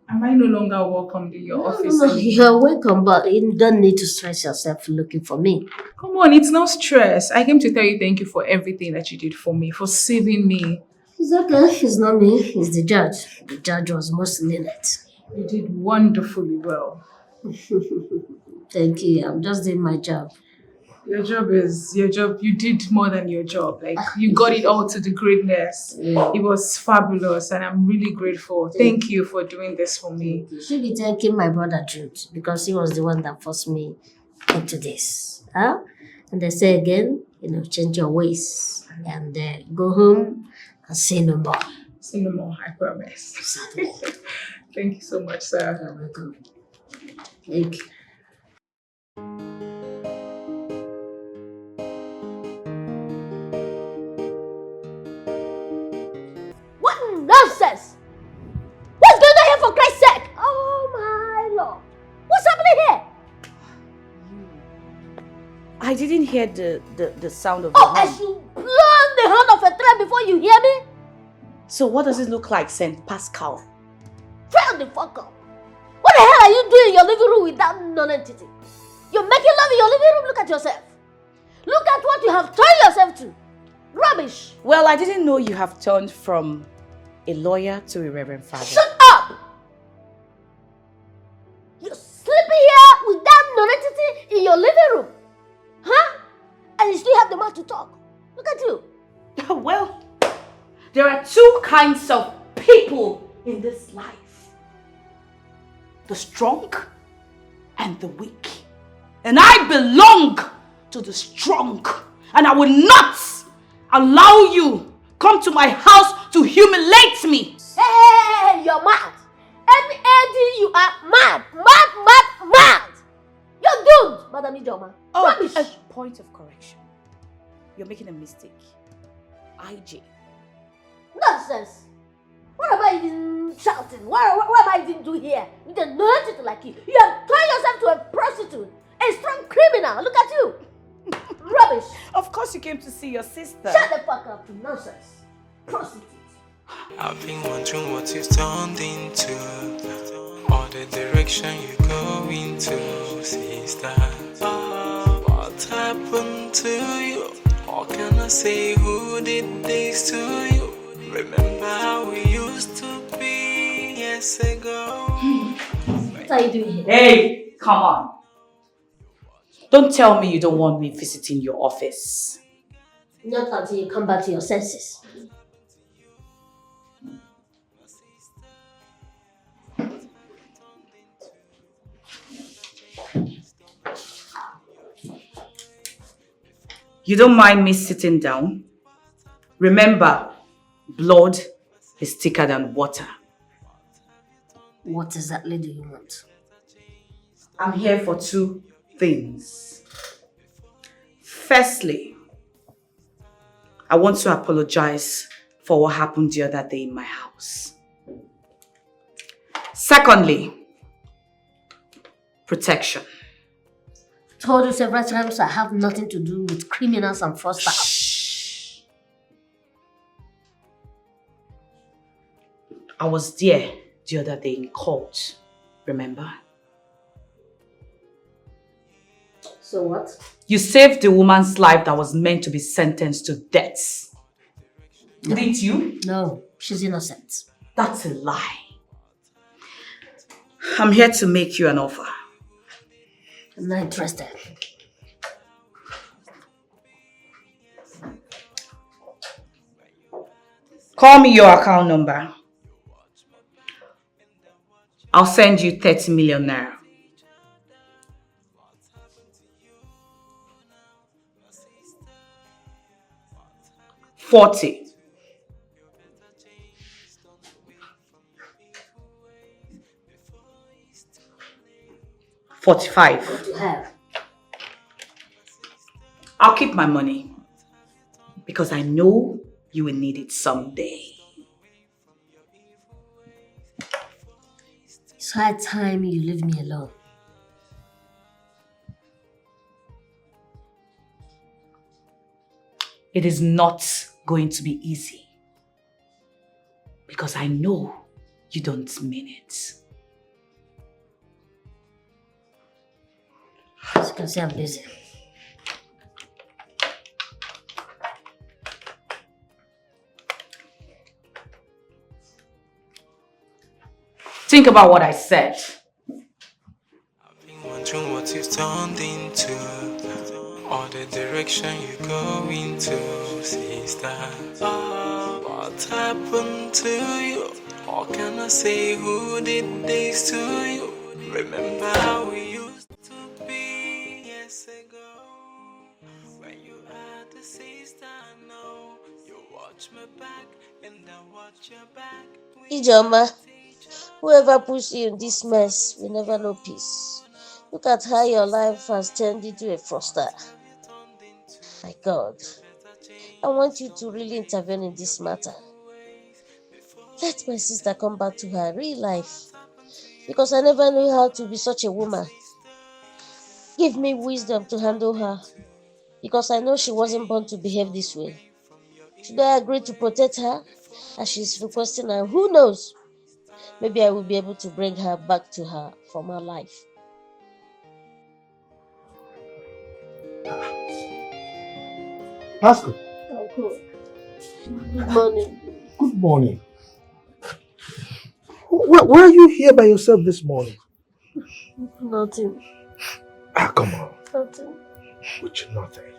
Am I no longer welcome in your office? No, you're welcome, but you don't need to stress yourself looking for me. Come on, it's no stress. I came to tell you thank you for everything that you did for me, for saving me. It's okay. It's not me. It's the judge. The judge was most lenient. You did wonderfully well. Thank you. I'm just doing my job. Your job is your job. You did more than your job. Like, you got it all to the greatness. Yeah. It was fabulous, and I'm really grateful. Thank you for doing this for me. You should be thanking my brother Jude, because he was the one that forced me into this. Huh? And they say again, change your ways and go home and say no more. Say no more, I promise. Thank you so much, sir. You're welcome. Thank you. What nonsense! What's going on here, for Christ's sake? Oh my Lord! What's happening here? I didn't hear the sound of Oh, the horn. as you blow the horn of a train before you hear me? So what does it look like, Saint Pascal? Fail the fuck up! What the hell are you doing in your living room with that non-entity? You're making love in your living room? Look at yourself. Look at what you have turned yourself to. Rubbish. Well, I didn't know you have turned from a lawyer to a reverend father. Shut up! You're sleeping here with that non-entity in your living room. Huh? And you still have the mouth to talk. Look at you. Well, there are two kinds of people in this life. The strong and the weak. And I belong to the strong. And I will not allow you come to my house to humiliate me. Hey, you're mad. Eddie, you are mad. Mad. You're doomed, Madam Ijoma. Oh, Rubbish. a point of correction. You're making a mistake. IJ. Nonsense. What am I even shouting? What am I even doing here? With a nonentity like you? You have turned a prostitute, a strong criminal. Look at you. Rubbish. Of course you came to see your sister. Shut the fuck up. Nonsense. Prostitute. I've been wondering what you've turned into, or the direction you go into, sister. What happened to you? How can I say who did this to you? Remember how we used to be years ago? What are you doing here? Hey, come on. Don't tell me you don't want me visiting your office. Not until you come back to your senses. You don't mind me sitting down? Remember, blood is thicker than water. What exactly do you want? I'm here for two things. Firstly, I want to apologize for what happened the other day in my house. Secondly, protection. Told you several times I have nothing to do with criminals and fraudsters. I was there the other day in court, remember? So what? You saved the woman's life that was meant to be sentenced to death. Didn't you? No, she's innocent. That's a lie. I'm here to make you an offer. I'm not interested. Call me your account number. I'll send you 30 million naira. $40. $45. What do you have? I'll keep my money because I know you will need it someday. It's high time you leave me alone. It is not going to be easy because I know you don't mean it. As you can see, I'm busy. Think about what I said. Wondering what you've turned into, or the direction you go into, sister. What happened to you? How can I say who did this to you? Remember how we used to be years ago, when you had a sister. Now you watch my back and I watch your back. Ijoma, whoever puts you in this mess will never know peace. Look at how your life has turned into a fraudster. My God, I want you to really intervene in this matter. Let my sister come back to her real life, because I never knew how to be such a woman. Give me wisdom to handle her, because I know she wasn't born to behave this way. Should I agree to protect her as she's requesting, and who knows, maybe I will be able to bring her back to her former life. Pascal, Uncle, good morning. good morning. Why are you here by yourself this morning? Nothing. Come on. Nothing. Which nothing?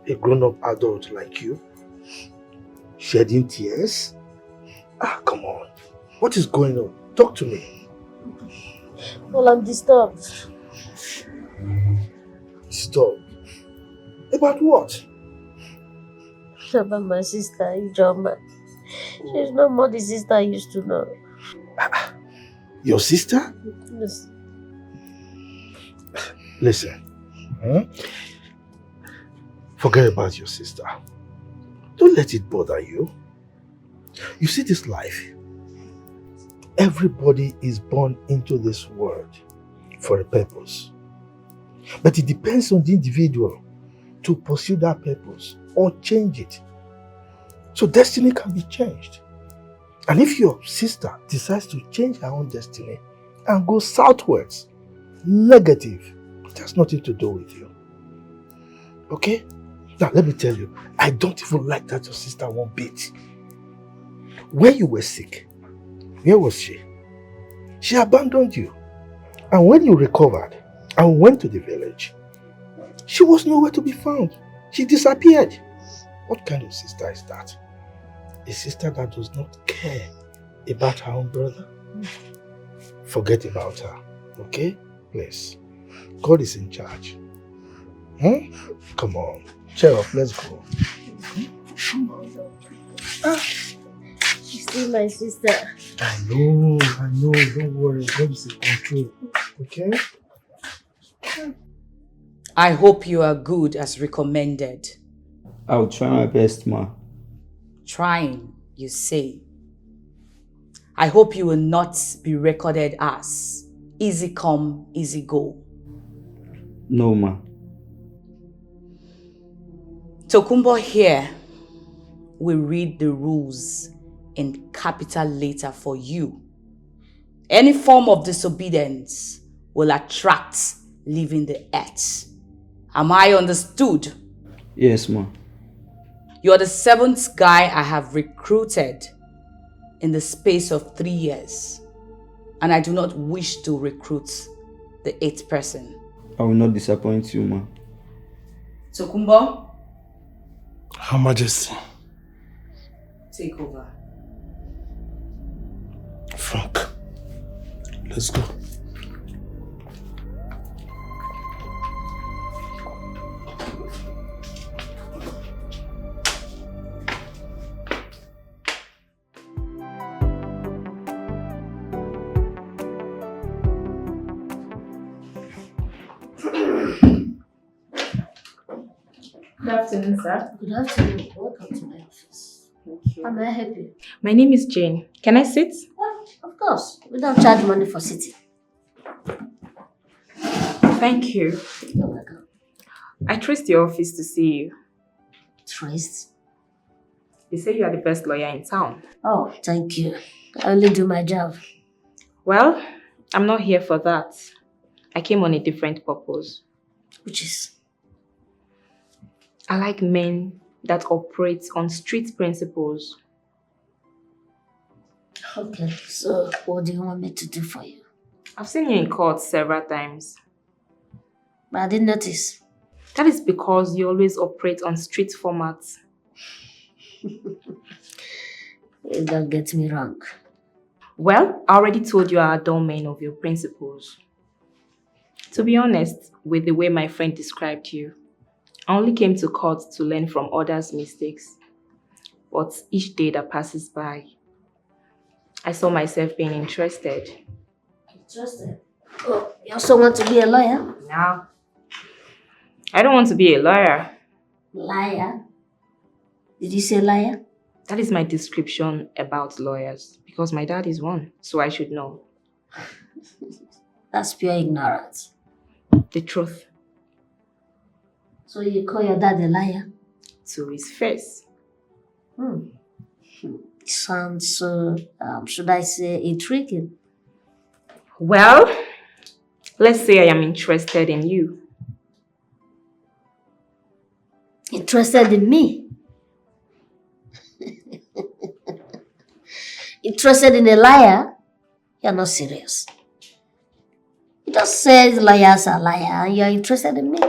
A grown-up adult like you? Shedding tears? Come on. What is going on? Talk to me. Well, I'm disturbed. Disturbed? About what? About my sister, Ijoma. She's no more the sister I used to know. Your sister? Yes. Listen. Forget about your sister. Don't let it bother you. You see this life? Everybody is born into this world for a purpose. But it depends on the individual to pursue that purpose or change it. So destiny can be changed. And if your sister decides to change her own destiny and go southwards, negative, it has nothing to do with you. Okay? Now let me tell you, I don't even like that your sister one bit. When you were sick, where was she? She abandoned you. And when you recovered and went to the village, she was nowhere to be found. She disappeared. What kind of sister is that? A sister that does not care about her own brother? Forget about her, okay? Please. God is in charge. Come on. Cheer up, let's go. She's still my sister. I know. Don't worry. God is in control. Okay? I hope you are good as recommended. I'll try my best, ma. Trying, you say. I hope you will not be recorded as easy come, easy go. No, ma. Tokumbo here will read the rules in capital letter for you. Any form of disobedience will attract leaving the earth. Am I understood? Yes, ma. You are the 7th guy I have recruited in the space of 3 years. And I do not wish to recruit the 8th person. I will not disappoint you, ma. Tokumbo? Her Majesty. Take over. Frank, let's go. Good afternoon, sir. Good afternoon. Welcome to my office. Thank you. How may I help you? My name is Jane. Can I sit? Of course. We don't charge money for sitting. Thank you. You're welcome. I traced your office to see you. Traced? They say you are the best lawyer in town. Oh, thank you. I only do my job. Well, I'm not here for that. I came on a different purpose. Which is? I like men that operate on street principles. Okay, so what do you want me to do for you? I've seen you in court several times. But I didn't notice. That is because you always operate on street formats. You don't get me wrong. Well, I already told you I adore men of your principles. To be honest, with the way my friend described you, I only came to court to learn from others' mistakes. But each day that passes by, I saw myself being interested. Interested? Oh, you also want to be a lawyer? No. I don't want to be a lawyer. Liar? Did you say liar? That is my description about lawyers, because my dad is one, so I should know. That's pure ignorance. The truth. So you call your dad a liar? To his face. Sounds so, should I say, intriguing. Well, let's say I am interested in you. Interested in me? Interested in a liar? You're not serious. You just said liars are liars and you're interested in me.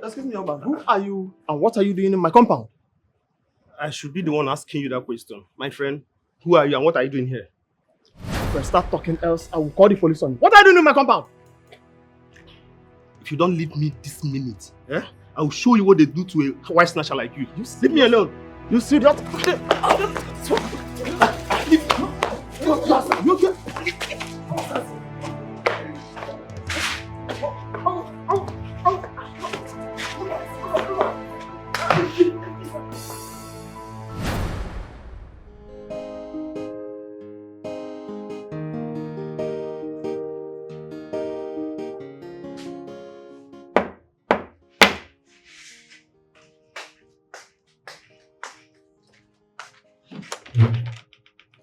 Excuse me, Oba. Who are you and what are you doing in my compound? I should be the one asking you that question. My friend, who are you and what are you doing here? If I start talking else, I will call the police on you. What are you doing in my compound? If you don't leave me this minute, I will show you what they do to a white snatcher like you. Leave me alone. You serious? You okay?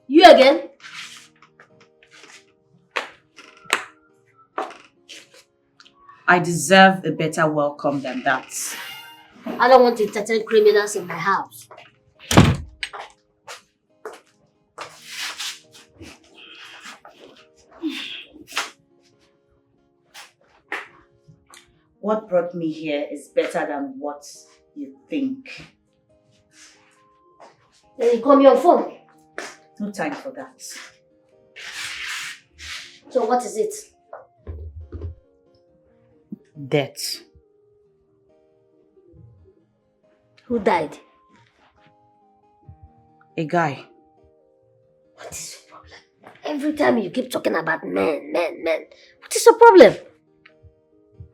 You again? I deserve a better welcome than that. I don't want to entertain criminals in my house. What brought me here is better than what you think. Then you call me on phone. No time for that. So what is it? Death. Who died? A guy. What is your problem? Every time you keep talking about men. What is your problem?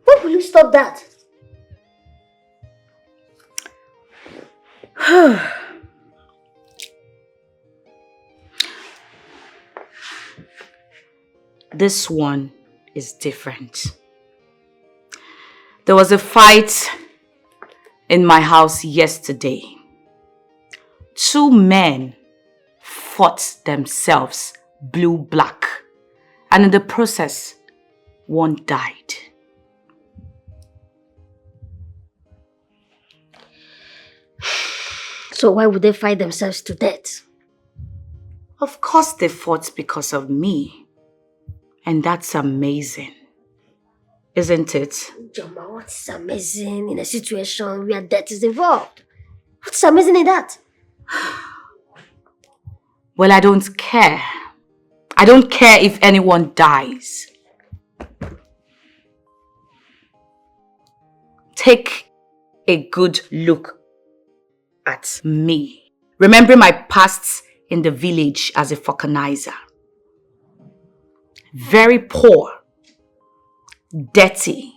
When will you stop that? This one is different. There was a fight in my house yesterday. 2 men fought themselves blue-black, and in the process, one died. So why would they fight themselves to death? Of course they fought because of me. And that's amazing. Isn't it? Joma, what is amazing in a situation where death is involved? What's amazing in that? Well, I don't care. I don't care if anyone dies. Take a good look at me. Remembering my past in the village as a vulcanizer. Very poor, dirty,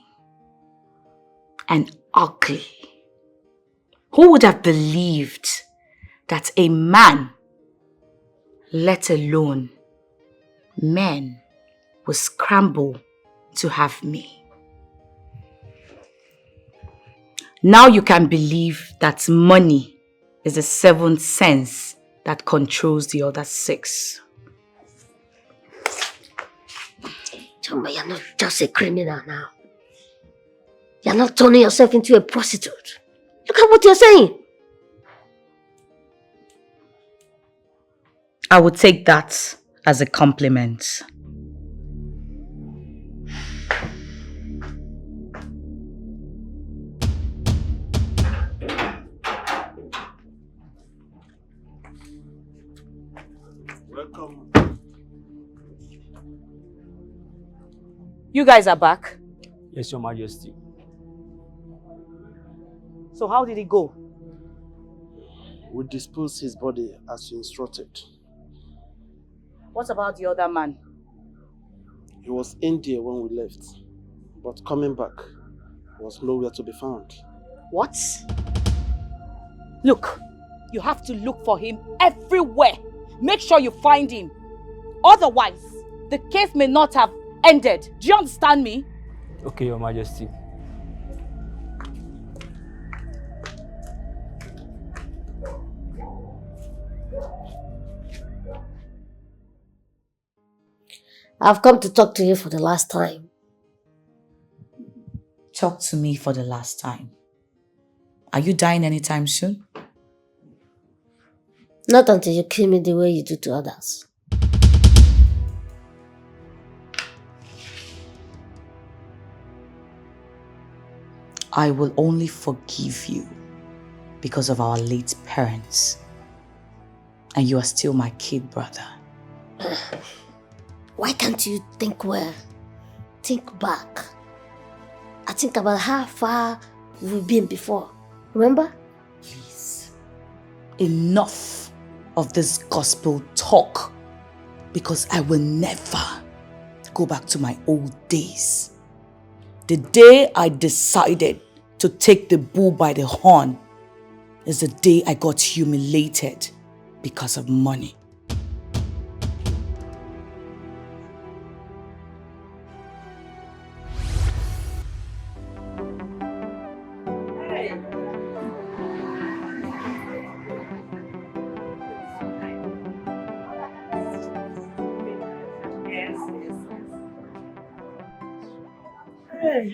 and ugly. Who would have believed that a man, let alone men, would scramble to have me? Now you can believe that money is the 7th sense that controls the other 6. Joma, you're not just a criminal now. You're not turning yourself into a prostitute. Look at what you're saying. I would take that as a compliment. Welcome. You guys are back. Yes, Your Majesty. So how did it go? We disposed his body as you instructed. What about the other man? He was in there when we left, but coming back was nowhere to be found. What? Look, you have to look for him everywhere. Make sure you find him. Otherwise, the case may not have ended. Do you understand me? Okay, Your Majesty. I've come to talk to you for the last time. Talk to me for the last time. Are you dying anytime soon? Not until you kill me the way you do to others. I will only forgive you because of our late parents. And you are still my kid brother. Why can't you think well? Think back. I think about how far we've been before. Remember? Please. Enough of this gospel talk. because I will never go back to my old days. The day I decided to take the bull by the horn is the day I got humiliated because of money.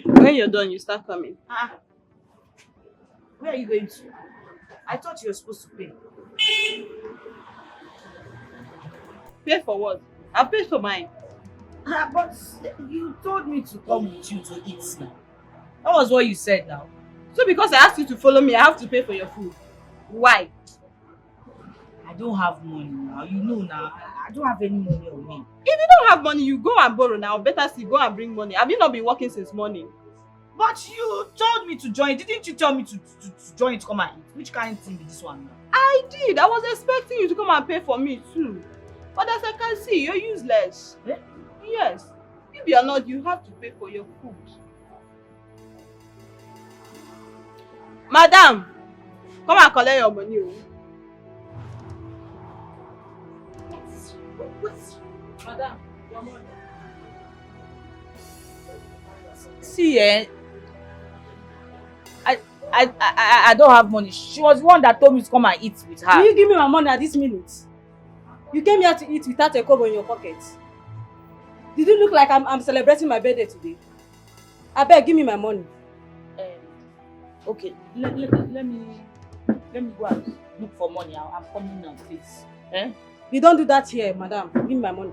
When you're done, you start coming. Where are you going to? I thought you were supposed to pay. Pay for what? I've paid for mine. But you told me to come with you to eat now. That was what you said now. So because I asked you to follow me, I have to pay for your food. Why? I don't have money now. You know now. I don't have any money on me. If you don't have money, you go and borrow now. Better still, go and bring money. Have you not been working since morning? But you told me to join. Didn't you tell me to join to come and eat? Which kind of thing is this one now? I did. I was expecting you to come and pay for me too. But as I can see, you're useless. Eh? Yes. If you are not, you have to pay for your food. Madam, come and collect your money. Madam, your money. See, I don't have money. She was the one that told me to come and eat with her. Will you give me my money at this minute? You came here to eat without a kobo in your pocket. Did it look like I'm celebrating my birthday today? I beg, give me my money. Okay, let me go and look for money. I'm coming now, please. Eh? You don't do that here, madam. Give me my money.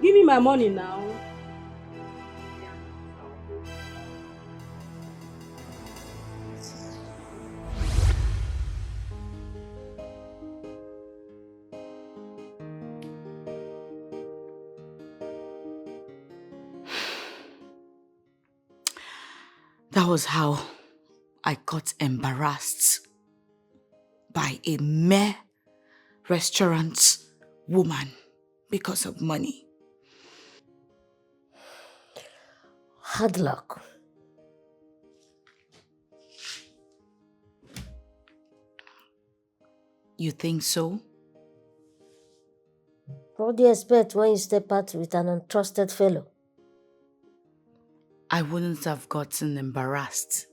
Give me my money now. That was how I got embarrassed by a mere restaurant woman because of money. Hard luck. You think so? What do you expect when you step out with an untrusted fellow? I wouldn't have gotten embarrassed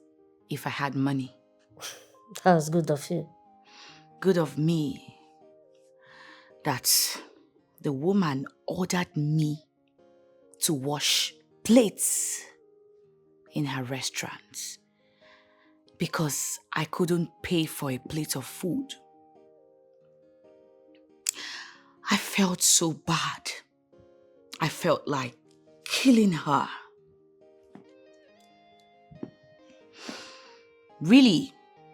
if I had money. That was good of you. Good of me that the woman ordered me to wash plates in her restaurant because I couldn't pay for a plate of food. I felt so bad. I felt like killing her. Really,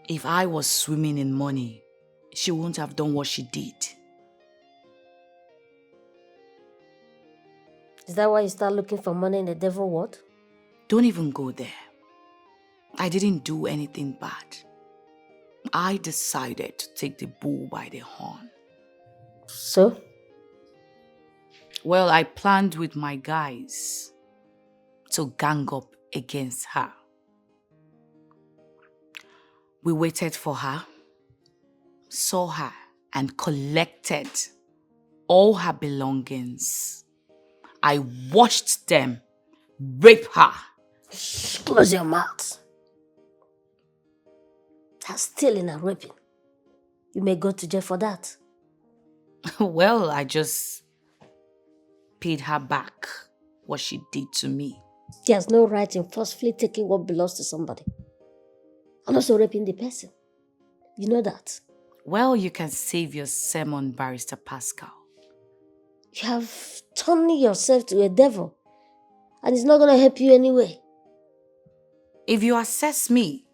if I was swimming in money, she wouldn't have done what she did. Is that why you start looking for money in the devil world? Don't even go there. I didn't do anything bad. I decided to take the bull by the horn. So? Well, I planned with my guys to gang up against her. We waited for her, saw her, and collected all her belongings. I watched them rape her. Close your mouth. That's stealing and raping. You may go to jail for that. Well, I just paid her back what she did to me. She has no right in forcefully taking what belongs to somebody. And also raping the person. You know that. Well, you can save your sermon, Barrister Pascal. You have turned yourself to a devil. And it's not going to help you anyway. If you assess me,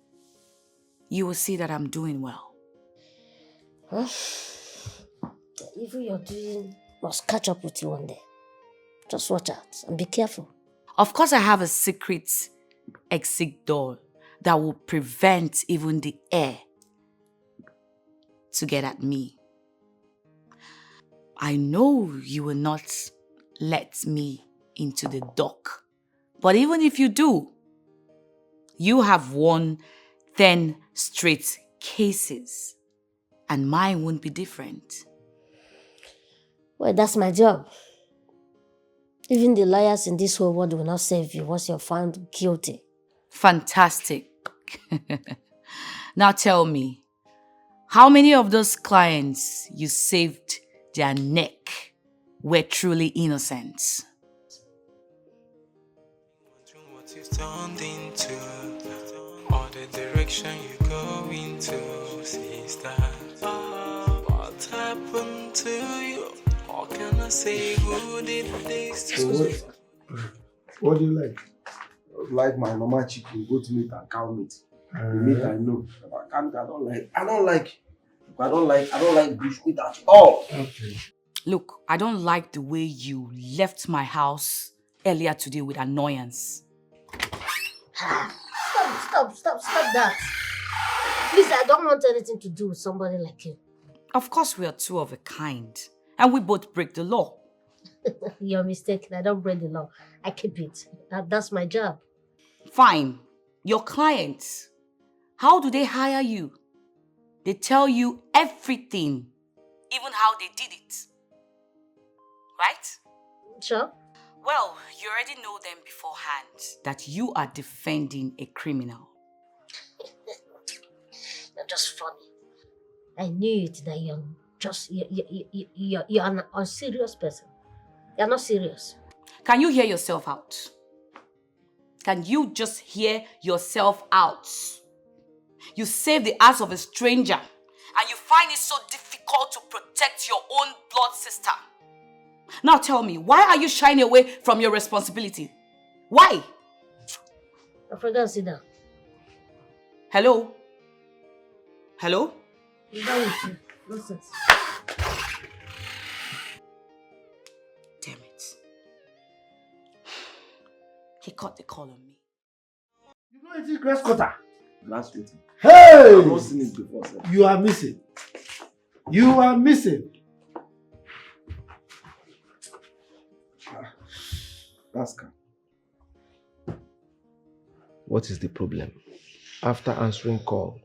you will see that I'm doing well. Huh? The evil you're doing must catch up with you one day. Just watch out and be careful. Of course, I have a secret exit door that will prevent even the air to get at me. I know you will not let me into the dock. But even if you do, you have won 10 straight cases. And mine won't be different. Well, that's my job. Even the lawyers in this whole world will not save you once you're found guilty. Fantastic. Now tell me, how many of those clients you saved their neck were truly innocent? What you've turned into, or the direction you go into, sister. What happened to you? How can I say who did this to you? What do you like? Like my normal chicken, goat meat and cow meat. The meat I know. I don't like. I don't like bush meat at all. Okay. Look, I don't like the way you left my house earlier today with annoyance. Stop that. Please, I don't want anything to do with somebody like you. Of course, we are two of a kind, and we both break the law. You're mistaken. I don't break the law. I keep it. That's my job. Fine. Your clients, how do they hire you? They tell you everything, even how they did it. Right? Sure. Well, you already know them beforehand that you are defending a criminal. You're just funny. I knew it that you're an unserious person. You're not serious. Can you hear yourself out? Can you just hear yourself out? You save the ass of a stranger and you find it so difficult to protect your own blood sister. Now tell me, why are you shying away from your responsibility? Why? I forgot to sit down. Hello? Hello? I'm done with you. Nonsense. Damn it. He caught the call on me. You know it's grass cutter. Grass cutter. Hey! I've not seen it before, sir. You are missing. You are missing. Pascal. What is the problem? After answering call,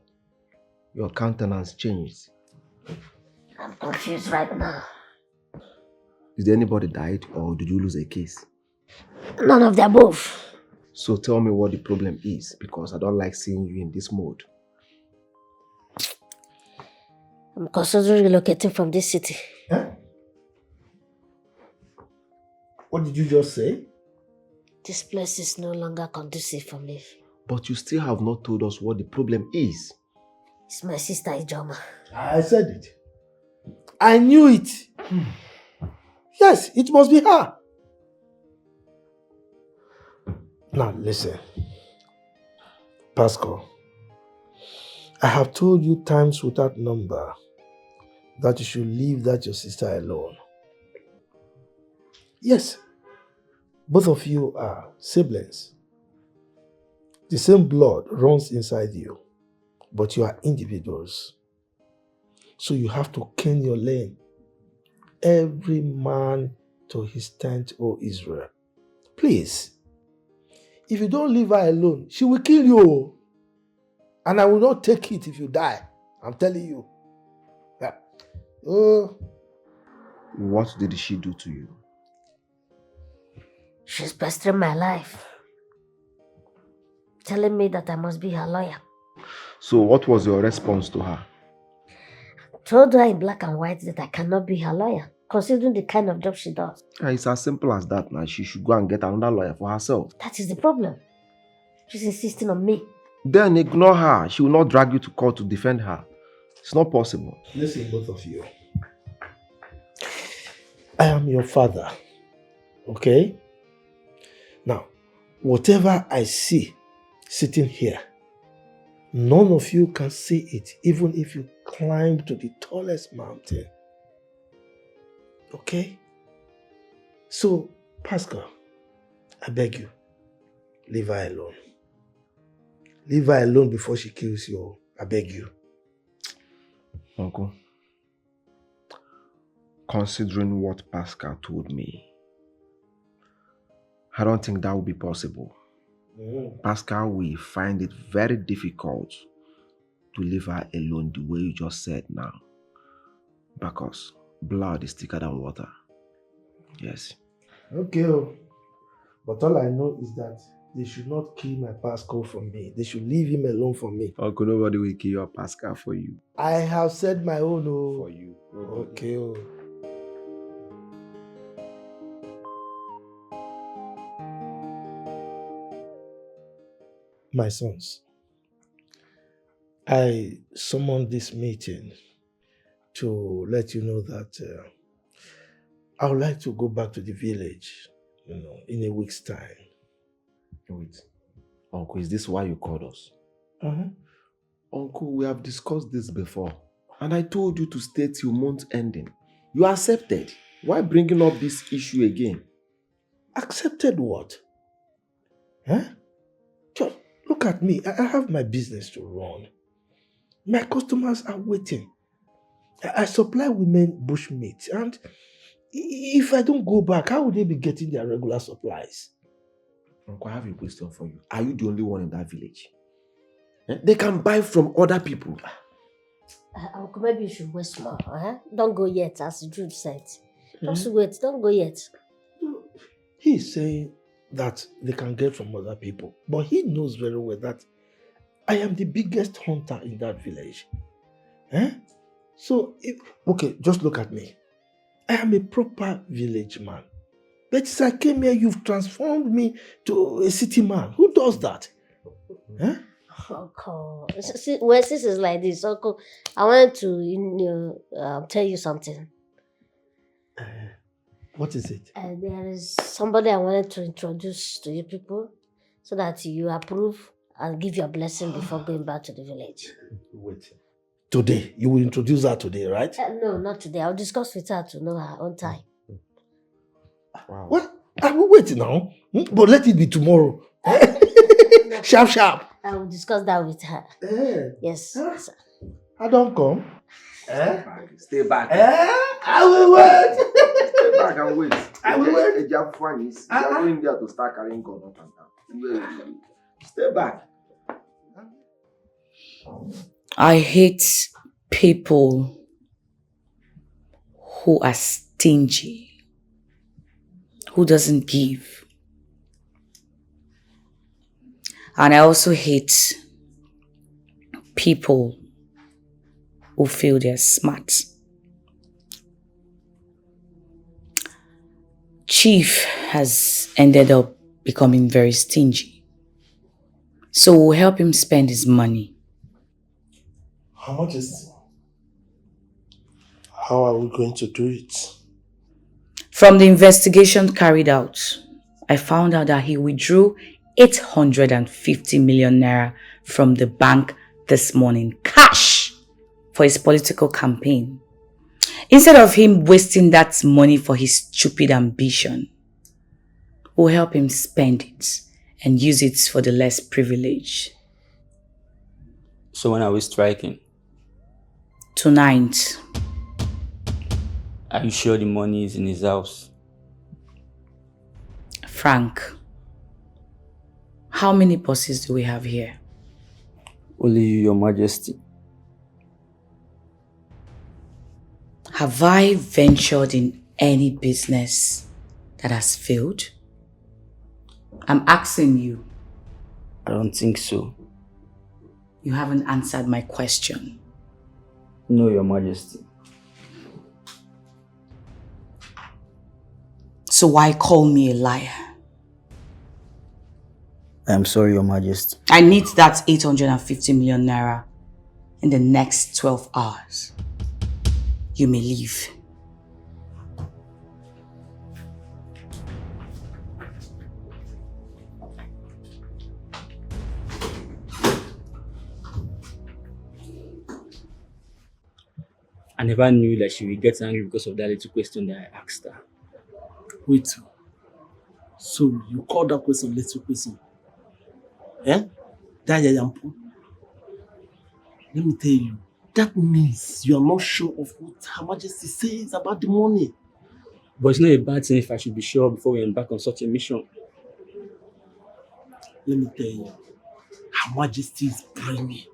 your countenance changed. I'm confused right now. Did anybody died or did you lose a case? None of the above. So tell me what the problem is, because I don't like seeing you in this mode. I'm considering relocating from this city. Huh? What did you just say? This place is no longer conducive for me. But you still have not told us what the problem is. It's my sister Ijoma. I said it. I knew it. Yes, it must be her. Now listen. Pascal, I have told you times without number that you should leave that your sister alone. Yes, both of you are siblings. The same blood runs inside you, but you are individuals. So you have to ken your lane. Every man to his tent, O Israel. Please, if you don't leave her alone, she will kill you. And I will not take it if you die. I'm telling you. Yeah. Oh. What did she do to you? She's pestering my life. Telling me that I must be her lawyer. So what was your response to her? I told her in black and white that I cannot be her lawyer, considering the kind of job she does. It's as simple as that now. She should go and get another lawyer for herself. That is the problem. She's insisting on me. Then ignore her. She will not drag you to court to defend her. It's not possible. Listen, both of you. I am your father. Okay? Now, whatever I see sitting here, none of you can see it, even if you climb to the tallest mountain. Okay? So, Pascal, I beg you, leave her alone. Leave her alone before she kills you. I beg you. Uncle, considering what Pascal told me, I don't think that will be possible. Pascal will find it very difficult to leave her alone the way you just said now. Because blood is thicker than water. Yes. Okay. But all I know is that they should not kill my Pascal from me. They should leave him alone from me. Uncle, nobody will kill your Pascal for you. I have said my own. For you. Okay. My sons, I summoned this meeting to let you know that I would like to go back to the village, in a week's time. Wait. Uncle, is this why you called us? Uh-huh. Uncle, we have discussed this before. And I told you to stay till month ending. You accepted. Why bringing up this issue again? Accepted what? Huh? Just look at me. I have my business to run. My customers are waiting. I supply women bushmeat, and if I don't go back, how would they be getting their regular supplies? Uncle, I have a question for you. Are you the only one in that village? They can buy from other people. Uncle, maybe you should wait small. Don't go yet, as Jude said. Just wait, don't go yet. He's saying that they can get from other people, but he knows very well that I am the biggest hunter in that village. So, just look at me. I am a proper village man. But since I came here, you've transformed me to a city man. Who does that? Uncle, since it's like this, Uncle, I wanted to tell you something. What is it? There is somebody I wanted to introduce to you people so that you approve and give your blessing before going back to the village. Wait. Today? You will introduce her today, right? No, not today. I'll discuss with her to know her own time. Wow. What? I will wait now. But let it be tomorrow. Sharp. I will discuss that with her. Yes. I don't come. Stay back. I will wait. Stay back and wait. I will wait. You're going there to start carrying gun up and down. Stay back. I hate people who are stingy, who doesn't give. And I also hate people who feel they're smart. Chief has ended up becoming very stingy. So we'll help him spend his money. How much is it? How are we going to do it? From the investigation carried out, I found out that he withdrew 850 million naira from the bank this morning, cash, for his political campaign. Instead of him wasting that money for his stupid ambition, we'll help him spend it and use it for the less privileged. So when are we striking? Tonight. Are you sure the money is in his house? Frank, how many bosses do we have here? Only you, Your Majesty. Have I ventured in any business that has failed? I'm asking you. I don't think so. You haven't answered my question. No, Your Majesty. So why call me a liar? I am sorry, Your Majesty. I need that 850 million naira in the next 12 hours. You may leave. I never knew that she would get angry because of that little question that I asked her. Wait. So you call that question little question? That yampo. Let me tell you, that means you are not sure of what Her Majesty says about the money. But it's not a bad thing if I should be sure before we embark on such a mission. Let me tell you, Her Majesty is brilliant.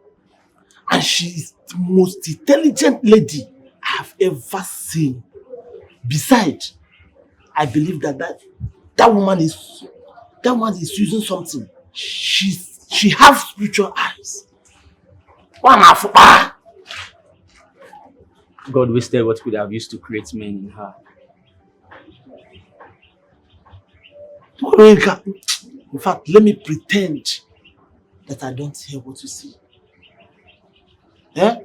And she is the most intelligent lady I have ever seen. Besides, I believe that woman is using something. She has spiritual eyes. God wasted what could have used to create men in her. In fact, let me pretend that I don't hear what you say. Eh?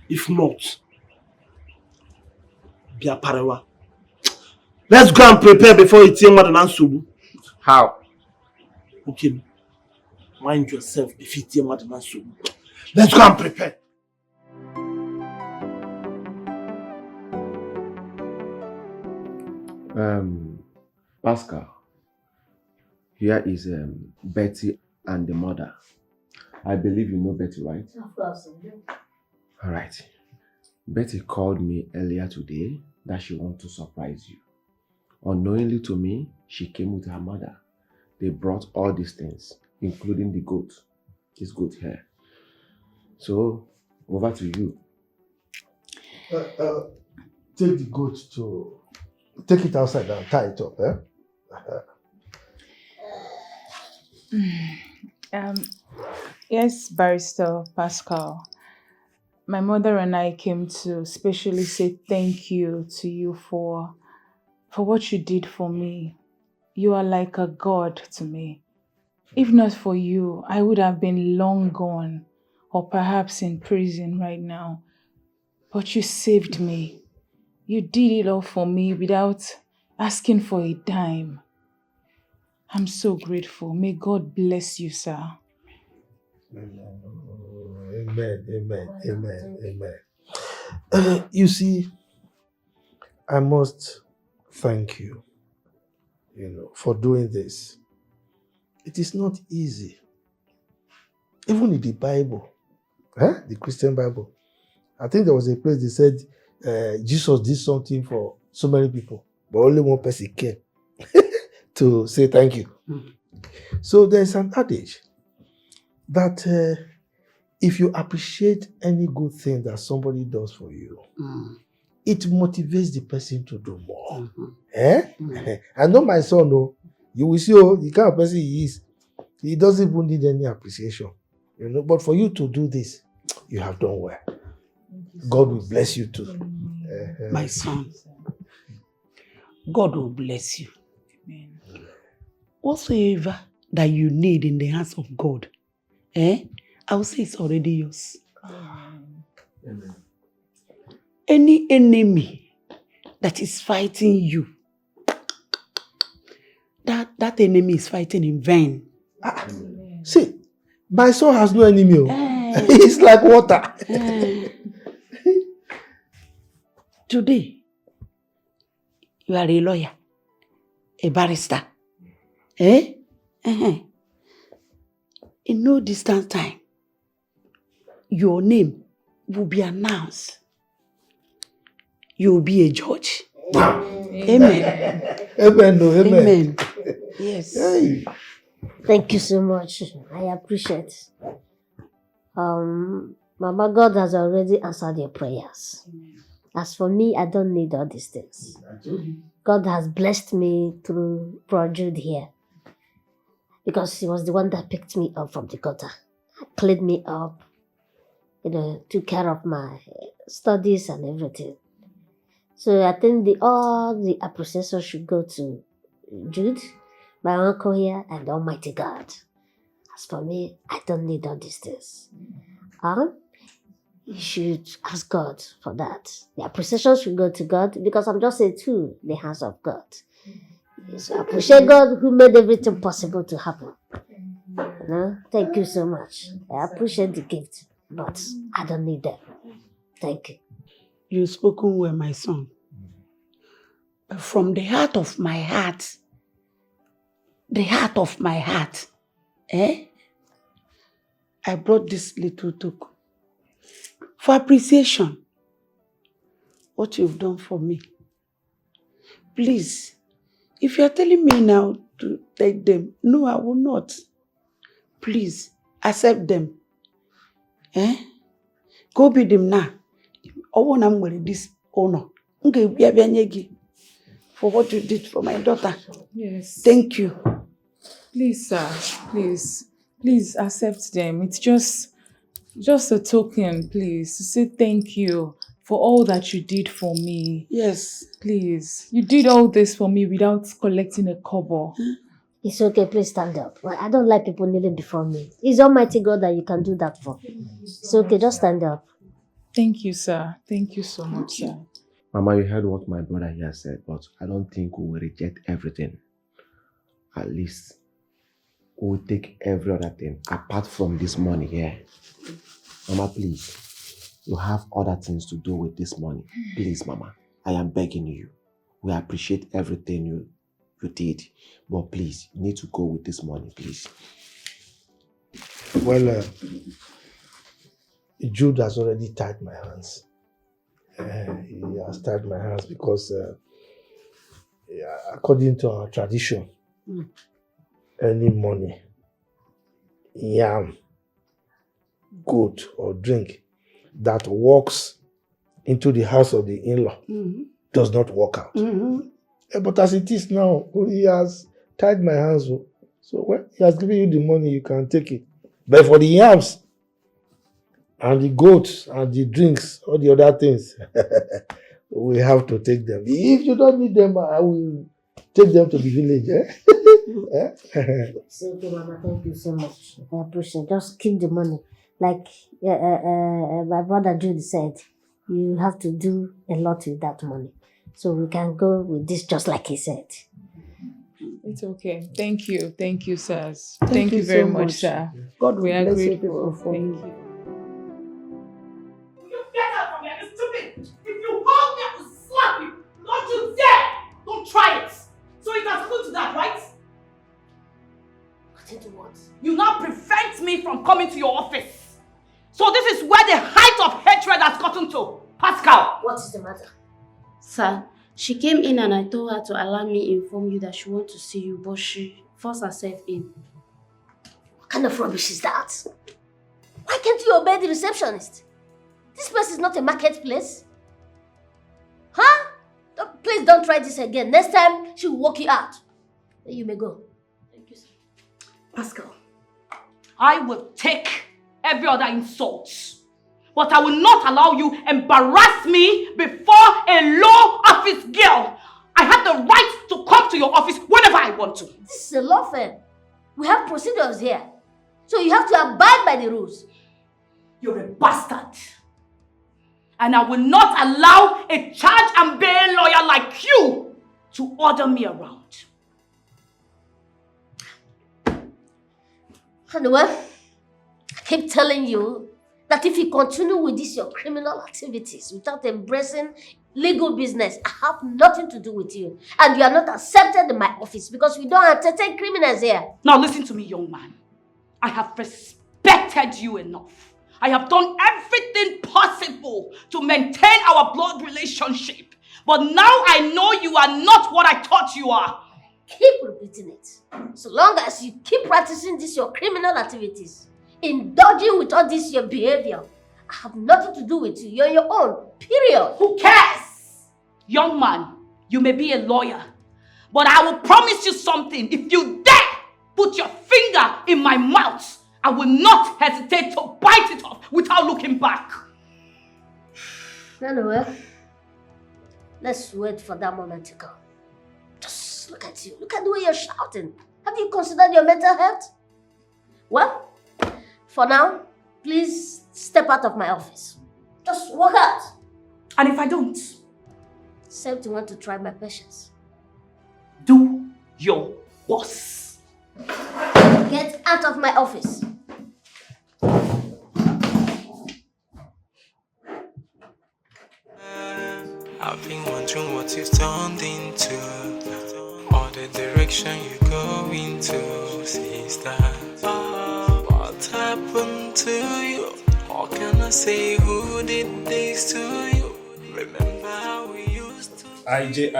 If not, be a parawa. Let's go and prepare before you tell Madam Ansubu. How? Okay. Mind yourself if you tell Madam Ansubu. Let's go and prepare. Pascal, here is Betty and the mother. I believe you know Betty, right? Of course. All right. Betty called me earlier today that she wants to surprise you. Unknowingly to me, she came with her mother. They brought all these things, including the goat, this goat here. So, over to you. Take the goat to... Take it outside and tie it up, eh? Yes, Barrister Pascal. My mother and I came to specially say thank you to you for what you did for me. You are like a god to me. If not for you, I would have been long gone or perhaps in prison right now. But you saved me. You did it all for me without asking for a dime. I'm so grateful. May God bless you, sir. Amen. You see, I must thank you, for doing this. It is not easy. Even in the Bible, the Christian Bible, I think there was a place they said Jesus did something for so many people, but only one person came to say thank you. So there's an adage that if you appreciate any good thing that somebody does for you, it motivates the person to do more. I know my son, you will see the kind of person he is. He doesn't even need any appreciation. But for you to do this, you have done well. God will bless you too. My son, God will bless you. Whatsoever that you need in the hands of God, I will say it's already yours. Amen. Any enemy that is fighting you, that enemy is fighting in vain. See, my son has no enemy. He's like water. Today, you are a lawyer, a barrister. In no distant time, your name will be announced. You will be a judge. Amen. Amen. Yes. Hey. Thank you so much. I appreciate it. Mama, God has already answered your prayers. As for me, I don't need all these things. God has blessed me through Bro Jude here. Because he was the one that picked me up from the gutter, cleaned me up, took care of my studies and everything. So I think all the appreciation should go to Jude, my uncle here, and Almighty God. As for me, I don't need all these things. You should ask God for that. The appreciation should go to God because I'm just a tool in the hands of God. So I appreciate God who made everything possible to happen. Thank you so much. I appreciate the gift, but I don't need them. Thank you. You've spoken well, my son. But from the heart of my heart, I brought this little token for appreciation. What you've done for me. Please, if you're telling me now to take them, no, I will not. Please, accept them. Go be them now. I want to with this honor. For what you did for my daughter. Yes. Thank you. Please, sir. Please accept them. It's just a token, please, to say thank you for all that you did for me. Yes. Please. You did all this for me without collecting a kobo. It's okay, please stand up. I don't like people kneeling before me. It's Almighty God that you can do that for. It's okay, just stand up. Thank you, sir. Thank you so much, sir. Mama, you heard what my brother here said, but I don't think we will reject everything. At least, we will take every other thing apart from this money here. Mama, please. You have other things to do with this money. Please, Mama. I am begging you. We appreciate everything you did. But please, you need to go with this money, please. Well, Jude has already tied my hands. He has tied my hands because according to our tradition, any money, yam, goat or drink that walks into the house of the in-law does not walk out. But as it is now, he has tied my hands. So when he has given you the money, you can take it. But for the yams and the goats and the drinks, all the other things, we have to take them. If you don't need them, I will take them to the village. It's okay, Mama. Thank you so much. I appreciate it. Just keep the money. Like my brother Jude said, you have to do a lot with that money. So we can go with this just like he said. It's okay. Thank you. Thank you, sirs. Thank Thank you you very so much, much. sir. God We are bless you grateful. people for Thank me. you. Get out from here, it's stupid. If you hold me, I will slap you. Don't you dare! Don't try it. So it has come to that, right? Continue what? You now prevent me from coming to your office. So this is where the height of hatred has gotten to. Pascal. What is the matter? Sir, she came in and I told her to allow me inform you that she wants to see you, but she forced herself in. What kind of rubbish is that? Why can't you obey the receptionist? This place is not a marketplace. Huh? Please don't try this again. Next time, she will walk you out. Then you may go. Thank you, sir. Pascal, I will take every other insult. But I will not allow you embarrass me before a low office girl. I have the right to come to your office whenever I want to. This is a law firm. We have procedures here. So you have to abide by the rules. You're a bastard. And I will not allow a charge and bail lawyer like you to order me around. Anyway, I keep telling you that if you continue with this, your criminal activities, without embracing legal business, I have nothing to do with you. And you are not accepted in my office because we don't entertain criminals here. Now listen to me, young man. I have respected you enough. I have done everything possible to maintain our blood relationship. But now I know you are not what I thought you are. Keep repeating it. So long as you keep practicing this, your criminal activities, indulging with all this, your behavior, I have nothing to do with you. You're your own. Period. Who cares? Young man, you may be a lawyer, but I will promise you something. If you dare put your finger in my mouth, I will not hesitate to bite it off without looking back. Anyway, let's wait for that moment to come. Just look at you. Look at the way you're shouting. Have you considered your mental health? Well, for now, please step out of my office. Just walk out. And if I don't? Except you want to try my patience. Do your worst. Get out of my office. I've been wondering what you've turned into, or the direction you go into, sister. What happened happened to you? How can I say who did this to you? Remember how we used to. IJ.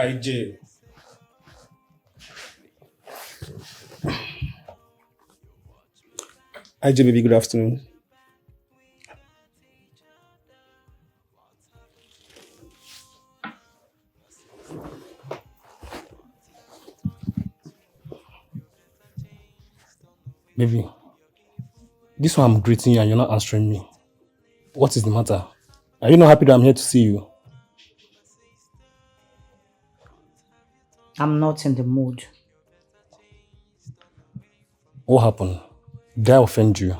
IJ, baby, good afternoon. Baby, this one I'm greeting you and you're not answering me. What is the matter? Are you not happy that I'm here to see you? I'm not in the mood. What happened? Did I offend you?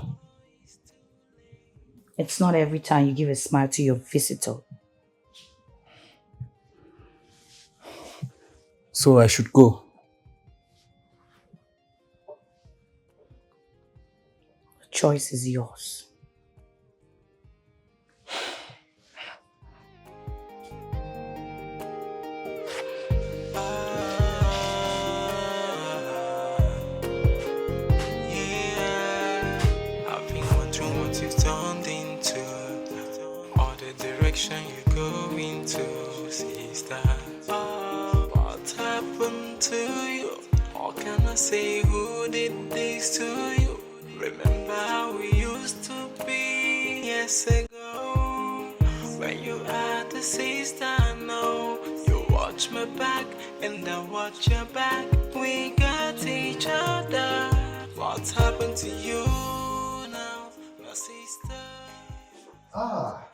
It's not every time you give a smile to your visitor. So I should go. The choice is yours. I've been wondering what you've turned into, or the direction you go into, sister. What happened to you? How can I say who did this to you? Remember how we used to be years ago, when you had a sister. Now you watch my back and I watch your back. We got each other. What's happened to you now, my sister? Ah.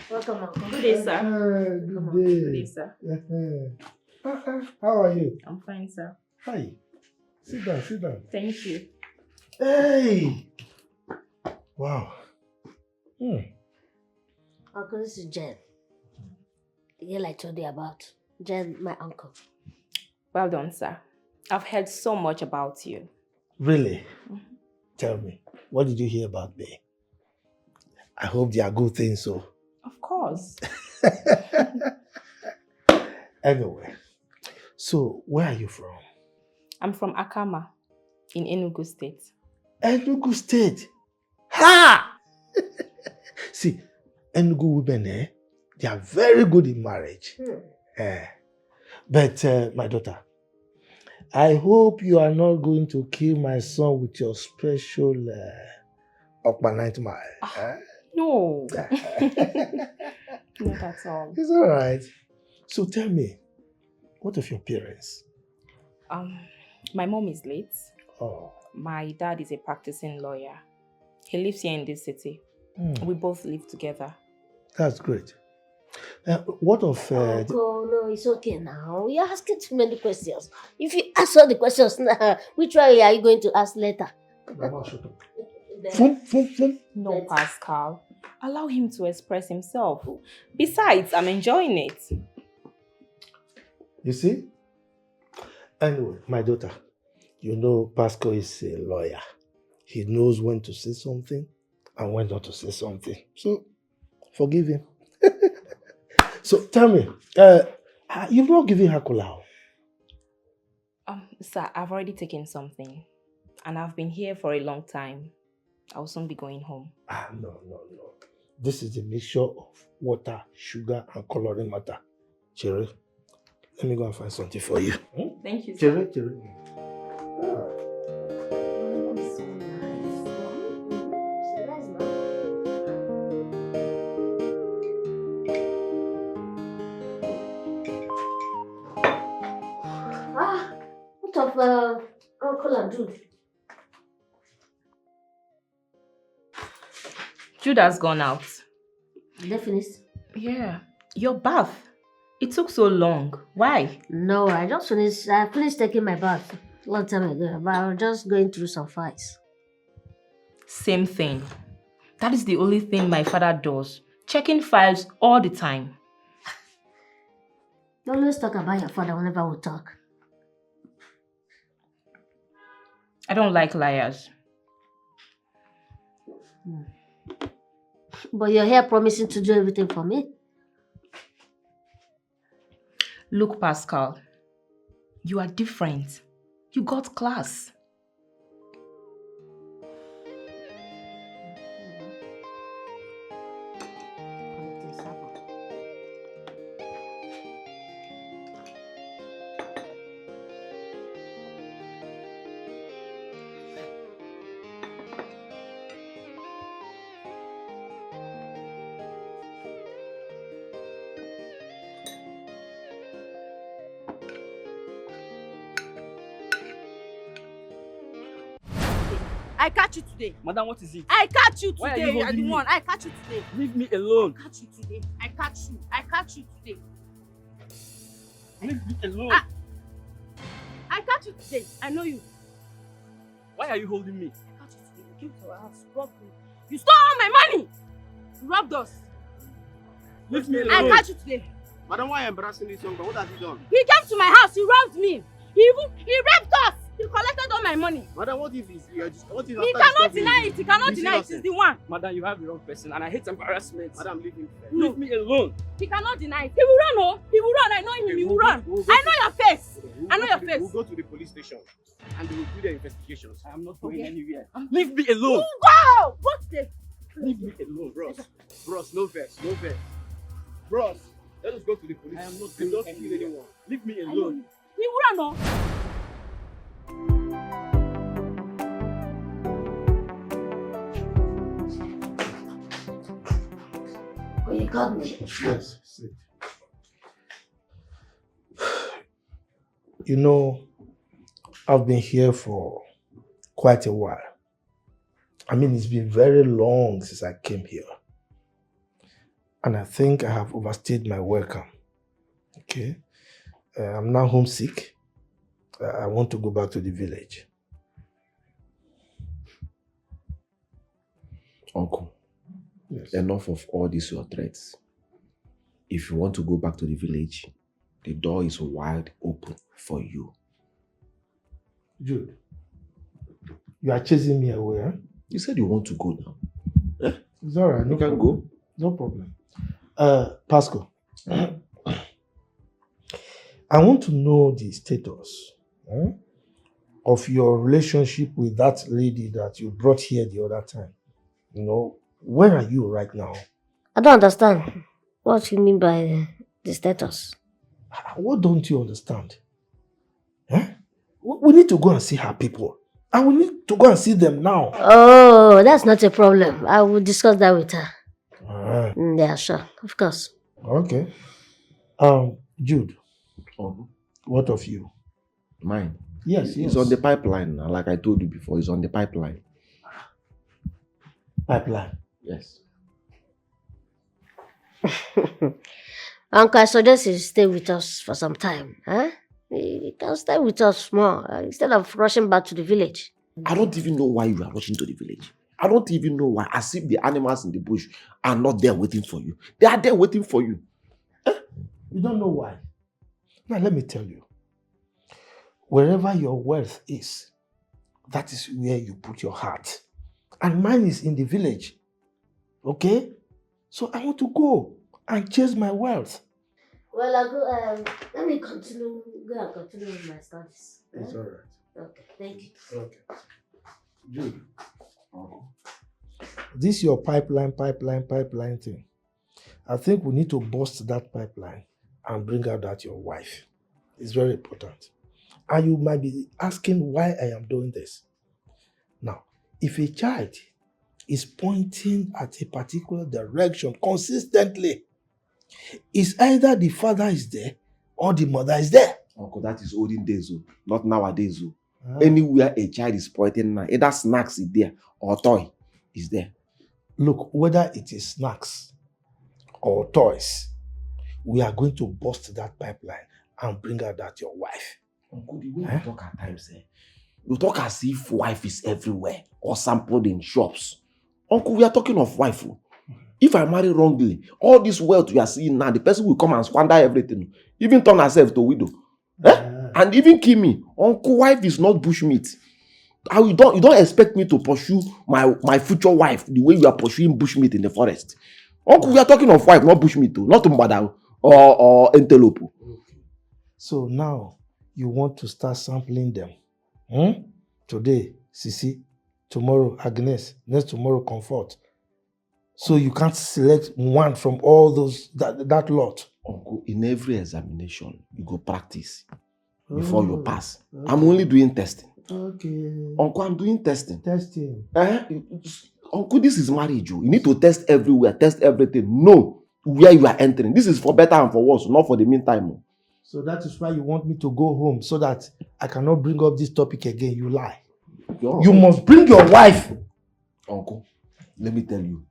Welcome, Uncle. Good day, sir. Good day. Good day, sir. How are you? I'm fine, sir. Hi. Sit down, sit down. Thank you. Hey! Wow. Uncle, this is Jen. The girl I told you about. Jen, my uncle. Well done, sir. I've heard so much about you. Really? Tell me, what did you hear about me? I hope they are good things, so. Of course. Anyway, so where are you from? I'm from Akama in Enugu State. Enugu State? Ha! See, Enugu women, they are very good in marriage. But my daughter, I hope you are not going to kill my son with your special night mile. No. Not at all. It's all right. So tell me, what of your parents? My mom is late. Oh. My dad is a practicing lawyer. He lives here in this city. We both live together. That's great. What of... Uncle, no, it's okay now. You're asking too many questions. If you ask all the questions now, which one are you going to ask later? No, Pascal. Allow him to express himself. Besides, I'm enjoying it. You see? Anyway, my daughter, you know Pascal is a lawyer. He knows when to say something and when not to say something. So, forgive him. So, tell me, you've not given her kola? Sir, I've already taken something. And I've been here for a long time. I'll soon be going home. No. This is a mixture of water, sugar, and coloring matter. Cherry, let me go and find something for you. Thank you, sir. Cherry. What of Uncle and Jude? Jude has gone out. They finished? Yeah. Your bath. It took so long. Why? No, I just finished. I finished taking my bath a long time ago, but I was just going through some files. Same thing. That is the only thing my father does. Checking files all the time. You always talk about your father whenever we talk. I don't like liars. But you're here promising to do everything for me. Look, Pascal, you are different. You got class. I catch you today. Madam, what is it? I catch you Why are today. you You are holding the me? one. I catch you today. Leave me alone. I catch you today. I catch you. I catch you today. Leave me alone. I catch you today. I know you. Why are you holding me? I catch you today. You came to our house. You robbed me. You stole all my money. You robbed us. Leave me I alone. catch you today. Madam, why are you embarrassing this young man? What has he done? He came to my house. He robbed me. He raped us. He collected all my money. Madam, what if he's what if He cannot deny it. He cannot deny it. He's the one. Madam, you have the wrong person and I hate embarrassment. Madam, leave him. No. Leave me alone. He cannot deny it. He will run, oh. He will run. I know him. He will run. I know your face. I know your face. We'll go to the police station and they will do their investigations. I am not going Okay. anywhere. Leave me alone. Go! Go today. Leave me alone. Bros, no vex, no vex. Bros, let us go to the police. I am not We going don't kill anyone. Leave me I know alone. him. He will run, oh. Oh, you got me. Yes, sit. You know, I've been here for quite a while. I mean, it's been very long since I came here. And I think I have overstayed my welcome. Okay? I'm now homesick. I want to go back to the village. Uncle, Yes. enough of all these your threats. If you want to go back to the village, the door is wide open for you. Jude, you are chasing me away, huh? You said you want to go now. It's all right. You can problem. go. No problem. Pascal, I want to know the status of your relationship with that lady that you brought here the other time. You know, where are you right now? I don't understand what you mean by the status. What don't you understand? We need to go and see her people. And we need to go and see them now. Oh, that's not a problem. I will discuss that with her. Yeah, sure. Of course. Okay. Jude, what of you? Mine? Yes, It's yes. on the pipeline. Like I told you before, it's on the pipeline. Pipeline? Yes. Uncle, I suggest you stay with us for some time. Huh? You can stay with us more instead of rushing back to the village. I don't even know why you are rushing to the village. I don't even know why. As if the animals in the bush are not there waiting for you. They are there waiting for you. You don't know why. Now, let me tell you. Wherever your wealth is, that is where you put your heart. And mine is in the village. Okay? So I want to go and chase my wealth. Well, I'll go. Let me continue. Go and continue with my studies. It's all right. Okay, thank you. Okay. Jude. This your pipeline thing. I think we need to bust that pipeline and bring out that your wife. It's very important. And you might be asking why I am doing this. Now, if a child is pointing at a particular direction consistently, it's either the father is there or the mother is there. Uncle, that is olden days, not nowadays. Anywhere a child is pointing now, either snacks is there or toy is there. Look, whether it is snacks or toys, we are going to bust that pipeline and bring out that your wife. Uncle, the way you talk at times, you talk as if wife is everywhere or sampled in shops. Uncle, we are talking of wife. If I marry wrongly, all this wealth we are seeing now, the person will come and squander everything, even turn herself to widow. And even kill me. Uncle, wife is not bushmeat. You don't expect me to pursue my future wife the way you are pursuing bushmeat in the forest. Uncle, we are talking of wife, not bushmeat, not mbada or antelope. So now you want to start sampling them. Today, Sisi, tomorrow, Agnes, next tomorrow, Comfort. So you can't select one from all those, that lot. Uncle, in every examination, you go practice before you pass. I'm only doing testing. Okay. Uncle, I'm doing testing. Testing. Uncle, this is marriage. You need to test everywhere, test everything. Know where you are entering. This is for better and for worse, not for the meantime. So that is why you want me to go home so that I cannot bring up this topic again. You lie. You must bring your wife. Uncle, let me tell you,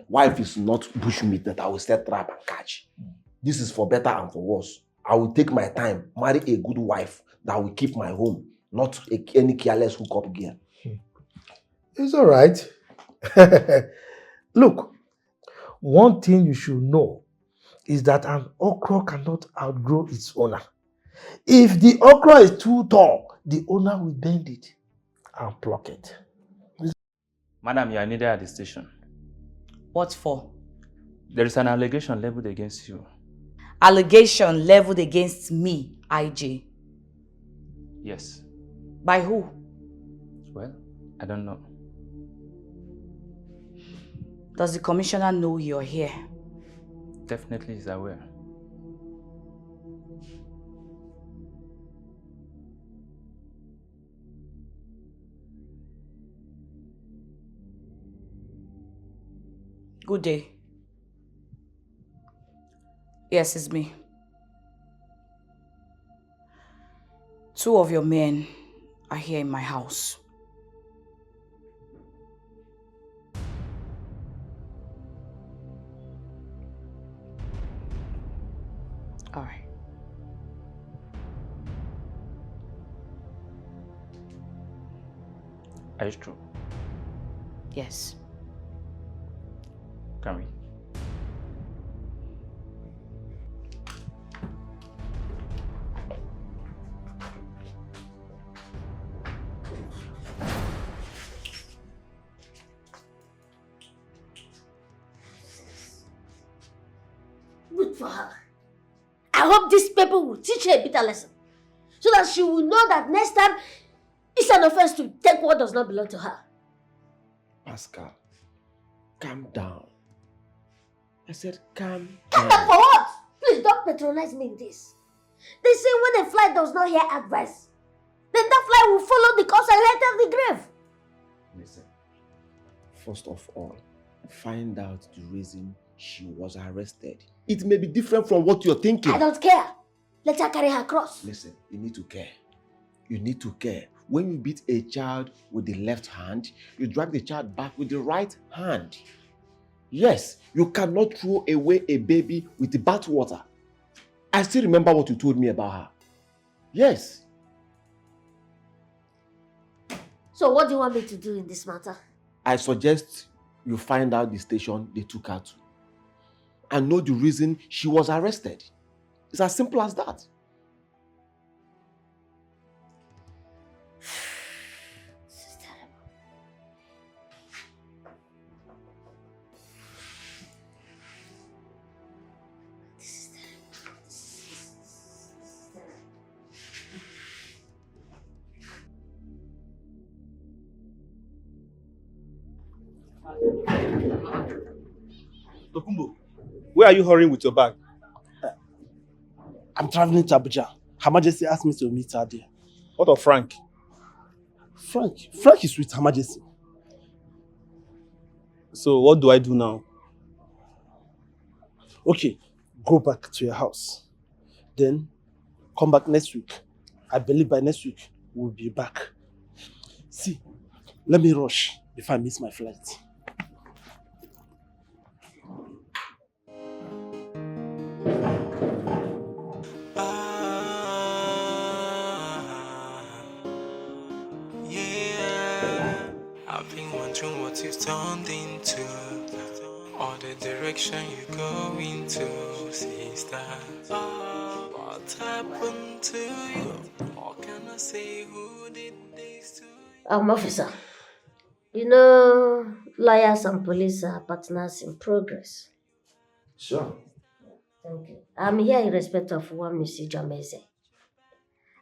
wife is not bush meat that I will set trap and catch. This is for better and for worse. I will take my time, marry a good wife that will keep my home, not any careless hookup gear. It's all right. Look, one thing you should know is that an okra cannot outgrow its owner. If the okra is too tall, the owner will bend it and pluck it. Madam, you are needed at the station. What for? There is an allegation leveled against you. Allegation leveled against me, IJ. Yes. By who? Well, I don't know. Does the commissioner know you're here? Definitely is aware. Good day. Yes, it's me. 2 of your men are here in my house. All right. Are you true? Yes. Can we? Good for her. I hope these people will teach her a bitter lesson, so that she will know that next time it's an offense to take what does not belong to her. Pascal, calm down. I said calm Calm down. down for what? Please don't patronize me in this. They say when a fly does not hear advice, then that fly will follow the cause and enter the grave. Listen, first of all, find out the reason she was arrested. It may be different from what you're thinking. I don't care. Let her carry her cross. Listen, you need to care. You need to care. When you beat a child with the left hand, you drag the child back with the right hand. Yes, you cannot throw away a baby with the bathwater. I still remember what you told me about her. Yes. So what do you want me to do in this matter? I suggest you find out the station they took her to and know the reason she was arrested. It's as simple as that. Tokumbo, where are you hurrying with your bag? I'm traveling to Abuja. Her Majesty asked me to meet her there. What of Frank? Frank is with Her Majesty. So what do I do now? Okay, go back to your house. Then come back next week. I believe by next week we'll be back. See, let me rush before I miss my flight. I've been wondering what you've turned into, or the direction you go into, sister. What happened to you? Or can I say who did this to you? Officer, you know, lawyers and police are partners in progress. Sure. Thank you. I'm here in respect of one Mrs. Jamese.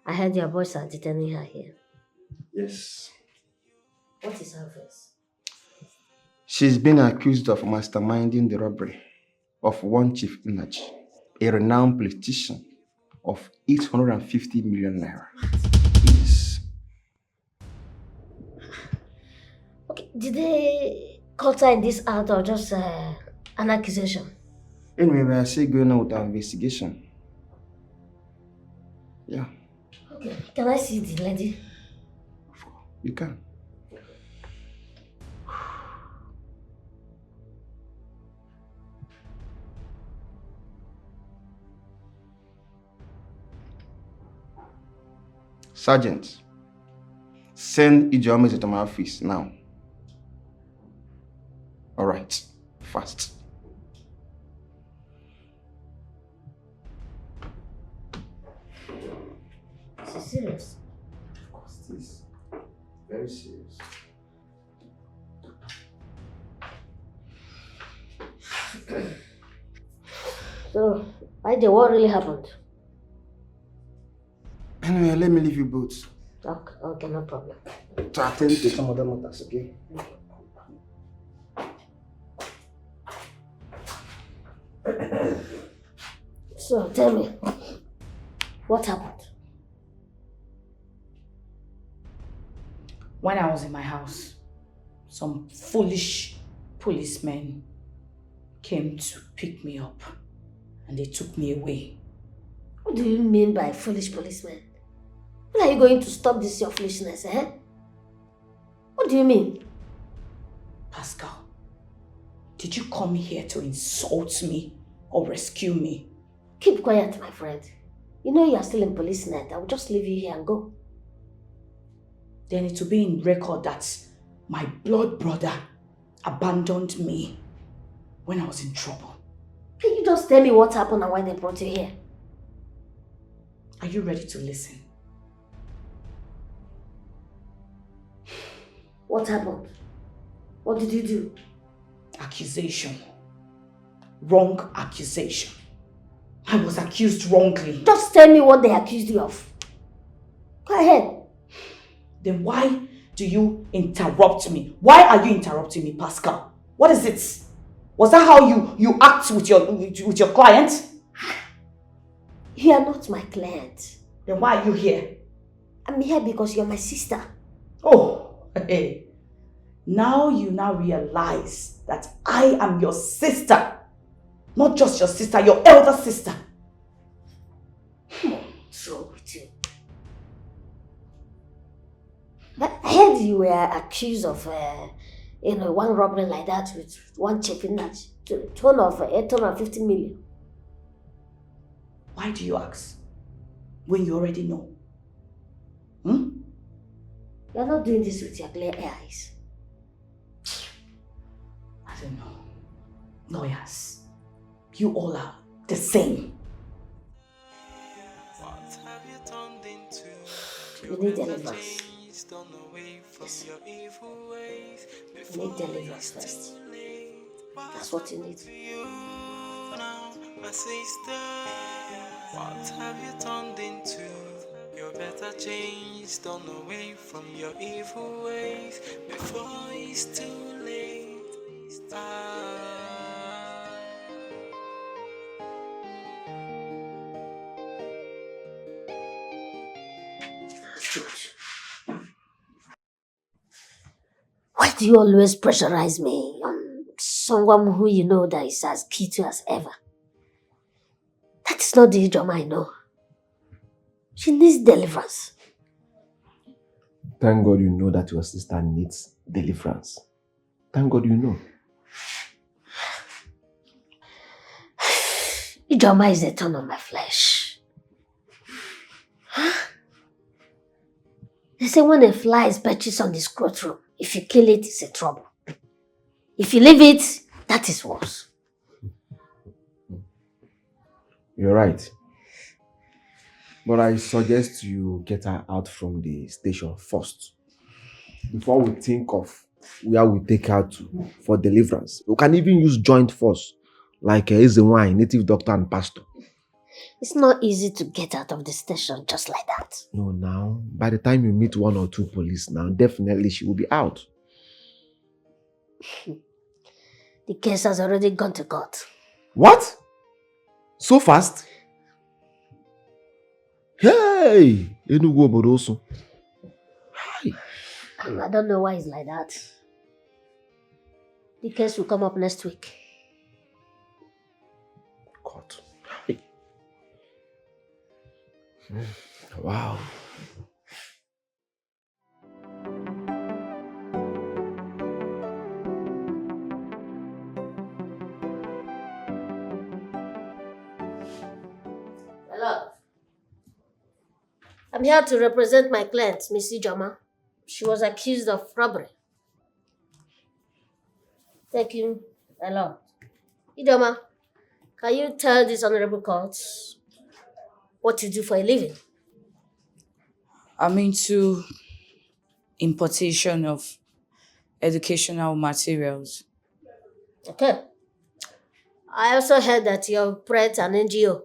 I heard your boys are detaining her here. Yes. What is her offense? She's been accused of masterminding the robbery of one Chief Inachi, a renowned politician, of 850 million naira. Yes. Okay, did they caught her in this act or just an accusation? Anyway, we are still going on with our investigation. Yeah, Okay, can I see the lady? you can. Sergeant, send Ijeoma to my office now. All right, fast. Is it serious? Of course it is. Very serious. So, what really happened? Anyway, let me leave you both Okay, no problem. to attend to some other matters, okay? So, tell me, what happened? When I was in my house, some foolish policemen came to pick me up and they took me away. What do you mean by foolish policemen? When are you going to stop this your foolishness, eh? What do you mean? Pascal, did you come here to insult me or rescue me? Keep quiet, my friend. You know you are still in police net. I will just leave you here and go. Then it will be in record that my blood brother abandoned me when I was in trouble. Can you just tell me what happened and why they brought you here? Are you ready to listen? What happened? What did you do? Accusation. Wrong accusation. I was accused wrongly. Just tell me what they accused you of. Go ahead. Then why do you interrupt me? Why are you interrupting me, Pascal? What is it? Was that how you act with your client? You are not my client. Then why are you here? I'm here because you're my sister. Oh, hey. Now you realize that I am your sister. Not just your sister, your elder sister. What's wrong with you? But I heard you were accused of, one robbery like that with one chief in that to the tune of 850 million. Why do you ask? When you already know. You're not doing this with your clear eyes. I don't know. Lawyers. You all are the same. You need deliverance. Yes. You need deliverance first. That's what you need. My sister, what have you turned into? You're better changed, turn away from your evil ways before it's too late. Why do you always pressurize me on someone who you know that is as cute as ever? That is not the Ijeoma I know. She needs deliverance. Thank God you know that your sister needs deliverance. Thank God you know. Ijeoma is a thorn on my flesh. They say when a fly is perches on the scrotum, if you kill it, it's a trouble. If you leave it, that is worse. You're right. But I suggest you get her out from the station first. Before we think of where we take her to for deliverance. We can even use joint force, like Ezewine, native doctor and pastor. It's not easy to get out of the station just like that. No, now, by the time you meet one or two police now, definitely she will be out. The case has already gone to court. What? So fast? Hey! Enugu Oboroso. Hi. I don't know why it's like that. The case will come up next week. God. Hey. Wow. Hello. I'm here to represent my client, Miss Ijoma. She was accused of robbery. Thank you a lot. Ijoma, can you tell this honorable court what you do for a living? I'm into importation of educational materials. Okay. I also heard that you operate an NGO.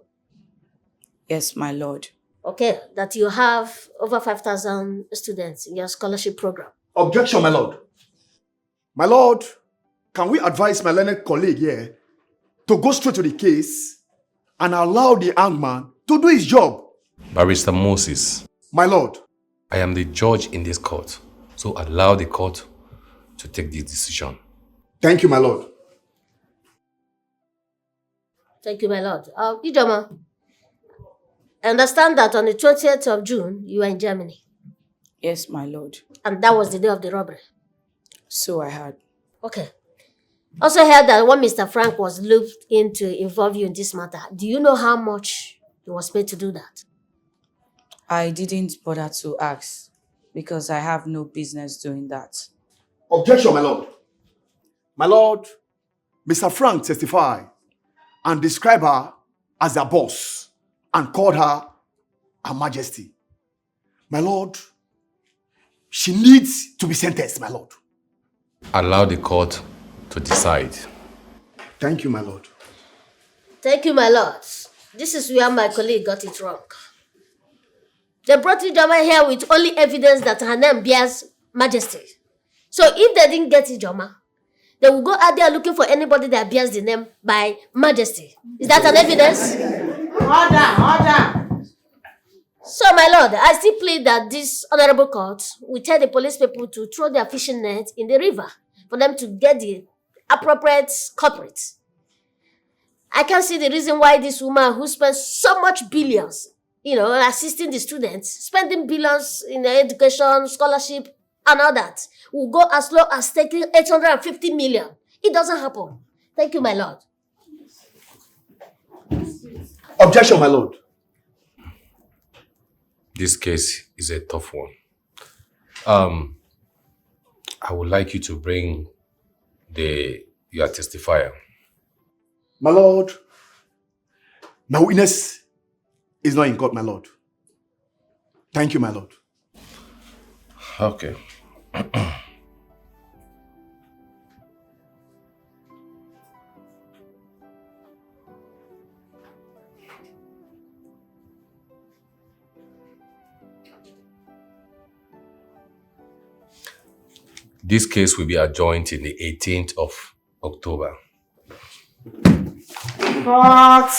Yes, my lord. Okay, that you have over 5,000 students in your scholarship program. Objection, my lord. My lord, can we advise my learned colleague here to go straight to the case and allow the young man to do his job? Barrister Moses. My lord. I am the judge in this court, so allow the court to take this decision. Thank you, my lord. Thank you, my lord. Ijoma, I understand that on the 20th of June, you were in Germany. Yes, my lord. And that was the day of the robbery. So I heard. Okay. Also heard that when Mr. Frank was looped in to involve you in this matter, do you know how much he was paid to do that? I didn't bother to ask because I have no business doing that. Objection, my lord. My lord, Mr. Frank testified and described her as a boss and called her Her Majesty. My lord, she needs to be sentenced, my lord. Allow the court to decide. Thank you, my lord. Thank you, my lord. This is where my colleague got it wrong. They brought Ijoma here with only evidence that her name bears Majesty. So if they didn't get Ijoma, they will go out there looking for anybody that bears the name by Majesty. Is that an evidence? Order! So, my lord, I still plead that this honorable court will tell the police people to throw their fishing net in the river for them to get the appropriate culprits. I can't see the reason why this woman who spends so much billions, assisting the students, spending billions in their education, scholarship, and all that, will go as low as taking 850 million. It doesn't happen. Thank you, my lord. Objection, my lord. This case is a tough one. I would like you to bring your testifier. My lord, my witness is not in court, my lord. Thank you, my lord. Okay. This case will be adjourned in the 18th of October. What?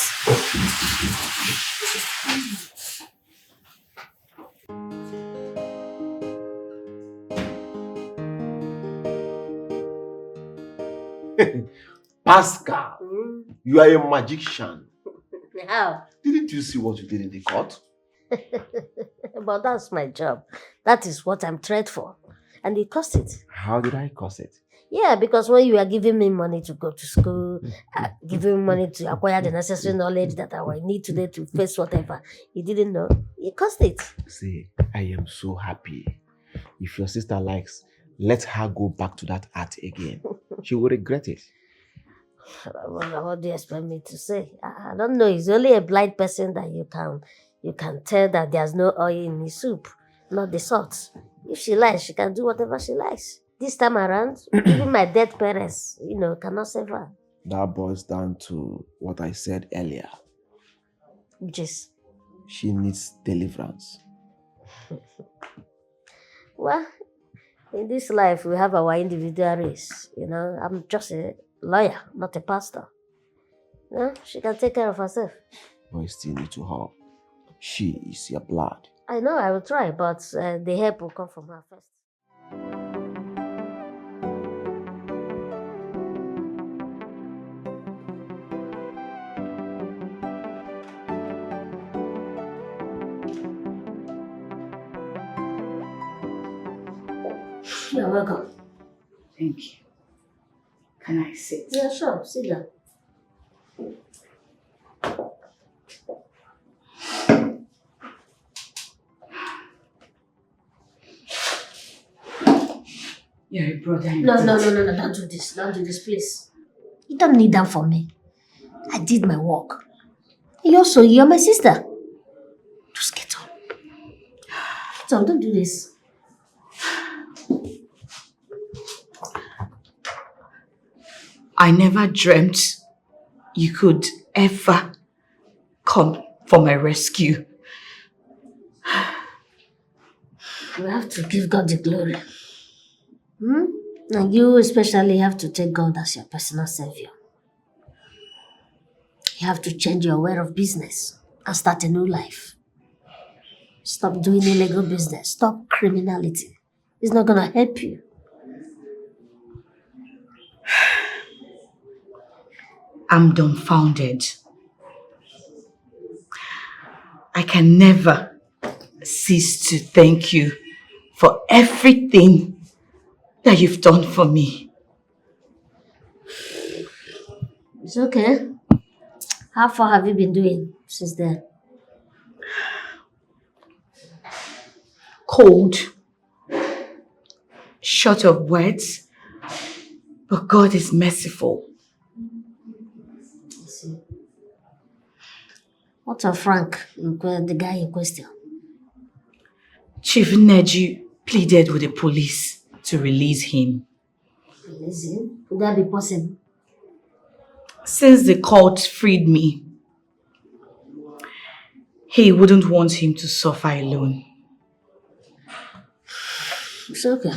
Pascal, you are a magician. How? Didn't you see what you did in the court? But that's my job. That is what I'm trained for. And it cost it. How did I cause it? Yeah, because when you are giving me money to go to school, giving me money to acquire the necessary knowledge that I will need today to face whatever, you didn't know, it cost it. See, I am so happy. If your sister likes, let her go back to that art again. She will regret it. What do you expect me to say? I don't know. It's only a blind person that you can tell that there's no oil in his soup, not the salt. If she likes, she can do whatever she likes. This time around, even my dead parents, cannot save her. That boils down to what I said earlier. Which is? She needs deliverance. Well, in this life, we have our individual race. I'm just a lawyer, not a pastor. She can take care of herself. But you still need to help. She is your blood. I know, I will try, but the help will come from her first. You're welcome. Thank you. Can I sit? Yeah, sure. Sit down. You're a brother. No, don't do this. Don't do this, please. You don't need that from me. I did my work. You're my sister. Just get on. Get on, don't do this. I never dreamt you could ever come for my rescue. We have to give God the glory. And you especially have to take God as your personal savior. You have to change your way of business and start a new life. Stop doing illegal business. Stop criminality. It's not gonna help you. I'm dumbfounded. I can never cease to thank you for everything that you've done for me. It's okay. How far have you been doing since then? Cold, short of words, but God is merciful. I see. What of Frank, the guy in question? Chief Neji pleaded with the police to release him. Release him? Would that be possible? Since the court freed me, he wouldn't want him to suffer alone. It's okay.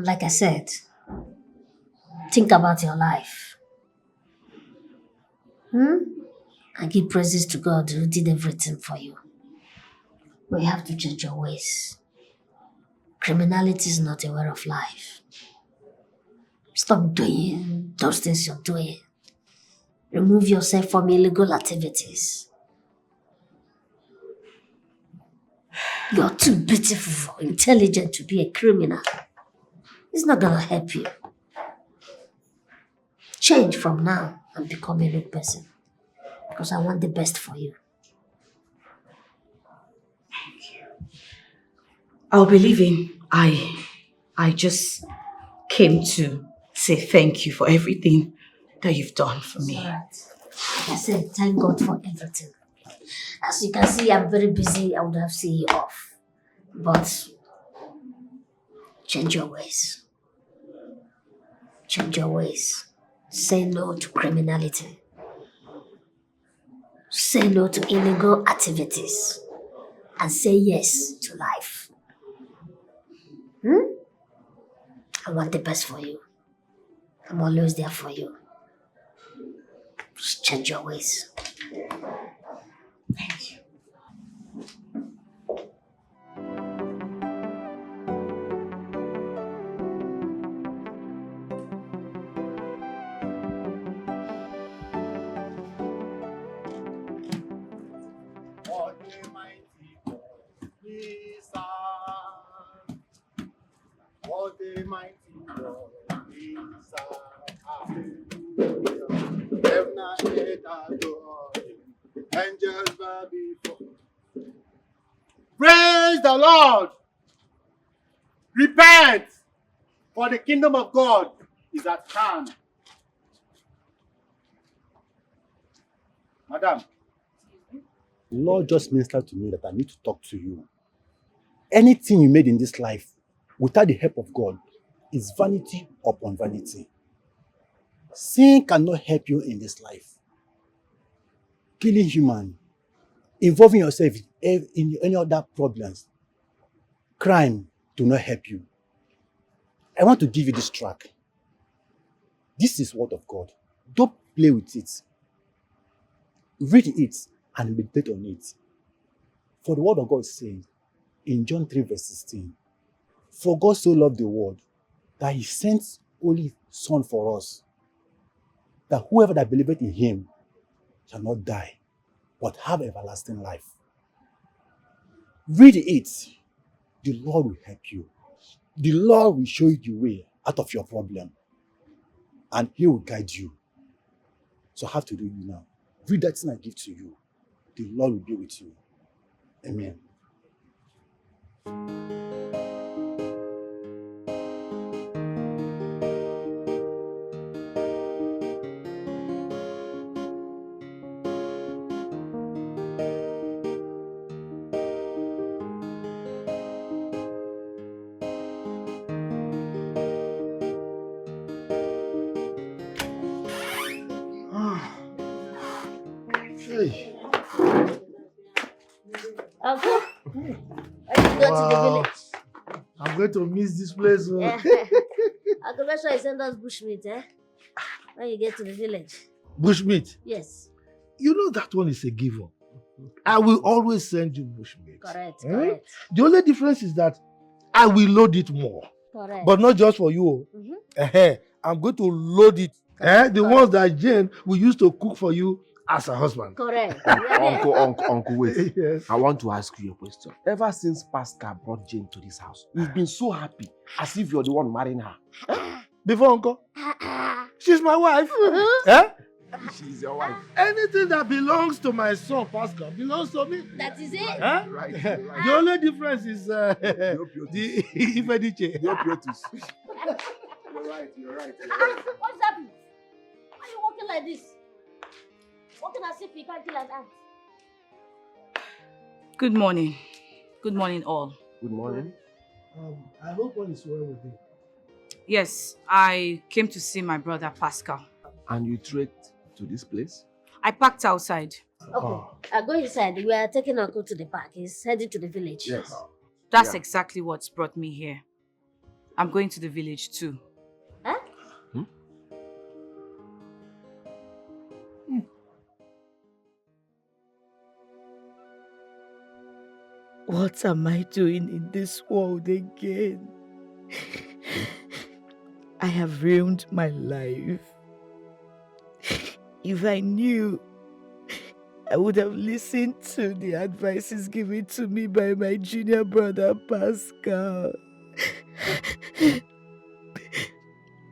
Like I said, think about your life. And give praises to God who did everything for you. But you have to change your ways. Criminality is not a way of life. Stop doing those things you're doing. Remove yourself from illegal activities. You're too beautiful, intelligent to be a criminal. It's not gonna help you. Change from now and become a new person. Because I want the best for you. I'll be leaving. I just came to say thank you for everything that you've done for me. Alright. Like I said, thank God for everything. As you can see, I'm very busy. I would have seen you off. But change your ways. Change your ways. Say no to criminality. Say no to illegal activities. And say yes to life. I want the best for you. I'm always there for you. Just change your ways. Thank you. What a mighty God is our Heaven and earth adore him. Angels bow before. Praise the Lord! Repent! For the kingdom of God is at hand. Madam, the Lord just ministered to me that I need to talk to you. Anything you made in this life without the help of God is vanity upon vanity. Sin cannot help you in this life. Killing human, involving yourself in any other problems, crime do not help you. I want to give you this track. This is word of God. Don't play with it. Read it and meditate on it. For the word of God says in John 3 verse 16, for God so loved the world that he sent only Son for us, that whoever that believeth in him shall not die, but have everlasting life. Read it. The Lord will help you. The Lord will show you the way out of your problem. And he will guide you. So I have to do you now. Read that thing I give to you. The Lord will be with you. Amen. Uncle, are you going to the village? I'm going to miss this place. Oh. Yeah. Uncle, make sure you send us bushmeat, eh? When you get to the village. Bushmeat. Yes. You know that one is a given. I will always send you bushmeat. Correct, Eh? correct. The only difference is that I will load it more. Correct. But not just for you. I'm going to load it. The ones that Jane will use to cook for you as a husband. Correct. Uncle, wait. Yes. I want to ask you a question. Ever since Pascal brought Jane to this house, you've been so happy, as if you're the one marrying her. Before, Uncle? She's my wife. Eh? She's your wife. Anything that belongs to my son, Pascal, belongs to me. That is it. Huh? Right. The only difference is the Ifediche. The opioids. You're right. What's happening? Why are you walking like this? Walking as if you can't kill an ant. Good morning. Good morning, all. Good morning. I hope all is well with you. Yes, I came to see my brother Pascal. And you trekked to this place? I parked outside. Okay. I'll go inside. We are taking Uncle to the park. He's heading to the village. Yes. That's exactly what's brought me here. I'm going to the village too. Huh? What am I doing in this world again? I have ruined my life. If I knew, I would have listened to the advices given to me by my junior brother Pascal.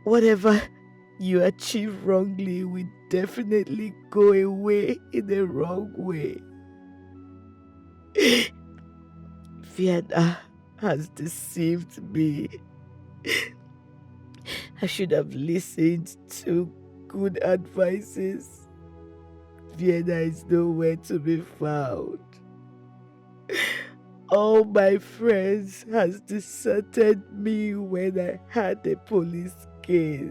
Whatever you achieve wrongly will definitely go away in the wrong way. Vienna has deceived me. I should have listened to good advices. Vienna is nowhere to be found. All my friends has deserted me when I had a police case.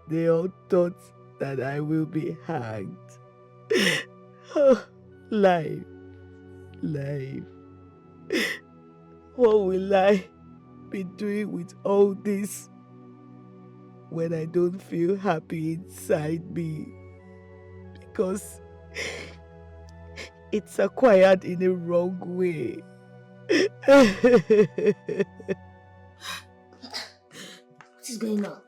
They all thought that I will be hanged. Oh, life. What will I be doing with all this when I don't feel happy inside me? Because it's acquired in a wrong way. What is going on?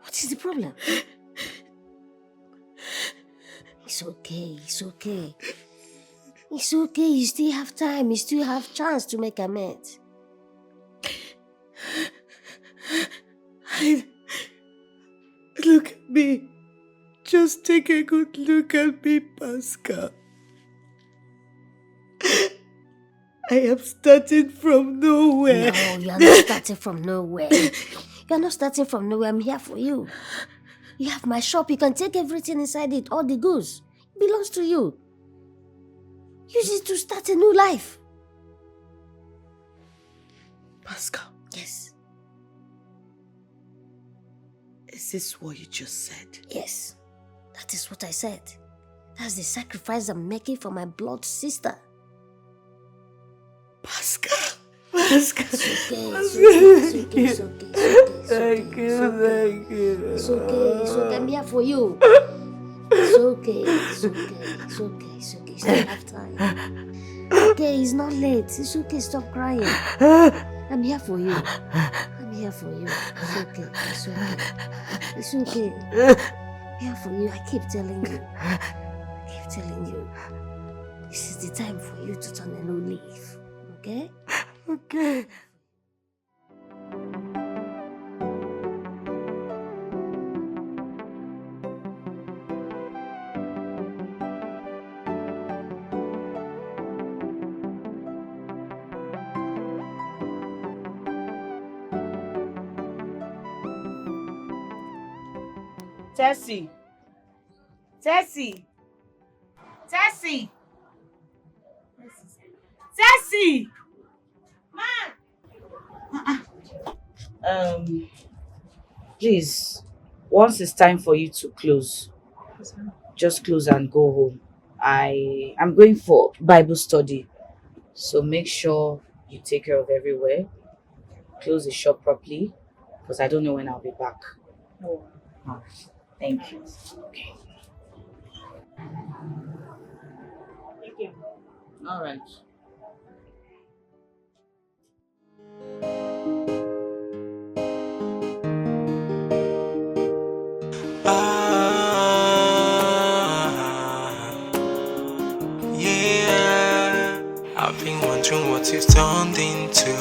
What is the problem? It's okay. It's okay. You still have time. You still have chance to make amends. Look at me. Just take a good look at me, Pascal. I am starting from nowhere. No, you are not starting from nowhere. You are not starting from nowhere. I'm here for you. You have my shop. You can take everything inside it. All the goods. It belongs to you. Use it to start a new life. Pascal. Yes. Is this what you just said? Yes. That is what I said. That's the sacrifice I'm making for my blood sister. Pascal. It's okay. Thank you. It's okay. I'm here for you. It's okay. You still have time. Okay, it's not late. It's okay. Stop crying. I'm here for you. It's okay. It's okay. I'm here for you. I keep telling you. This is the time for you to turn a new leaf. Okay? Okay. Tessie. Please, once it's time for you to close, Just close and go home. I'm going for Bible study. So make sure you take care of everywhere. Close the shop properly because I don't know when I'll be back. Oh. Thank you. Okay. Thank you. All right. Yeah, I've been wondering what you've turned into,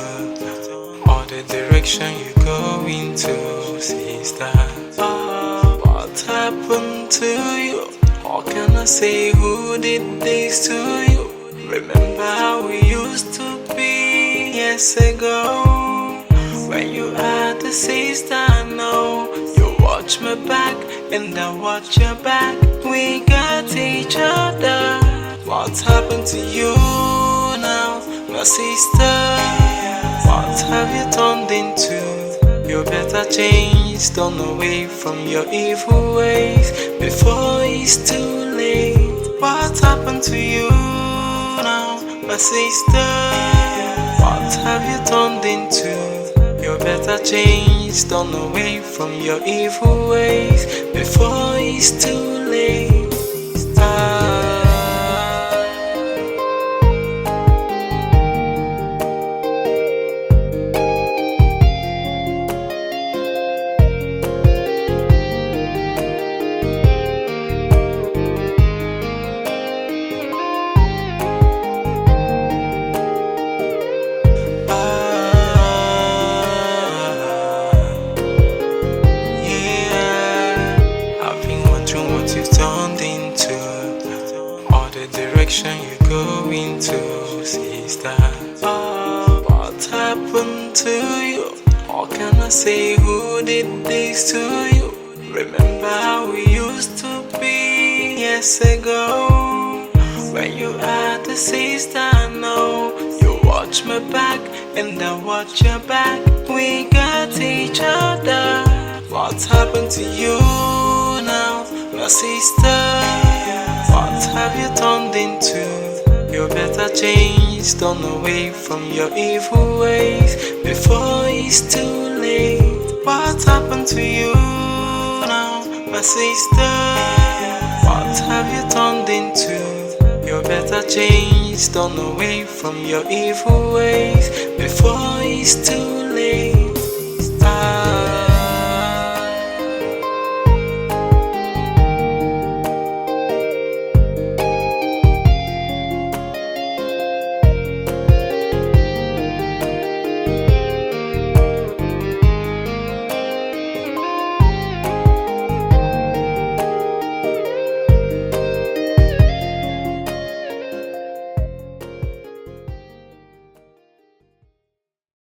or the direction you go into, sister. What happened to you? Or can I say who did this to you? Remember how we used to be years ago? When you had a sister, no, you watch my back and I watch your back. We got each other. What happened to you now, my sister? What have you turned into? You better change, turn away from your evil ways before it's too late. What happened to you now, my sister? What have you turned into? You better change, turn away from your evil ways before it's too late. You go into, sister. What happened to you? Or can I say who did this to you? Remember how we used to be years ago? When you had a sister, no, you watch my back and I watch your back. We got each other. What happened to you now, my sister? What have you turned into? You better change, turn away from your evil ways before it's too late. What happened to you now, my sister? What have you turned into? You better change, turn away from your evil ways before it's too late.